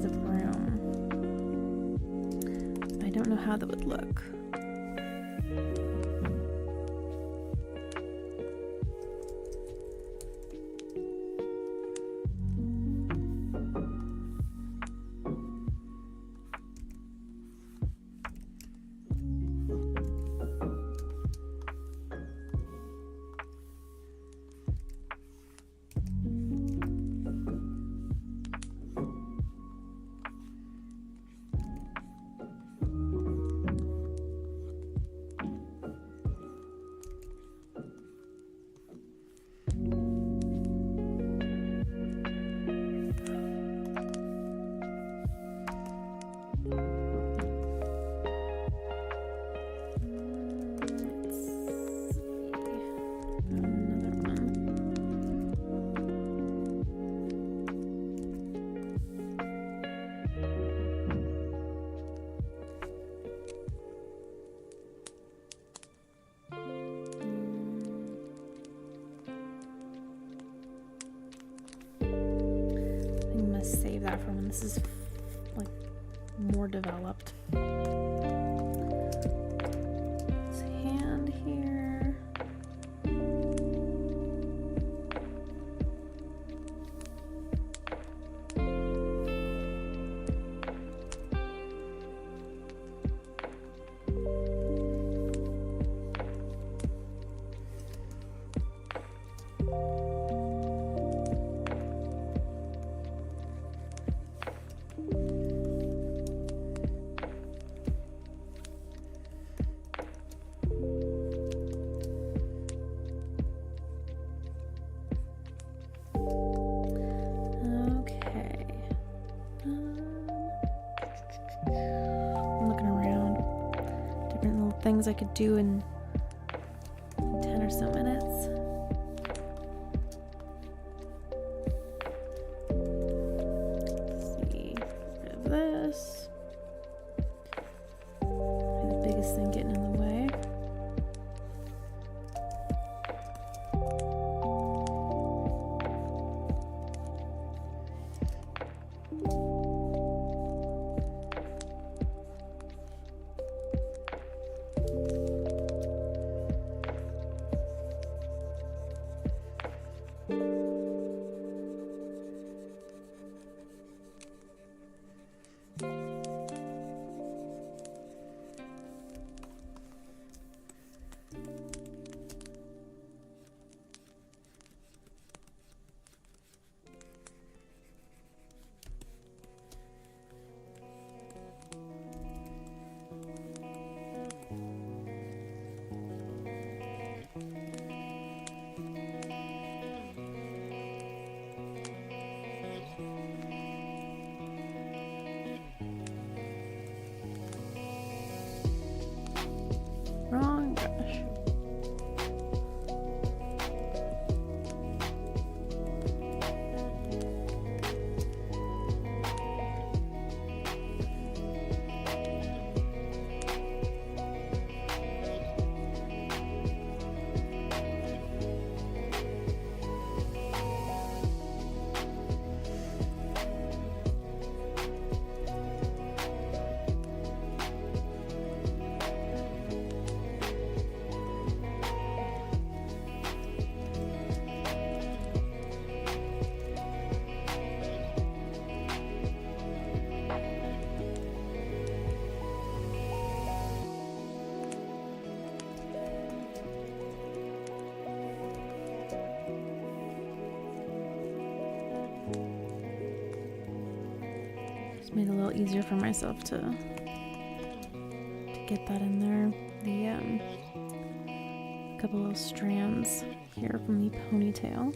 Speaker 1: the broom. I don't know how that would look. Save that for when this is like more developed. This hand here. Things I could do in 10 or so minutes. Let's see, get rid of this. The biggest thing getting in the way. Wrong brush. Made it a little easier for myself to get that in there. The couple of strands here from the ponytail.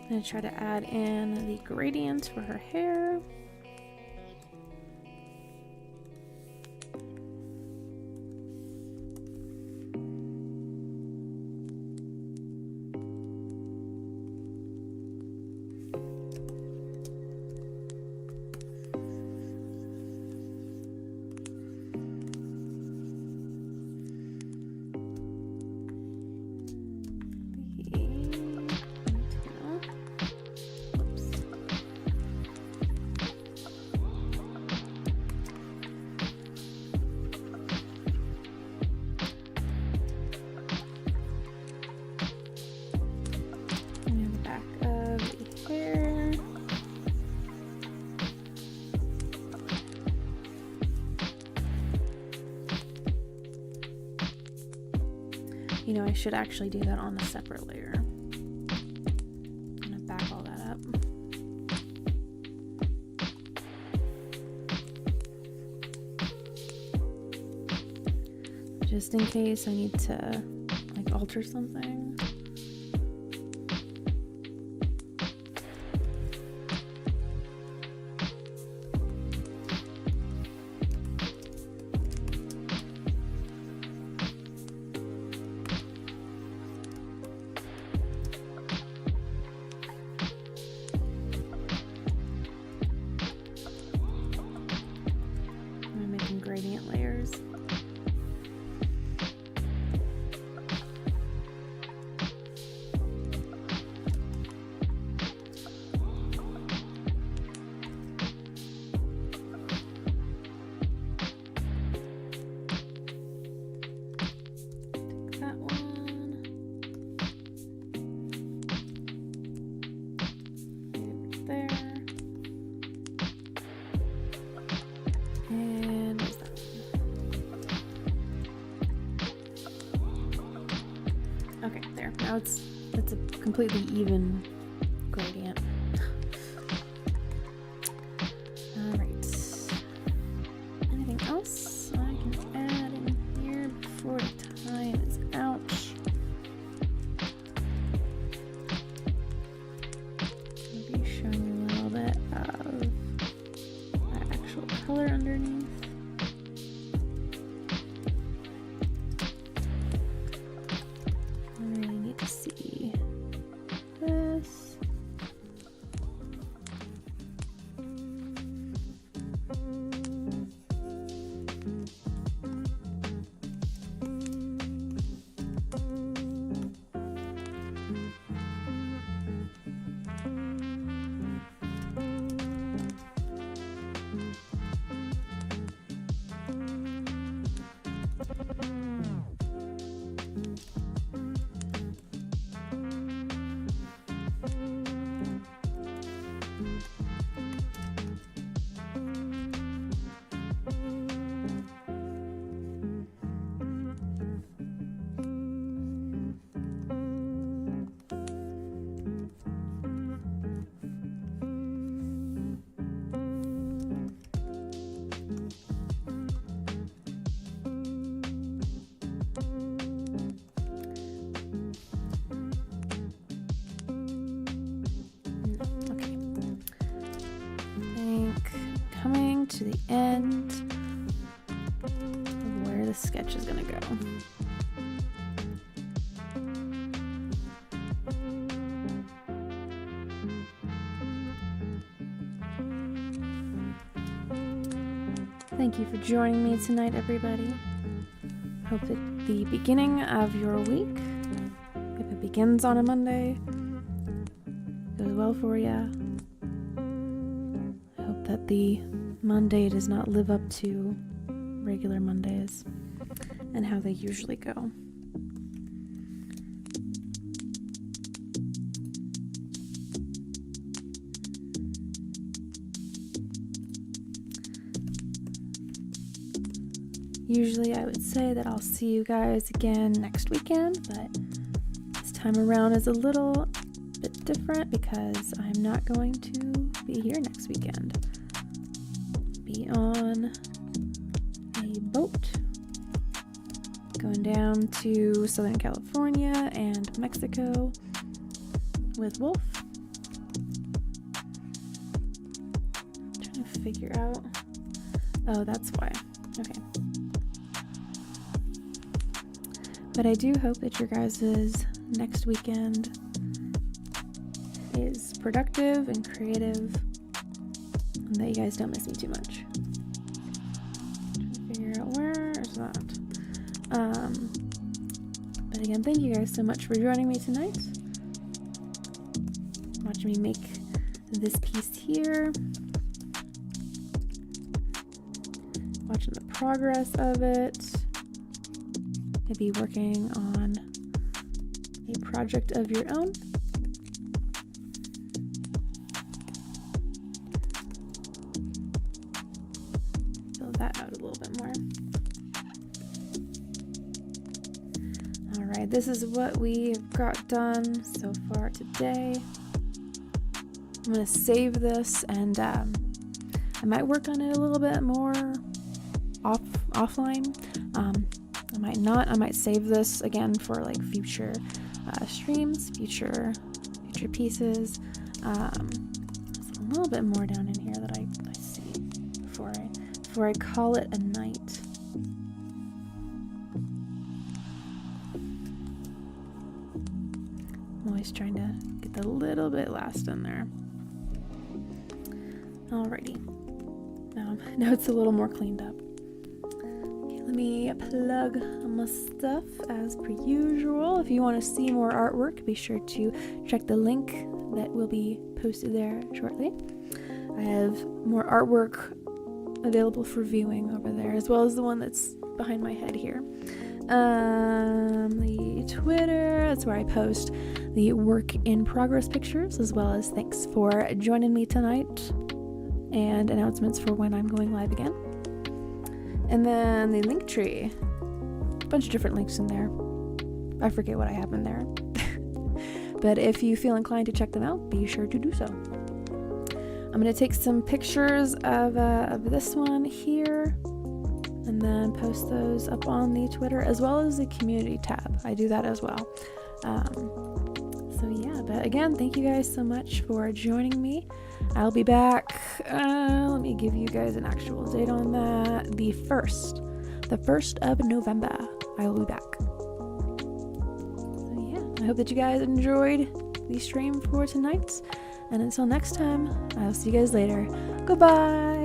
Speaker 1: I'm going to try to add in the gradient for her hair. You know, I should actually do that on a separate layer. I'm gonna back all that up. Just in case I need to like alter something. Gradient layers. Take that one. Right there. And where's that? Okay, there. Now it's a completely even gradient. Alright. Anything else I can add in here before the time is out? Maybe showing you a little bit of the actual color underneath. See this. Coming to the end of where the sketch is gonna go. Thank you for joining me tonight, everybody. Hope that the beginning of your week, if it begins on a Monday, goes well for you. I hope that the Monday does not live up to regular Mondays and how they usually go. Usually I would say that I'll see you guys again next weekend, but this time around is a little bit different because I'm not going to be here next weekend. Be on a boat going down to Southern California and Mexico with Wolf Figure out. Oh, that's why. Okay. But I do hope that your guys' next weekend is productive and creative, and that you guys don't miss me too much. Trying to figure out where is that. But again, thank you guys so much for joining me tonight. Watching me make this piece here. Watching the progress of it. Maybe working on a project of your own. Fill that out a little bit more. Alright, this is what we've got done so far today. I'm going to save this, and I might work on it a little bit more offline. I might not. I might save this again for like future streams, future pieces. There's a little bit more down in here that I see before I call it a night. I'm always trying to get the little bit last in there. Alrighty. Now it's a little more cleaned up. Okay, let me plug my stuff as per usual. If you want to see more artwork, be sure to check the link that will be posted there shortly. I have more artwork available for viewing over there, as well as the one that's behind my head here. The Twitter, that's where I post the work in progress pictures, as well as thanks for joining me tonight, and announcements for when I'm going live again. And then the link tree, a bunch of different links in there. I forget what I have in there. But if you feel inclined to check them out, be sure to do so. I'm going to take some pictures of this one here, and then post those up on the Twitter, as well as the community tab. I do that as well. So yeah, but again, thank you guys so much for joining me. I'll be back. Let me give you guys an actual date on that. The 1st of November, I will be back. So yeah, I hope that you guys enjoyed the stream for tonight. And until next time, I'll see you guys later. Goodbye.